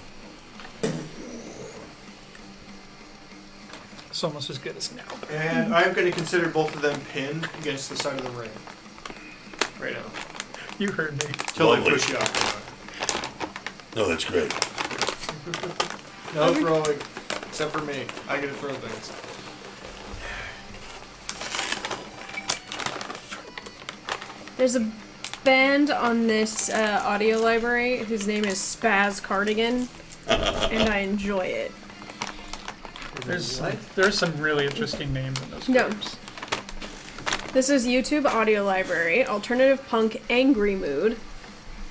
It's almost as good as now. And I'm going to consider both of them pinned against the side of the ring. Right now. You heard me. Till they Lovely. push you off. No, that's great. No throwing. Except for me. I get to throw things. There's a band on this audio library whose name is Spaz Cardigan, and I enjoy it. There's some really interesting names in those No. groups. This is YouTube Audio Library, Alternative Punk Angry Mood,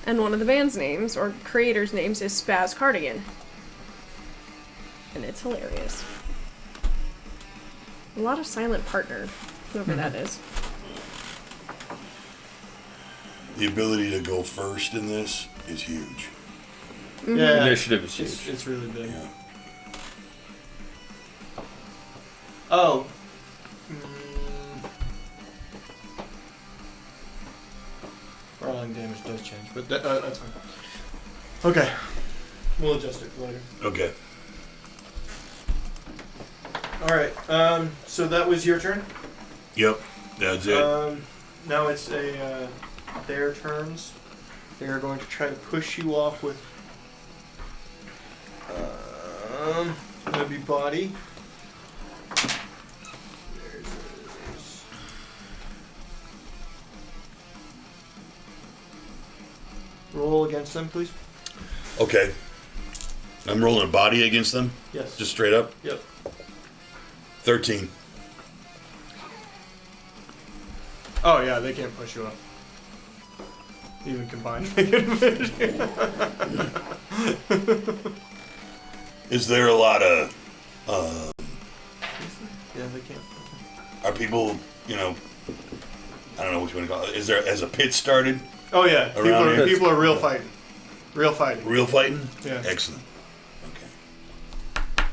and one of the band's names, or creator's names, is Spaz Cardigan. And it's hilarious. A lot of silent partner, whoever that is. The ability to go first in this is huge. Yeah. Initiative is huge. It's really big. Yeah. Oh. Rolling damage does change, but that's fine. Okay. We'll adjust it later. Okay. Alright, so that was your turn? Yep. That's it. Now it's their turns. They're going to try to push you off with maybe body. There's roll against them, please. Okay. I'm rolling a body against them? Yes. Just straight up? Yep. 13. Oh yeah, they can't push you up. Even combined. Is there a lot of... Yeah, they can't. Are people, I don't know what you want to call it. Has a pit started? Oh yeah, Around here? people are real fighting. Real fighting. Real fighting? Yeah. Excellent. Okay.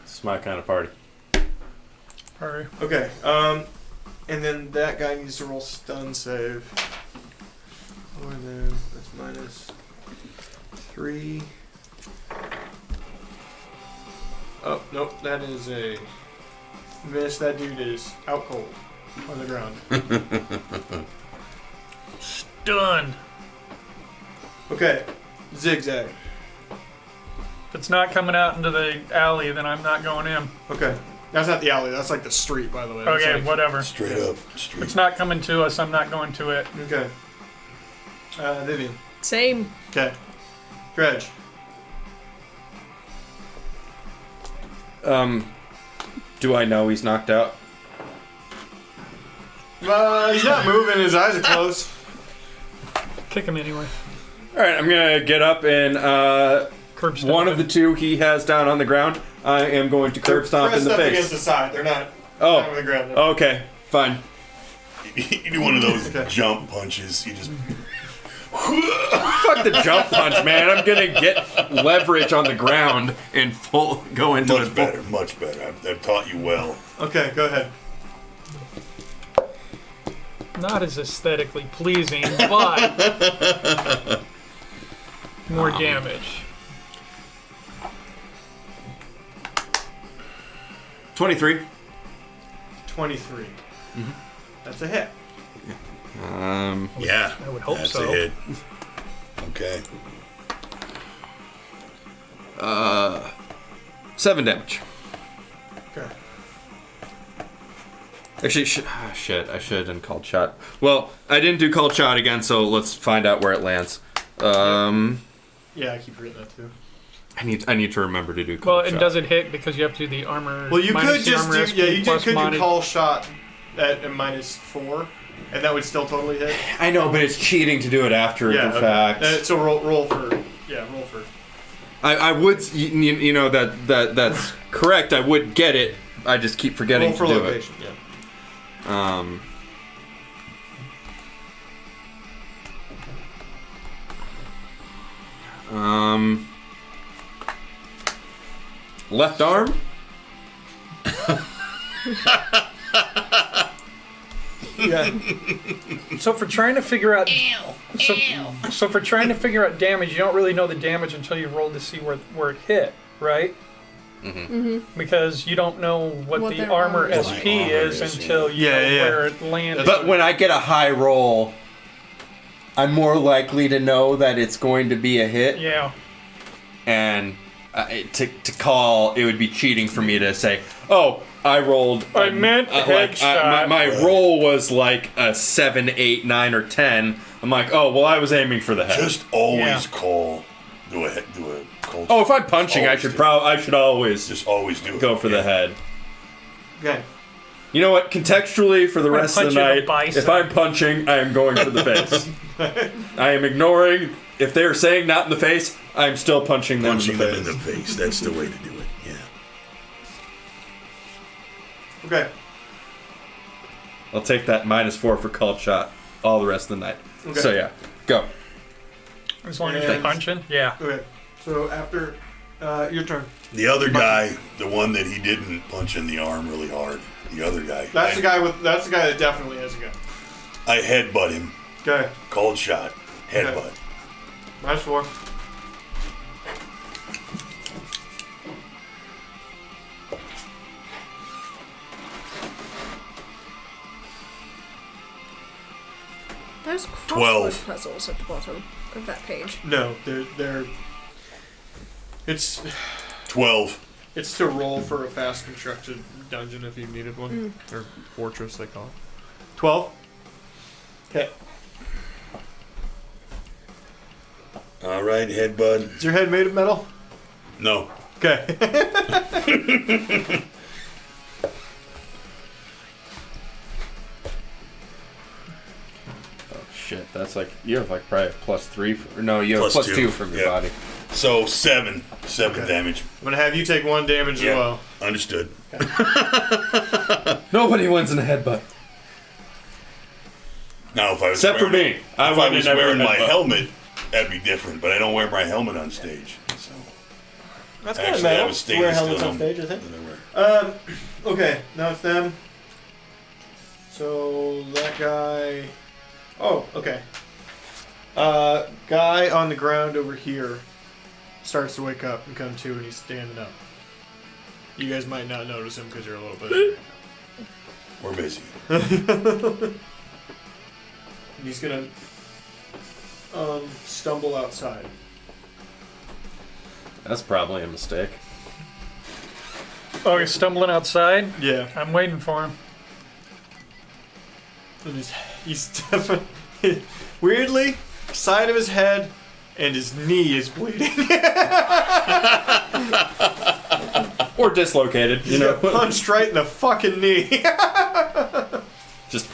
It's my kind of party. Alright. Okay. And then that guy needs to roll stun save. Or then that's -3. Oh nope, that is a miss. That dude is out cold on the ground. Done. Okay, zigzag. If it's not coming out into the alley, then I'm not going in. Okay, that's not the alley. That's like the street, by the way. That's Okay, like, whatever. Straight up. If Street. it's not coming to us, I'm not going to it. Okay. Vivian. Same. Okay. Dredge. Do I know he's knocked out? He's not moving. His eyes are closed. Kick him anyway. All right, I'm gonna get up and Curb stomp one of him. the two he has down on the ground. I am going to curb stomp in the Pressed up against face. the side. They're not down on the ground. Oh, okay, fine. You do one of those Okay. jump punches. You just... Fuck the jump punch, man. I'm gonna get leverage on the ground and go into Much it. better. Much better. I've taught you well. Okay, go ahead. Not as aesthetically pleasing, but more damage. 23. 23. That's a hit. Yeah. I would hope that's so. a hit. Okay. 7 damage. Okay. Actually, shit. I should have done called shot. Well, I didn't do called shot again, so let's find out where it lands. Yeah, I keep reading that too. I need to remember to do Well, called and shot. does it hit because you have to do the armor? Well, you minus could the just armor do, SP yeah, you plus could do modi- call shot at a -4, and that would still totally hit. I know, but it's cheating to do it after Yeah, the okay. fact. So roll for. I would, you know, that's correct. I would get it. I just keep forgetting Roll for to do location. Yeah. it. Left arm. Yeah. So for trying to figure out, so for trying to figure out damage, you don't really know the damage until you roll to see where it hit, right? Because you don't know what What the their armor armor SP is. is until you Yeah, know yeah. where it landed. But when I get a high roll, I'm more likely to know that it's going to be a hit. yeah, And to call, it would be cheating for me to say, oh, I rolled. I meant headshot. My roll was like a 7, 8, 9, or 10. I'm like, oh, well, I was aiming for the head. Just always Yeah. call. Do a cold. Oh, if I'm punching, I should always Just always do it. go for the head. Okay. You know what? Contextually, for the I'm gonna rest of the punch you in the night, bicep. if I'm punching, I am going for the face. I am ignoring. If they're saying not in the face, I'm still punching them Punching in the them face. in the face. That's the way to do it. Yeah. Okay. I'll take that -4 for called shot all the rest of the night. Okay. So yeah, go. as long as you're And- punching, yeah. Okay. So after your turn. The other guy, the one that he didn't punch in the arm really hard. The other guy. That's the guy that definitely has a gun. I headbutt him. Okay. Cold shot. Headbutt. -4. Those crossword 12. puzzles at the bottom of that page. No, they're. It's 12. it's to roll for a fast constructed dungeon if you needed one, or fortress they call it. 12. Okay. All right, headbutt. Is your head made of metal? No. Okay. Oh shit, that's like you have like probably a +3. No, you have Plus +2 two, from your yeah. body. So 7 damage. I'm gonna have you take 1 damage Yeah. as well. Understood. Nobody wins in a headbutt. Now, if I was Except for wearing, me. if I win was in every wearing my headbutt. helmet, that'd be different. But I don't wear my helmet on stage. So That's I kind of actually metal. have a To stainless wear helmets steel on stage, I think. helmet that I wear. Okay, now it's them. So that guy. Oh, okay. Guy on the ground over here starts to wake up and come to, and he's standing up. You guys might not notice him because you're a little bit. We're busy. And he's gonna stumble outside. That's probably a mistake. Oh, he's stumbling outside? Yeah. I'm waiting for him. And he's definitely weirdly side of his head and his knee is bleeding. Or dislocated, He got punched right in the fucking knee. Just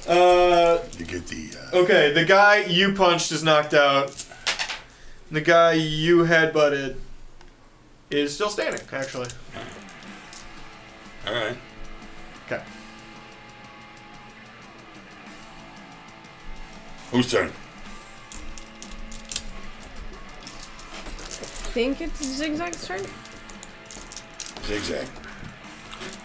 You get the. Okay, the guy you punched is knocked out. The guy you headbutted is still standing, actually. All right. Okay. Whose turn? I think it's Zigzag's turn. Zigzag.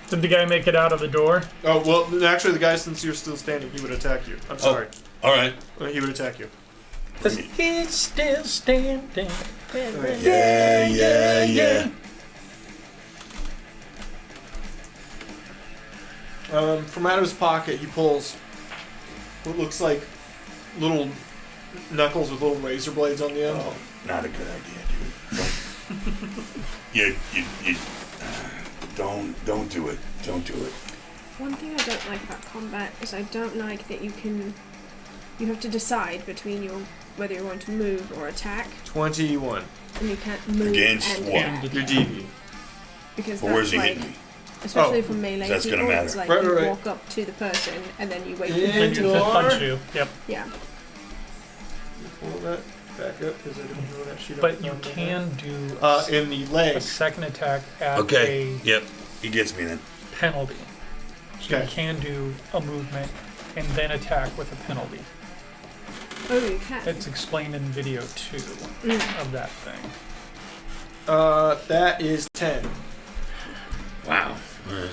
Did the guy make it out of the door? Oh, well, actually, the guy, since you're still standing, he would attack you. I'm sorry. All right. He would attack you. He's still standing. Yeah. From out of his pocket, he pulls what looks like little knuckles with little razor blades on the end. Oh, not a good idea, dude. you don't do it. Don't do it. One thing I don't like about combat is I don't like that you have to decide between whether you're going to move or attack, 21. and you can't move Against and what? attack. Your DV. Because But where's that's he like, hitting me? especially Oh, from melee that's gonna people, matter. it's like Right, you right, right. walk up to the person and then you wait for Yeah. them They to can punch you. Yep. Yeah. Pull that back up because I didn't know that sheet. But you can do in the a leg. second attack at Okay. a Yep. He gets me then. penalty. So Okay. you can do a movement and then attack with a penalty. Oh, you can. It's explained in video 2 of that thing. That is 10. Wow. All right.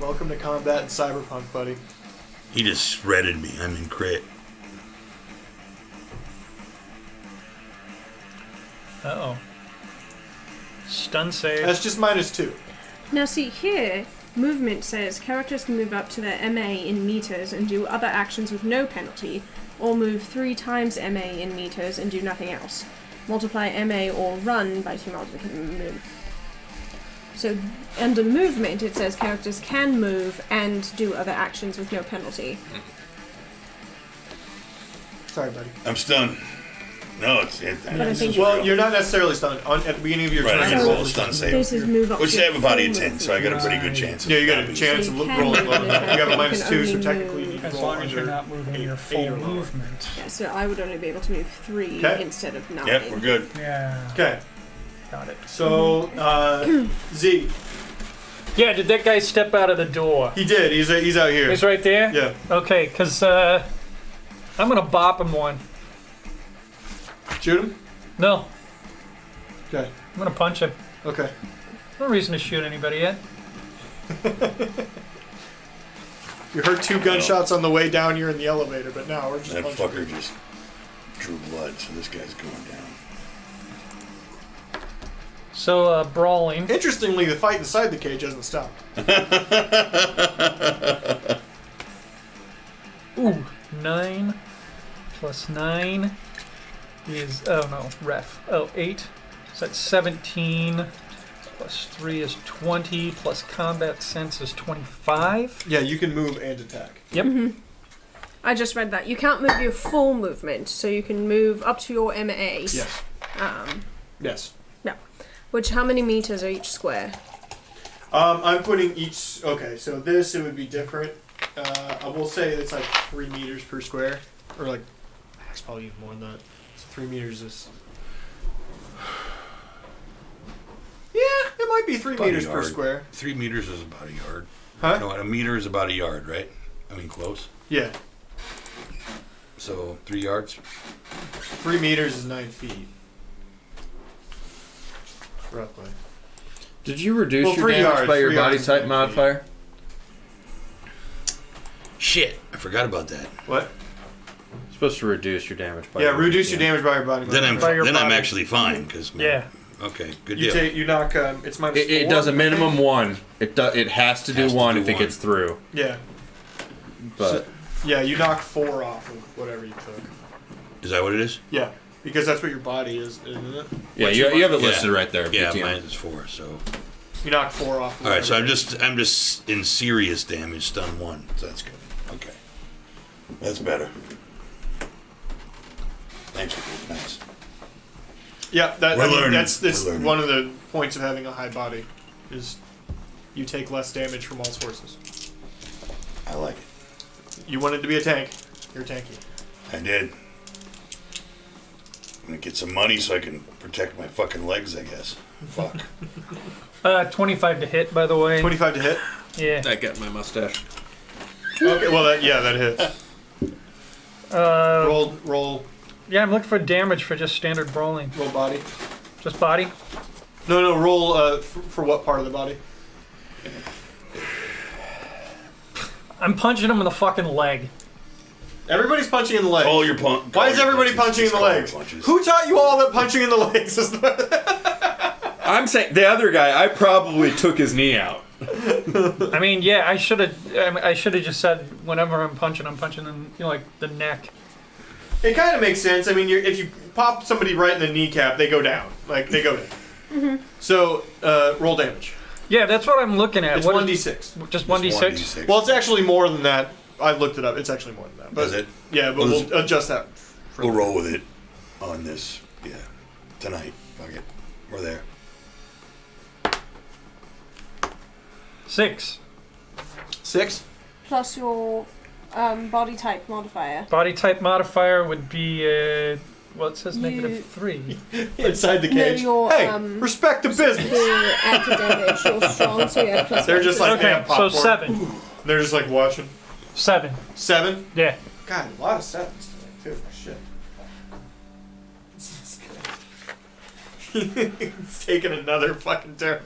Welcome to combat in Cyberpunk, buddy. He just shredded me. I'm in crit. Uh-oh. Stun save. That's just -2. Now see here, movement says characters can move up to their MA in meters and do other actions with no penalty, or move 3 times MA in meters and do nothing else. Multiply MA or run by 2 multiplicative move. So under movement it says characters can move and do other actions with no penalty. Sorry, buddy. I'm stunned. No, it's. But I think Well, you're not necessarily stunned. At the beginning of your Right, I turn, can you roll roll a stun stun. save. this is move up Which to I have a body of full 10, so I got a pretty good Right. chance. Yeah, you got a of chance So of you can rolling low. move, You have a you -2, can so only technically you move. need to As roll long as you're under not moving your 8 full or lower. movement. Yeah, so I would only be able to move 3 Okay. instead of 9. Yep, we're good. Yeah. Okay, Got it. so Z, Yeah, did that guy step out of the door? he did. He's out here. He's right there? Yeah. Okay, because I'm going to bop him one. Shoot him. No, Okay. I'm going to punch him. Okay. No reason to shoot anybody yet. You heard 2 gunshots on the way down here in the elevator, but now we're just That punching. fucker just drew blood, so this guy's going down. So, brawling. Interestingly, the fight inside the cage hasn't stopped. Ooh, 9 plus 9. is, oh no, ref. Oh, 8. So that's 17. Plus 3 is 20. Plus combat sense is 25. Yeah, you can move and attack. Yep. I just read that. You can't move your full movement, so you can move up to your MA. Yes. Yes. Which, how many meters are each square? I'm putting each. Okay, so this, it would be different. I will say it's like 3 meters per square, or like it's probably even more than that. So 3 meters is. Yeah, it might be 3 About a meters per yard. square. 3 meters is about a yard. Huh? No, a meter is about a yard, right? I mean, close. Yeah, So 3 yards. 3 meters is 9 feet. Roughly. Did you reduce Well, your 3 damage yards, by your 3 body yards is type 9 modifier? Shit, I forgot about that. What? You're supposed to reduce your damage by Yeah, your reduce your damage by your body. Then I'm By your then I'm body. actually fine because Yeah. Okay, good You deal. you knock. It's minus It 4. does a minimum 1. It has to do Has to 1 do if it 1. gets through. Yeah. But Yeah, you knock 4 off of whatever you took. Is that what it is? Yeah, because that's what your body is, isn't it? yeah, What's you your have it Yeah. listed right there. Yeah, BTM. mine is 4. So You knock 4 off. of all right, so whatever. I'm just in serious damage, stun 1. So that's good. Okay, that's better. Thanks, nice. Yeah, that, We're I mean, learning. that's We're learning. one of the points of having a high body, is you take less damage from all sources. I like it. You wanted to be a tank, you're tanky. I did. I'm gonna get some money so I can protect my fucking legs, I guess. Fuck. 25 to hit, by the way. 25 to hit. Yeah. I got my mustache. Okay, well that hits. Roll Yeah, I'm looking for damage for just standard brawling. body. Just body. No, roll for what part of the body? I'm punching him in the fucking leg. Everybody's punching in the leg. Oh, you're punching. Why is everybody punching in the legs? Who taught you all that punching in the legs is the... I'm saying the other guy. I probably took his knee out. I mean, yeah, I should have just said whenever I'm punching in like the neck. It kind of makes sense. I mean, if you pop somebody right in the kneecap, they go down. Like, they go down. So, roll damage. Yeah, that's what I'm looking at. It's What 1d6. Just 1d6. Well, it's actually more than that. I looked it up. It's actually more than that. But, Is it? Yeah, but Well, we'll adjust that. We'll roll with it on this. Yeah, tonight. Fuck it. We're there. 6. 6? Plus your body type modifier. Body type modifier would be well, it says -3. Inside the No, cage. your, Hey, respect the business. The academic, you're strong, so you have plus They're one just to like, Okay, yeah, so popcorn. 7. They're just like watching. 7. 7? Yeah. God, a lot of 7s tonight, too. Shit. He's taking another fucking turn.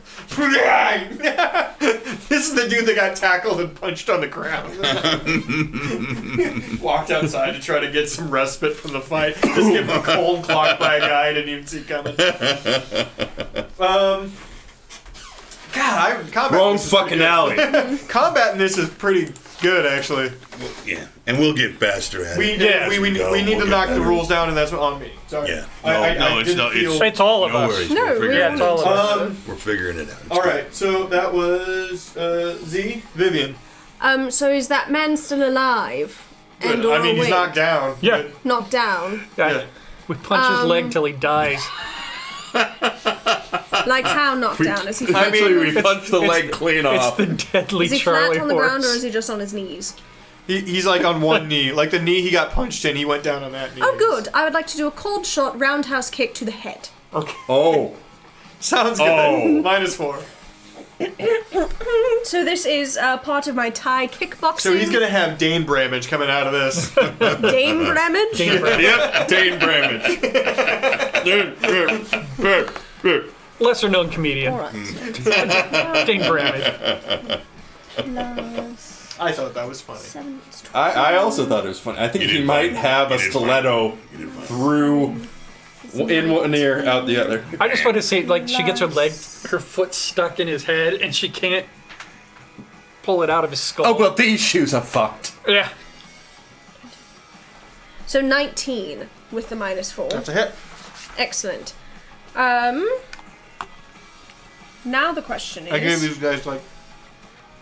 This is the dude that got tackled and punched on the ground. Walked outside to try to get some respite from the fight. Just get him cold clocked by a guy I didn't even see coming. God, combat. Wrong in this is fucking pretty alley. good. Combat in this is pretty good, actually. Well, yeah, and we'll get faster at We it. Yeah. we need We'll to get knock the better. rules down, and that's on me. Sorry. Yeah. I No, it's didn't not- feel. It's all of No us. worries. No, we'll figure Yeah, it it's all out. of us. We're figuring it out. It's All good. right, so that was Z Vivian. So is that man still alive? And or I mean, he's awake? knocked down. Yeah. but- Knocked down. yeah. We punch his leg till he dies. Like how knocked down? Is he Eventually, flat? we punched the leg clean It's off. the deadly Is he Charlie flat on the horse. ground or is he just on his knees? He's like on one knee. Like the knee he got punched in, he went down on that knee. Oh, good. I would like to do a cold shot roundhouse kick to the head. Oh, Sounds good. Oh. -4. So this is part of my Thai kickboxing. So he's gonna have Dane Bramage coming out of this. Dame Bramage? Dane Bramage. yep, Dane Bramage. Lesser known comedian. Alright. Dane Bramage. Plus I thought that was funny. 7. I also thought it was funny. I think You he did might fine. have You a did stiletto fine. You did fine. through in one ear, out the other. I just want to say, like, she gets her foot stuck in his head, and she can't pull it out of his skull. Oh well, these shoes are fucked. Yeah. So 19. with the -4. That's a hit. Excellent. Now the question is... I gave these guys, like,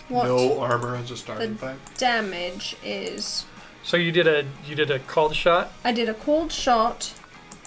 what no armor as a starting point. damage is... So you did a called shot? I did a cold shot,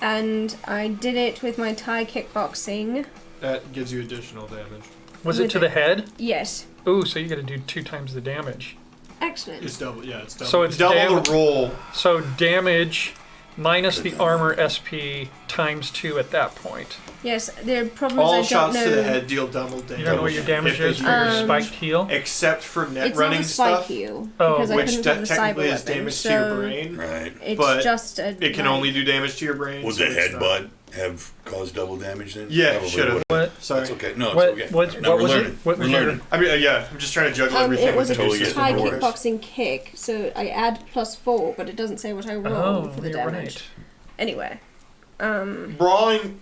and I did it with my Thai kickboxing. That gives you additional damage. Was it With to the head? Yes. Ooh, so you got to do 2 times the damage. Excellent. It's double, yeah, it's double. So it's double the roll. So damage minus the armor SP times 2 at that point. Yes, the problem All is I don't shots know... to the head deal double damage. You don't know what your damage If is they for your use- spiked heal? Except for net It's running not a spike stuff, heal, Oh, because I which couldn't have the cyber technically is weapon, damage so to your brain. Right. it's but just a... It can only do damage to your brain. Would so the it's not- headbutt have caused double damage then? Yeah, Probably should have. would. What? Sorry. That's okay. No, it's What, okay. what, No, what we're was learning. it? What We're was your... learning. I mean, yeah, I'm just trying to juggle everything. It was a with the totally new get Thai the system. board. kickboxing kick, so I add +4, but it doesn't say what I roll Oh, for the you're damage. right. Anyway, Brawling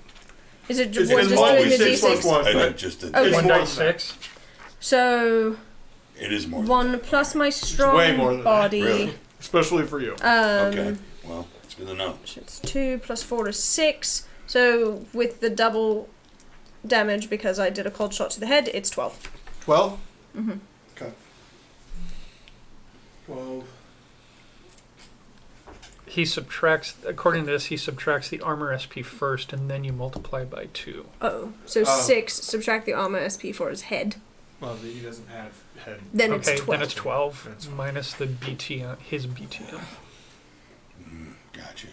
is it is just, always just doing the 6 plus d6? 1. I but meant just Okay. the, It's One more dice than that. 6. So it is more. 1 plus my way strong more than that. body. Really? Especially for you. Okay. Well, it's good to know. So it's 2 plus 4 is 6. So with the double damage, because I did a cold shot to the head, it's 12. 12? Mm-hmm. Okay. 12. He subtracts, according to this, he subtracts the armor SP first, and then you multiply by 2. Oh, so Oh. 6, subtract the armor SP for his head. Well, he doesn't have head. Then Okay, it's 12. then it's 12 That's fine. minus the BTM, his BTM. Gotcha.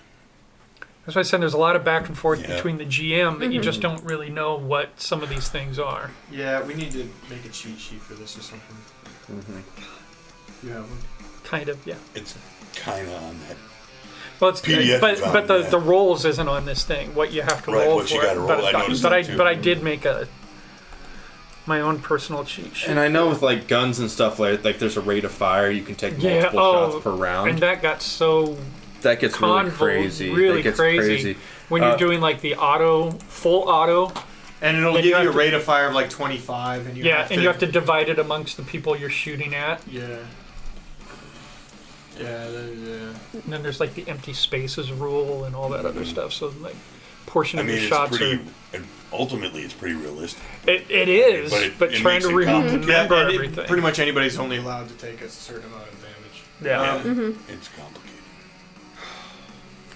That's why I said there's a lot of back and forth Yeah. between the GM that you Mhm. just don't really know what some of these things are. Yeah, we need to make a cheat sheet for this or something. You have one? Kind of, yeah. It's kind of on that. Well, it's PDF but found, the yeah. the rolls isn't on this thing. What you have to Right, roll what for you it. gotta roll. But, I noticed but that too. but I did make my own personal cheat sheet. And I know with like guns and stuff like there's a rate of fire. You can take Yeah, multiple shots per round. And that got so That gets really convol- crazy. really that gets crazy. when you're doing like the full auto. And it'll Then give you you a have to- rate of fire of like 25, and you Yeah, have to... and you have to divide it amongst the people you're shooting at. Yeah. Yeah, yeah. And then there's like the empty spaces rule and all that other stuff. So like portion I of mean, your it's shots pretty. are And ultimately, it's pretty realistic. it is, But it trying makes to it remember Yeah, and everything. pretty much anybody's only allowed to take a certain amount of damage. Yeah. It's complicated.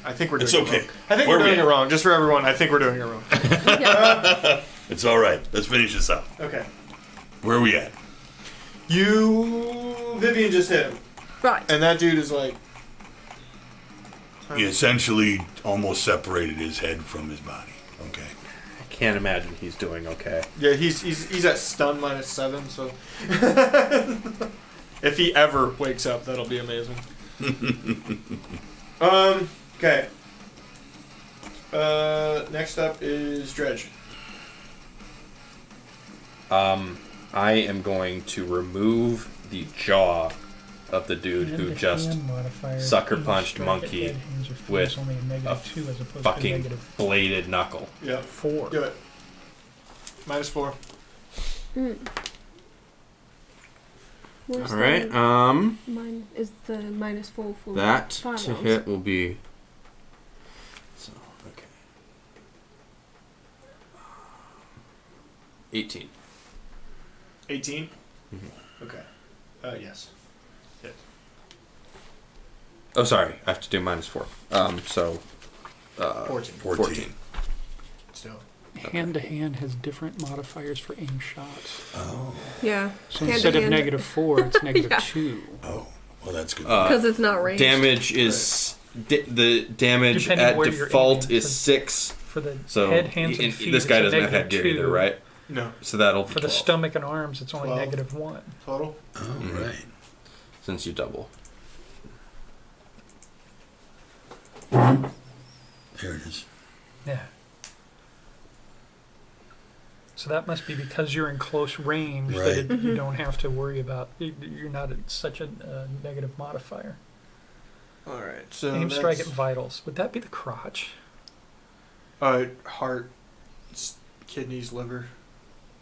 I think we're doing It's it okay. wrong. I think Where we're we doing at? it wrong. Just for everyone, I think we're doing it wrong. It's all right. Let's finish this up. Okay. Where are we at? Vivian just hit him. Right. And that dude is like... He essentially almost separated his head from his body. Okay. I can't imagine he's doing okay. Yeah, he's at stun -7, so... if he ever wakes up, that'll be amazing. Okay. Next up is Dredge. I am going to remove the jaw of the dude who just sucker punched Monkey with a fucking bladed knuckle. Yeah. 4. Do it. -4. Where's All right. Mine is the -4 for That to firearms. hit will be. So okay. 18. 18? Okay. Yes. Hit. Oh, sorry. I have to do -4. So 14. 14. Still. Hand to hand has different modifiers for aim shots. Oh. Yeah. So Hand instead to of hand. -4, it's -2. Oh. Well, that's good. Because it's not ranged. damage is the damage Depending at where you're default aiming, is for- 6. For the So head, hands, and and feet, this guy it's a doesn't have headgear -2. either, right? No. So that'll be For the 12, stomach and arms, it's only 12. -1. Total? Oh, right. since you double. There it is. Yeah. So that must be because you're in close range Right. that you don't have to worry about. You're not at such a negative modifier. Alright, so Aim strike at that's... vitals. Would that be the crotch? Heart, kidneys, liver.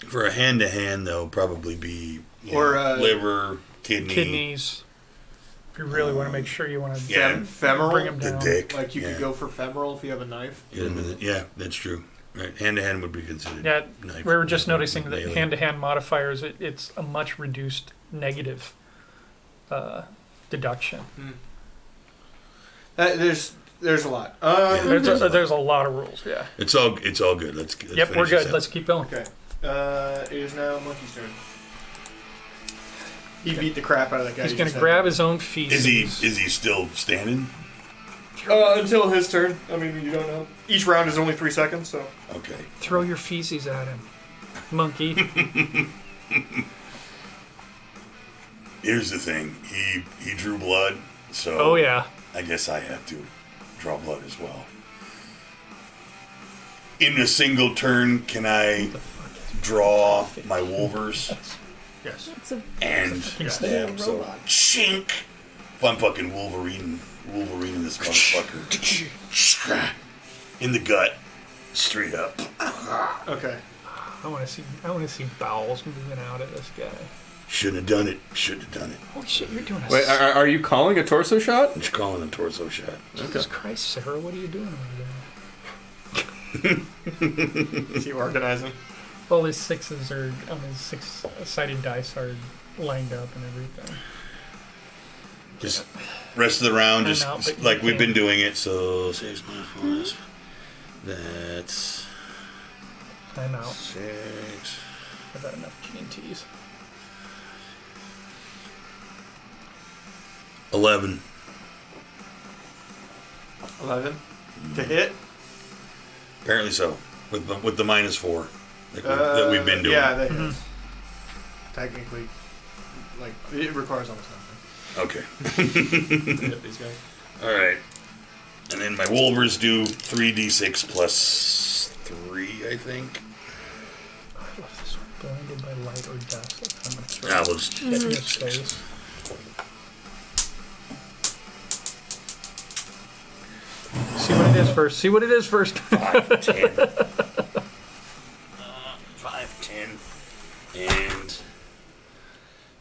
For a hand-to-hand, though, probably be Or, liver, kidney. Kidneys. If you really want to make sure you want to Yeah. Femoral? bring him The down. dick. Like you could go for femoral if you have a knife. Yeah, that's true. Right, hand to hand would be considered. Yeah, knife. we were just noticing that Melee. hand-to-hand modifiers, it's a much reduced negative deduction. There's a lot. There's a lot of rules, yeah. It's all good. Let's Yep, finish we're this good. out. Let's keep going. Okay. It is now Monkey's turn. He beat the crap out of that guy. He's you going just to had. grab his own feces. Is he still standing? Until his turn. I mean, you don't know. Each round is only 3 seconds, so. Okay. Throw your feces at him, monkey. Here's the thing. He drew blood, so Oh, yeah. I guess I have to draw blood as well. In a single turn, can I draw my wolvers Yes. It's a and stab? So chink. If I'm fucking Wolverine this motherfucker. In the gut, straight up. Okay. I want to see bowels moving out of this guy. Shouldn't have done it. Holy shit, you're doing a Wait, are you calling a torso shot? I'm just calling a torso shot. Jesus Christ, Sarah, what are you doing over there? Is he organizing? All his sixes are, his six-sided dice are lined up and everything. Just rest of the round, just I'm out, but like you we've been can't. doing it. So 6 minus 4. That's I'm out. 6. I've had enough G&Ts. 11. 11. To hit? Apparently so. With the minus 4 that we've been doing. Yeah, that hits. Technically, like, it requires almost nothing Okay. to hit these guys. All right. And then my wolvers do 3d6 plus 3, I think. I love this one. Blinded by light or dust. I'm going to throw That was it in his face. See what it is first. 5, 10. 5, 10. And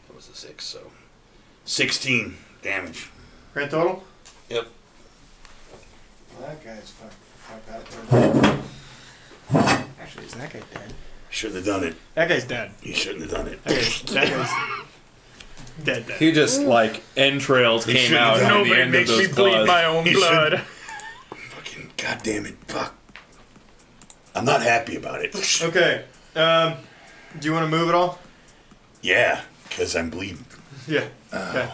what was the 6? So 16 damage. Grand total? Yep. Well, that guy's fuck that. Actually, is that guy dead? Shouldn't have done it. That guy's dead. You shouldn't have done it. That guy's dead. He just, like, entrails He came shouldn't out have at done the Nobody end of makes those me bleed claws. my own He blood. Fucking goddamn it. Fuck. I'm not happy about it. Okay. Do you want to move at all? Yeah, because I'm bleeding. Yeah. Okay.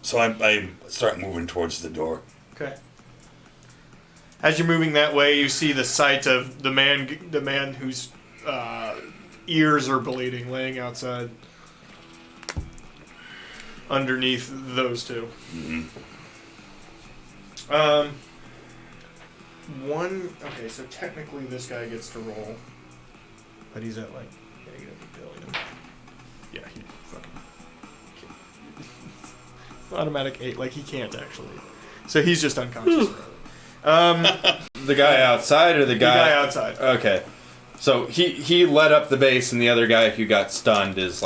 So I start moving towards the door. Okay. As you're moving that way, you see the sight of the man whose ears are bleeding, laying outside, underneath those two. Mm-hmm. Okay, so technically this guy gets to roll, but he's at like -1 billion. Yeah, he fucking can't. Automatic 8, like he can't actually. So he's just unconscious. The guy outside or the The guy guy... outside. Okay. So he led up the base and the other guy who got stunned has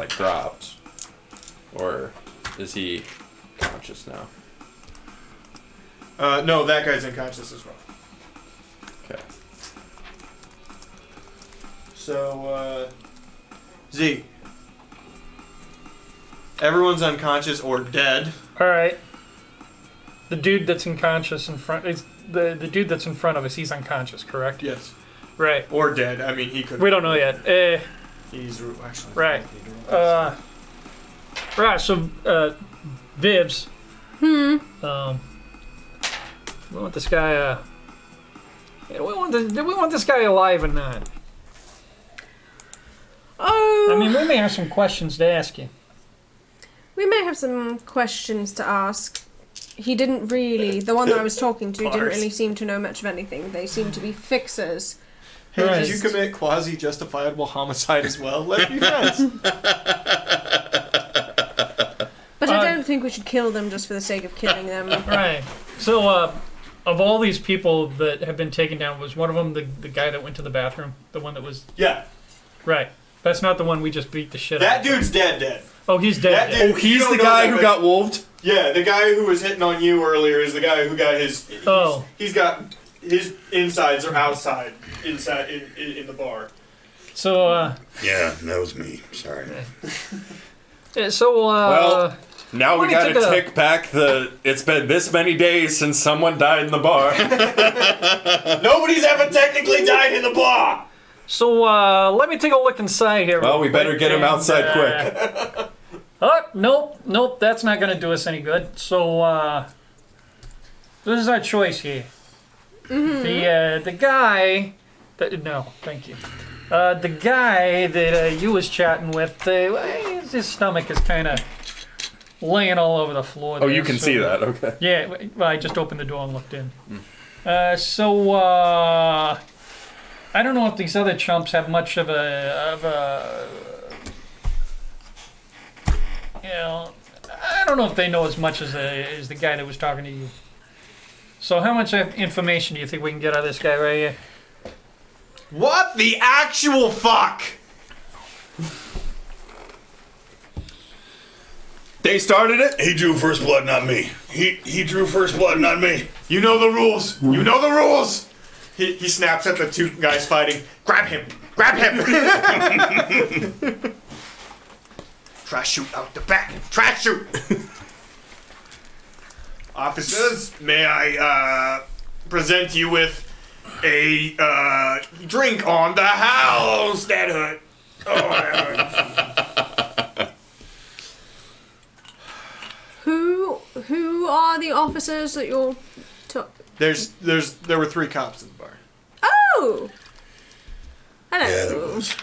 dropped. Or is he conscious now? No, that guy's unconscious as well. Okay. So, Z. Everyone's unconscious or dead. All right. The dude that's unconscious in front is the dude that's in front of us. He's unconscious, correct? Yes. Right. Or dead. I mean, he could. We don't know yet. He's actually. Right. Right. So, Vibs. We want this guy. We want this guy alive or not? Oh, I mean, we may have some questions to ask you. we may have some questions to ask. He didn't really. The one that I was talking to didn't really seem to know much of anything. They seem to be fixers. Hey, Right. did you commit quasi-justifiable homicide as well? Let's be friends. But I don't think we should kill them just for the sake of killing them. Right. So, of all these people that have been taken down, was one of them the guy that went to the bathroom? The one that was... Yeah. Right. That's not the one we just beat the shit out That of. dude's dead. Oh, he's dead. That dude- Oh, he's You don't the know guy that, who but- got wolved? Yeah, the guy who was hitting on you earlier is the guy who got his. He's got his insides are outside, inside in the bar. So, Yeah, that was me. Sorry. Well, now we let me gotta take a- tick back it's been this many days since someone died in the bar. Nobody's ever technically died in the bar. let me take a look inside here. Well, we real better quick, get him and, outside quick. Oh, nope, that's not going to do us any good. So, this is our choice here. The guy... no, thank you. The guy that you was chatting with, his stomach is kind of laying all over the floor. Oh, there, you can see that, okay. Yeah, well, I just opened the door and looked in. I don't know if these other chumps have much of a I don't know if they know as much as the guy that was talking to you. So how much information do you think we can get out of this guy right here? What the actual fuck? They started it? He drew first blood, not me. He drew first blood, not me. You know the rules. You know the rules. He snaps at the two guys fighting. Grab him. Grab him. Try shoot out the back. Try shoot. Officers, may I present you with a drink on the house that hurt. Oh, that hurt. Who are the officers that you're... There were 3 cops in the bar. Oh! Hello. Yeah, there was.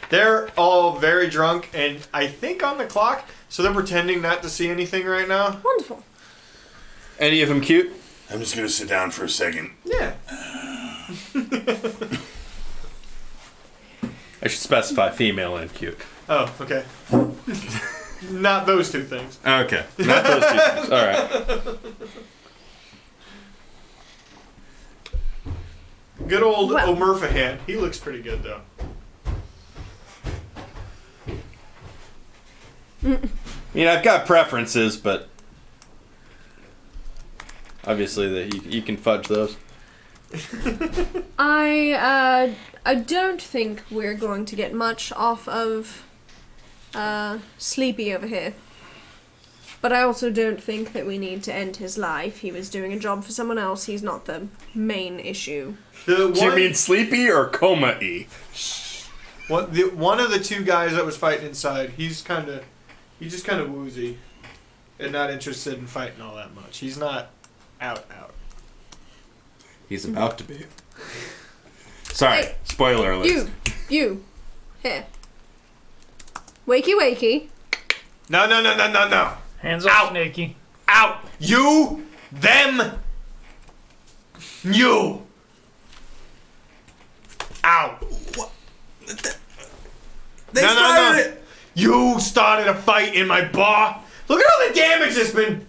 They're all very drunk and I think on the clock, so they're pretending not to see anything right now. Wonderful. Any of them cute? I'm just gonna sit down for a second. Yeah. I should specify female and cute. Oh, okay. Not those 2 things. Okay, not those two things. All right. Good old Well- O'Murphahan. He looks pretty good though. I mean, I've got preferences, but obviously you can fudge those. I don't think we're going to get much off of Sleepy over here. But I also don't think that we need to end his life. He was doing a job for someone else. He's not the main issue. The Do you mean sleepy or coma-y? one of the 2 guys that was fighting inside, he's just kind of woozy and not interested in fighting all that much. He's not out. He's about to be. Sorry, Hey, spoiler alert. You. Here. Wakey. No. Hands up, Snaky. Out. You, them, you. Out. They No. started it! You started a fight in my bar. Look at all the damage that's been.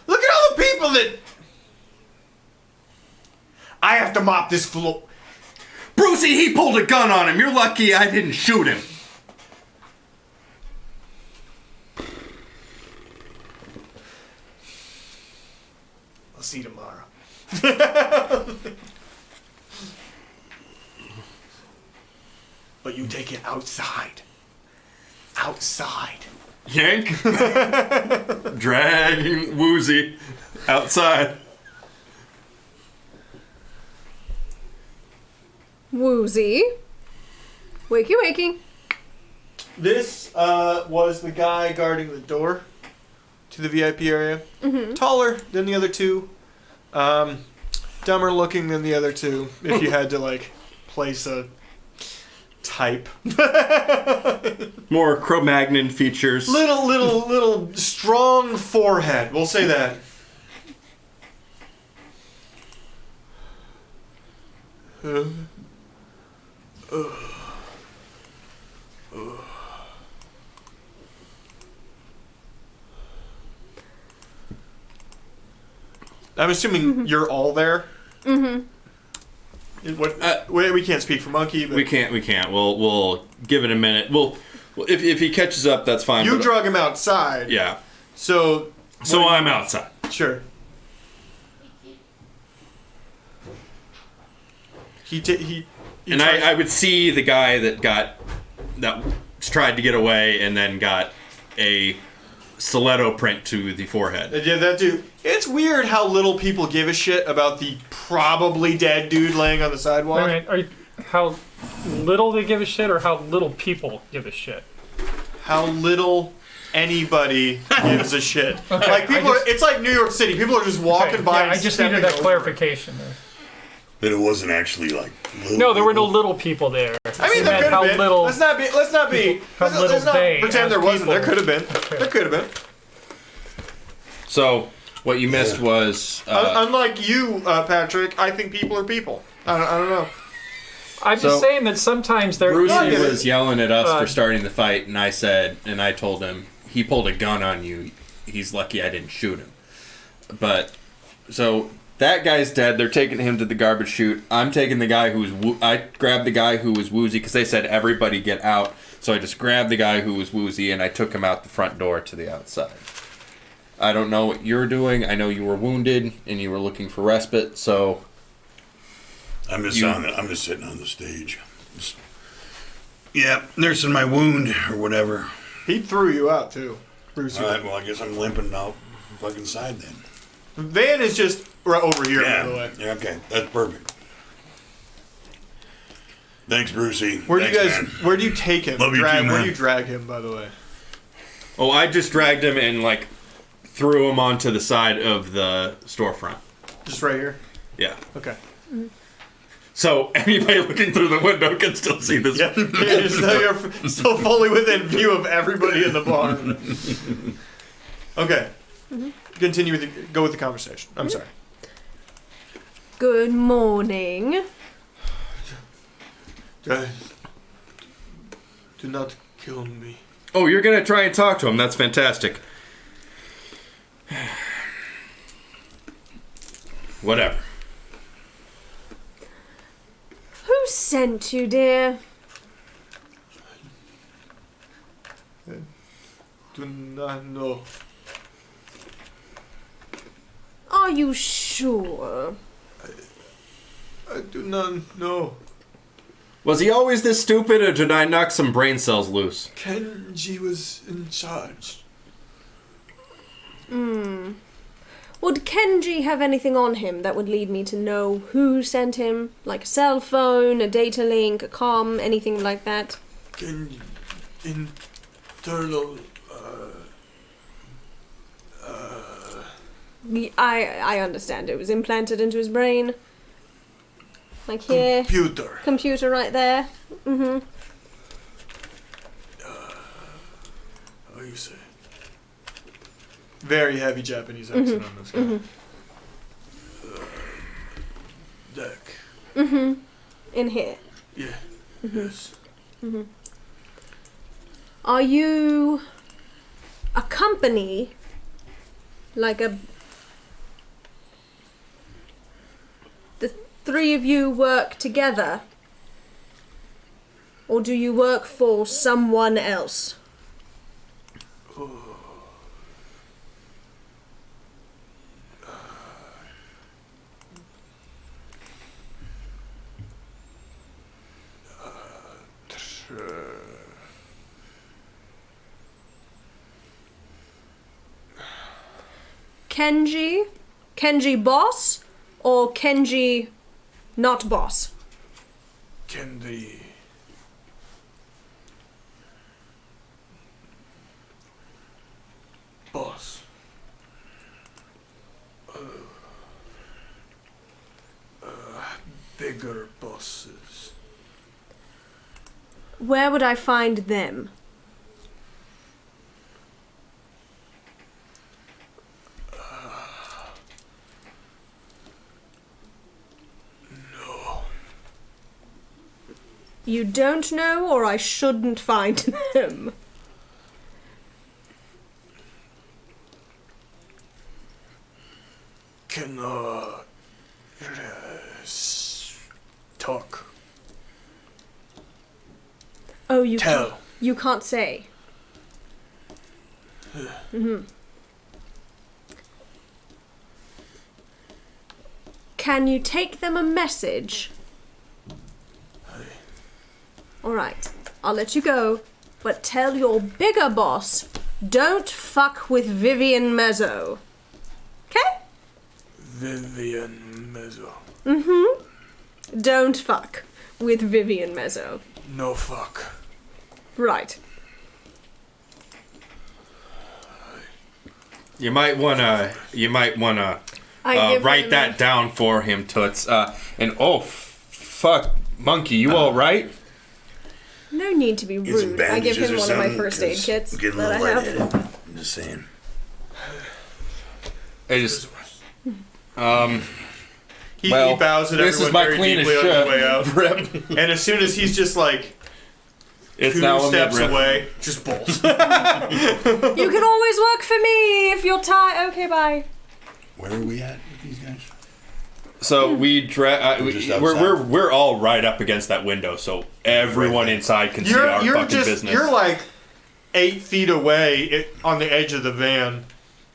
Look at all the people that. I have to mop this floor. Brucey, he pulled a gun on him. You're lucky I didn't shoot him. I'll see you tomorrow. But you take it outside. Outside. Yank. Dragging Woozy outside. Woozy. Wakey. This was the guy guarding the door to the VIP area. Mm-hmm. Taller than the other 2. Dumber looking than the other 2. If you had to place a type. More Cro-Magnon features. Little strong forehead. We'll say that. I'm assuming you're all there. Mm-hmm. We can't speak for Monkey, but We can't. We'll give it a minute. We'll Well, if he catches up, that's fine. You but- drug him outside. Yeah. So I'm outside. sure. He And I would see the guy that tried to get away and then got a stiletto print to the forehead. Yeah, that dude. It's weird how little people give a shit about the probably dead dude laying on the sidewalk. Wait, how little they give a shit, or how little people give a shit? How little anybody gives a shit. Like people, it's like New York City. People are just walking by. Yeah, and I just stepping needed that over. clarification there. That it wasn't actually like. No, there were no little people there. I mean, there And could how have been. little- Let's not be. how little Let's not they pretend as there wasn't. There people- could have been. Okay. There could have been. So what you missed was Unlike you, Patrick, I think people are people. I don't know. I'm just saying that sometimes there Brucey Yeah. was yelling at us for starting the fight, and I told him he pulled a gun on you. He's lucky I didn't shoot him. But so that guy's dead. They're taking him to the garbage chute. I'm taking the guy I grabbed the guy who was woozy because they said everybody get out. So I just grabbed the guy who was woozy and I took him out the front door to the outside. I don't know what you're doing. I know you were wounded and you were looking for respite. So I'm just I'm just sitting on the stage. Nursing my wound or whatever. He threw you out too, Bruce. All right, well, I guess I'm limping out fucking side then. Van is just right over here, by the way. Yeah, okay. That's perfect. Thanks, Brucey. Where do you take him? Love you too, man. Where do you drag him, by the way? Oh, I just dragged him and like threw him onto the side of the storefront. Just right here? Yeah. Okay. So anybody looking through the window can still see this. Yeah, you're still fully within view of everybody in the bar. Okay. Continue go with the conversation. I'm sorry. Good morning. Do not kill me. Oh, you're gonna try and talk to him. That's fantastic. Whatever. Who sent you, dear? Do not know. Are you sure? I do not know. Was he always this stupid, or did I knock some brain cells loose? Kenji was in charge. Would Kenji have anything on him that would lead me to know who sent him? Like a cell phone, a data link, a comm, anything like that? Kenji. Internal. I understand. It was implanted into his brain. Like here. Computer right there. How you say? Very heavy Japanese accent on this guy. Deck. In here. Yeah. Yes. Are you a company? Like the three of you work together? Or do you work for someone else? Kenji? Kenji boss? Or Kenji not boss? Kenji. Boss. Bigger bosses. Where would I find them? No. You don't know, or I shouldn't find them? Cannot talk. Oh, you Tell. You can't say. Can you take them a message? Alright, I'll let you go, but tell your bigger boss, don't fuck with Vivian Mezzo. Okay? Vivian Mezzo. Don't fuck with Vivian Mezzo. No fuck. Right. You might wanna I give write him that down for him, Toots. And fuck, Monkey, you all right? No need to be Get some rude. I give him bandages one or of my something, first aid 'cause kits I'm getting a that I little have. lightheaded. I'm just saying. I just He well, bows at this everyone is my very cleanest deeply on shirt. the way out. Rip. And as soon as he's just like It's 2 now a steps midriff. away, just bolts. You can always work for me if you're tired. Okay, bye. Where are we at with these guys? So We're just outside. we're all right up against that window, so everyone inside can see our fucking business. You're like 8 feet away on the edge of the van.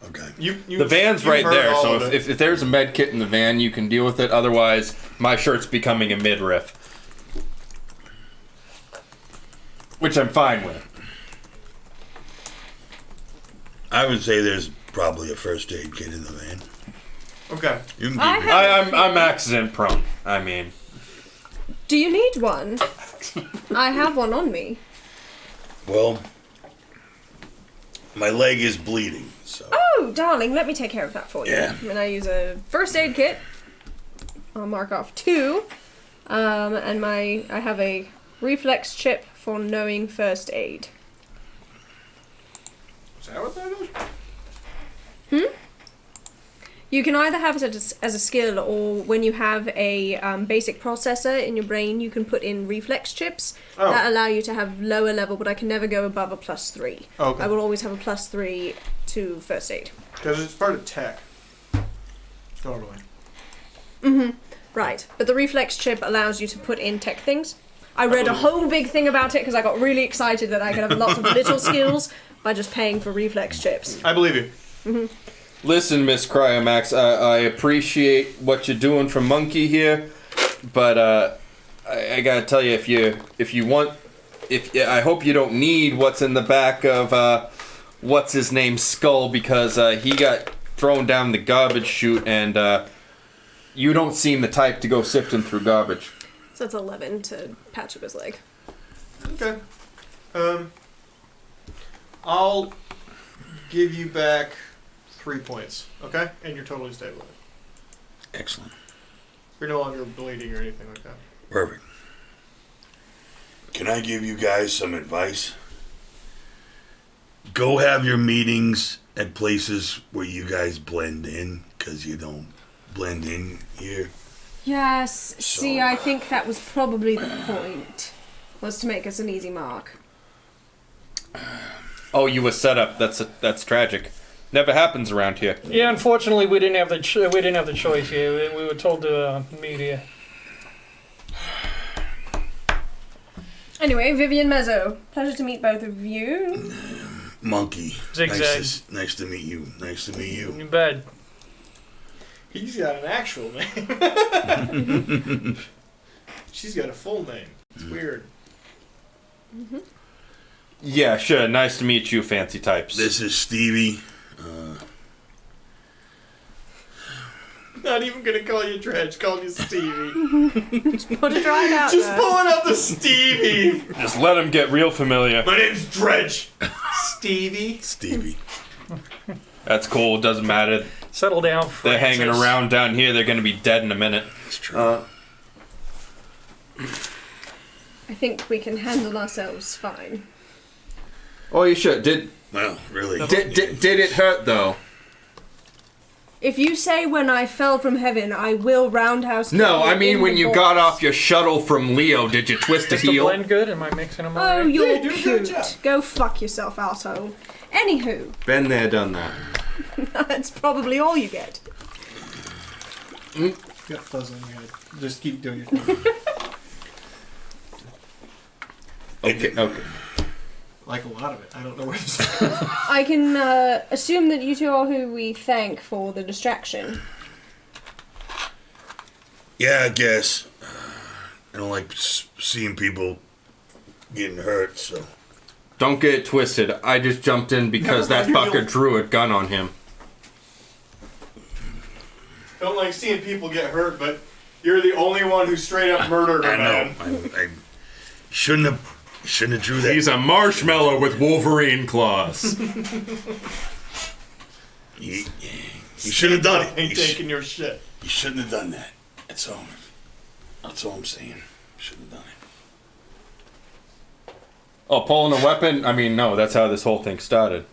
Okay. The van's you right heard there, all so of it. if there's a med kit in the van, you can deal with it. Otherwise, my shirt's becoming a midriff, which I'm fine with. I would say there's probably a first aid kit in the van. Okay. You can I keep it. have- I'm accident prone. I mean, Do you need one? I have one on me. Well, my leg is bleeding, so. Oh, darling, let me take care of that for you. Yeah. And I use a first aid kit. I'll mark off 2. And I have a reflex chip for knowing first aid. Is that what that is? You can either have it as a skill, or when you have a basic processor in your brain, you can put in reflex chips that allow you to have lower level, but I can never go above a +3. Okay. I will always have a +3 to first aid. Because it's part of tech. Totally. Right, but the reflex chip allows you to put in tech things. I read a whole big thing about it because I got really excited that I could have lots of little skills by just paying for reflex chips. I believe you. listen, Miss Cryomax, I appreciate what you're doing for Monkey here, but I gotta tell you, if you want, I hope you don't need what's in the back of what's his name's skull, because he got thrown down the garbage chute, and you don't seem the type to go sifting through garbage. So that's 11 to patch up his leg. Okay. I'll give you back 3 points, okay? And you're totally stable. Excellent. You're no longer bleeding or anything like that. Perfect. Can I give you guys some advice? Go have your meetings at places where you guys blend in, because you don't blend in here. Yes, see, So- I think that was probably the point, was to make us an easy mark. Oh, you were set up. That's tragic. Never happens around here. Yeah, unfortunately, we didn't have the choice here. We were told to meet here. Anyway, Vivian Mezzo, pleasure to meet both of you. Monkey. Zigzag. Nice to meet you. Nice to meet you. You bet. He's got an actual name. She's got a full name. It's weird. Yeah, sure. Nice to meet you, fancy types. This is Stevie. Not even gonna call you Dredge, call you Stevie. Put it right out Just there. pulling out the Stevie. Just let him get real familiar. My name's Dredge. Stevie. Stevie. That's cool. Doesn't matter. Settle down, They're Francis. hanging around down here. They're gonna be dead in a minute. It's true. I think we can handle ourselves fine. Oh, you should. Did Really. did it hurt though? If you say when I fell from heaven, I will roundhouse kick No, you I mean in when the you balls. got off your shuttle from Leo, did you twist a Is the heel? blend good? Am I mixing them all Oh, right? you're Yeah, you did a good cute. job. Go fuck yourself, arsehole. Anywho, Been there, done that. that's probably all you get. You got fuzz on your head. Just keep doing your thing. Okay. Like a lot of it. I don't know where this I can assume that you two are who we thank for the distraction. Yeah, I guess. I don't like seeing people getting hurt, so. Don't get it twisted. I just jumped in because that fucker drew a gun on him. Don't like seeing people get hurt, but you're the only one who straight up murdered a I know. man. I shouldn't have drew that. He's a marshmallow with Wolverine claws. You shouldn't have done it. Ain't taking your shit. You shouldn't have done that. That's all I'm saying. Shouldn't have done it. Oh, pulling a weapon? I mean, no, that's how this whole thing started.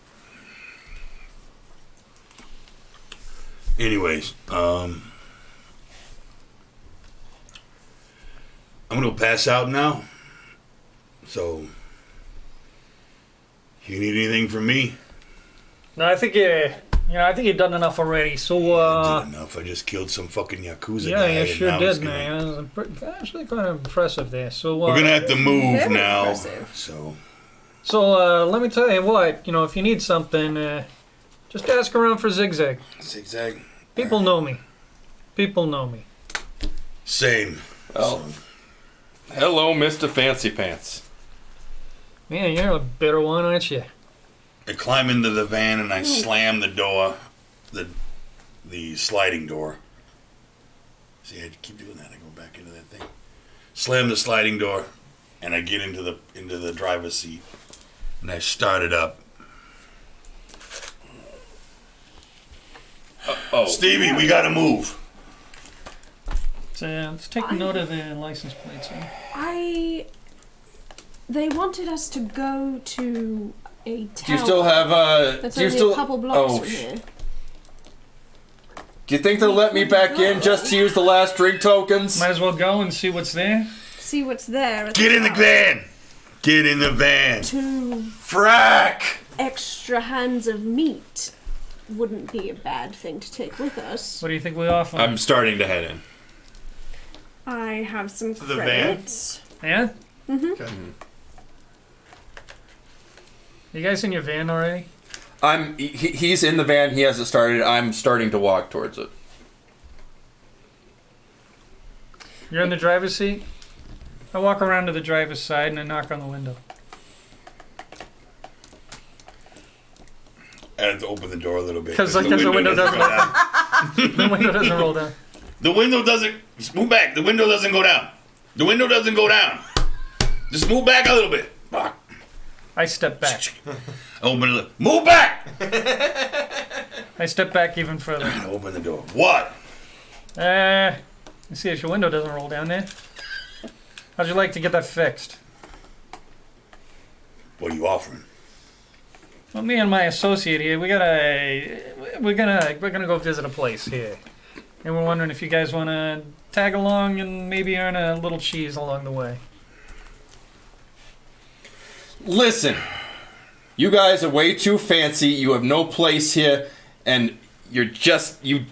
Anyways, I'm gonna pass out now. So, you need anything from me? No, I think I think you've done enough already. So, I did enough. I just killed some fucking Yakuza guy. yeah, you and sure now he's did, gonna- man. Actually, kind of impressive there. So, We're gonna have to move Very now. impressive. So, let me tell you what. If you need something, just ask around for Zigzag. zigzag. People know me. People know me. Same. Oh. Hello, Mr. Fancy Pants. Man, you're a bitter one, aren't you? I climb into the van and I slam the door, the sliding door. See, I keep doing that. I go back into that thing. Slam the sliding door, and I get into the driver's seat, and I start it up. Oh. Stevie, we gotta move. So, let's take note of the license plates. They wanted us to go to a town. Do you still have That's do you only still? a couple blocks Oh, from here. do you think they'll let me back in just to use the last drink tokens? Might as well go and see what's there. See what's there. At Get in the house. van. Get in the van. 2 Frack! extra hands of meat wouldn't be a bad thing to take with us. What do you think we offer? I'm starting to head in. I have some The van? credits. Yeah? Okay. You guys in your van already? He's in the van. He has it started. I'm starting to walk towards it. You're in the driver's seat? I walk around to the driver's side and I knock on the window. I have to open the door a little bit. Because the window doesn't go down. The window doesn't roll down. The window doesn't. Just move back. The window doesn't go down. The window doesn't go down. Just move back a little bit. I step back. Open it. Move back. I step back even further. Open the door. What? You see if your window doesn't roll down there. How'd you like to get that fixed? What are you offering? Well, me and my associate here, we're gonna go visit a place here, and we're wondering if you guys want to tag along and maybe earn a little cheese along the way. Listen, you guys are way too fancy. You have no place here, and you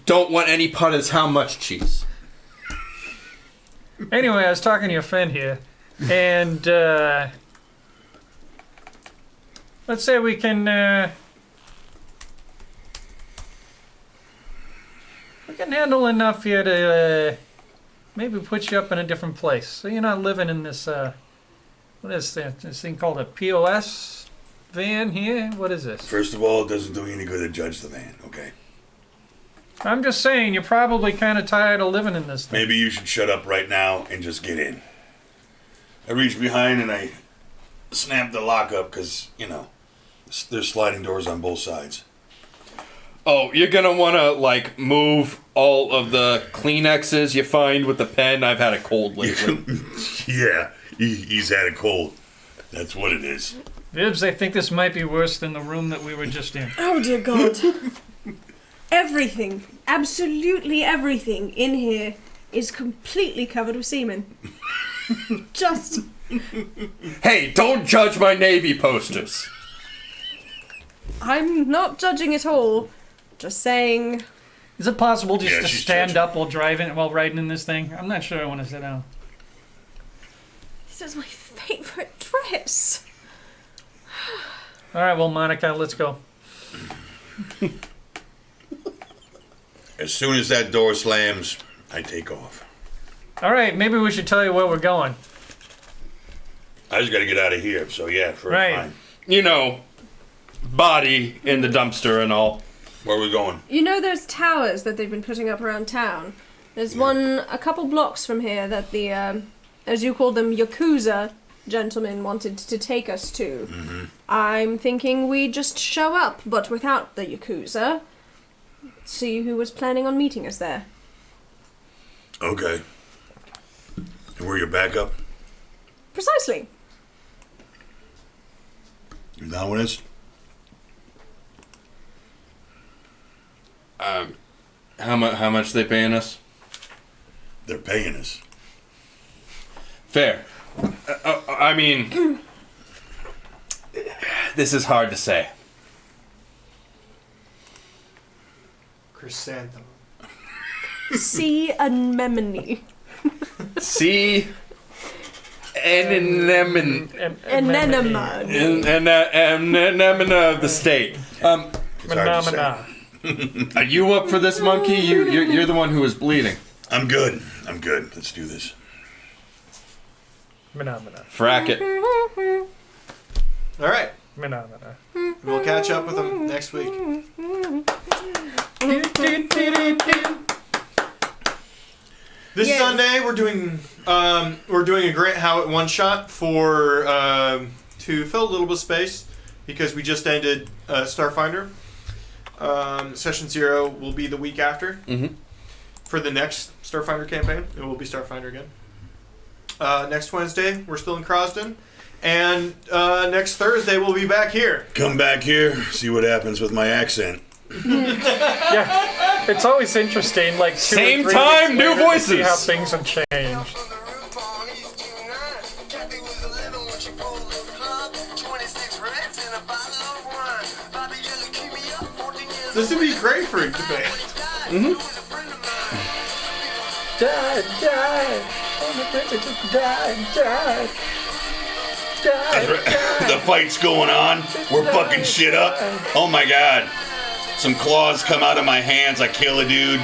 don't want any part of this. How much cheese? Anyway, I was talking to your friend here, and let's say we can handle enough here to maybe put you up in a different place, so you're not living in this what is this thing called a POS van here? What is this? First of all, it doesn't do you any good to judge the van, okay? I'm just saying, you're probably kind of tired of living in this thing. Maybe you should shut up right now and just get in. I reach behind and I snap the lock up because, there's sliding doors on both sides. Oh, you're gonna wanna move all of the Kleenexes you find with the pen. I've had a cold lately. Yeah, he's had a cold. That's what it is. Vibbs, I think this might be worse than the room that we were just in. Oh dear God. Everything, absolutely everything in here is completely covered with semen. Just. Hey, don't judge my Navy posters. I'm not judging at all. Just saying. Is it possible just Yeah, to she's stand judging. up while riding in this thing? I'm not sure I want to sit down. This is my favorite dress. All right, well, Monica, let's go. As soon as that door slams, I take off. All right, maybe we should tell you where we're going. I just got to get out of here. So yeah, Right. fine. You know, body in the dumpster and all. Where are we going? You know those towers that they've been putting up around town? There's one a couple blocks from here that the, as you call them, Yakuza gentleman wanted to take us to. Mm-hmm. I'm thinking we just show up, but without the Yakuza. See who was planning on meeting us there. Okay. And we're your backup? Precisely. You down with this? How much they paying us? They're paying us. Fair. I mean, this is hard to say. Chrysanthemum. Sea anemone. See, anemone of the state. It's hard to say. Phenomena. Are you up for this, monkey? You're the one who was bleeding. I'm good. Let's do this. Phenomena. Frack it. All right. Phenomena. We'll catch up with them next week. This Yay. Sunday we're doing a Grant Howitt one shot for to fill a little bit of space because we just ended Starfinder. Session 0 will be the week after. Mm-hmm. For the next Starfinder campaign. It will be Starfinder again. Next Wednesday we're still in Crosden, and next Thursday we'll be back here. Come back here, see what happens with my accent. Yeah, it's always interesting. Like 2 Same or 3 time, weeks new later, to see voices. how things have changed. This would be great for a debate. Die, die. Oh, my friends are just die. The fight's going on. We're fucking shit up. Oh my god. Some claws come out of my hands. I kill a dude.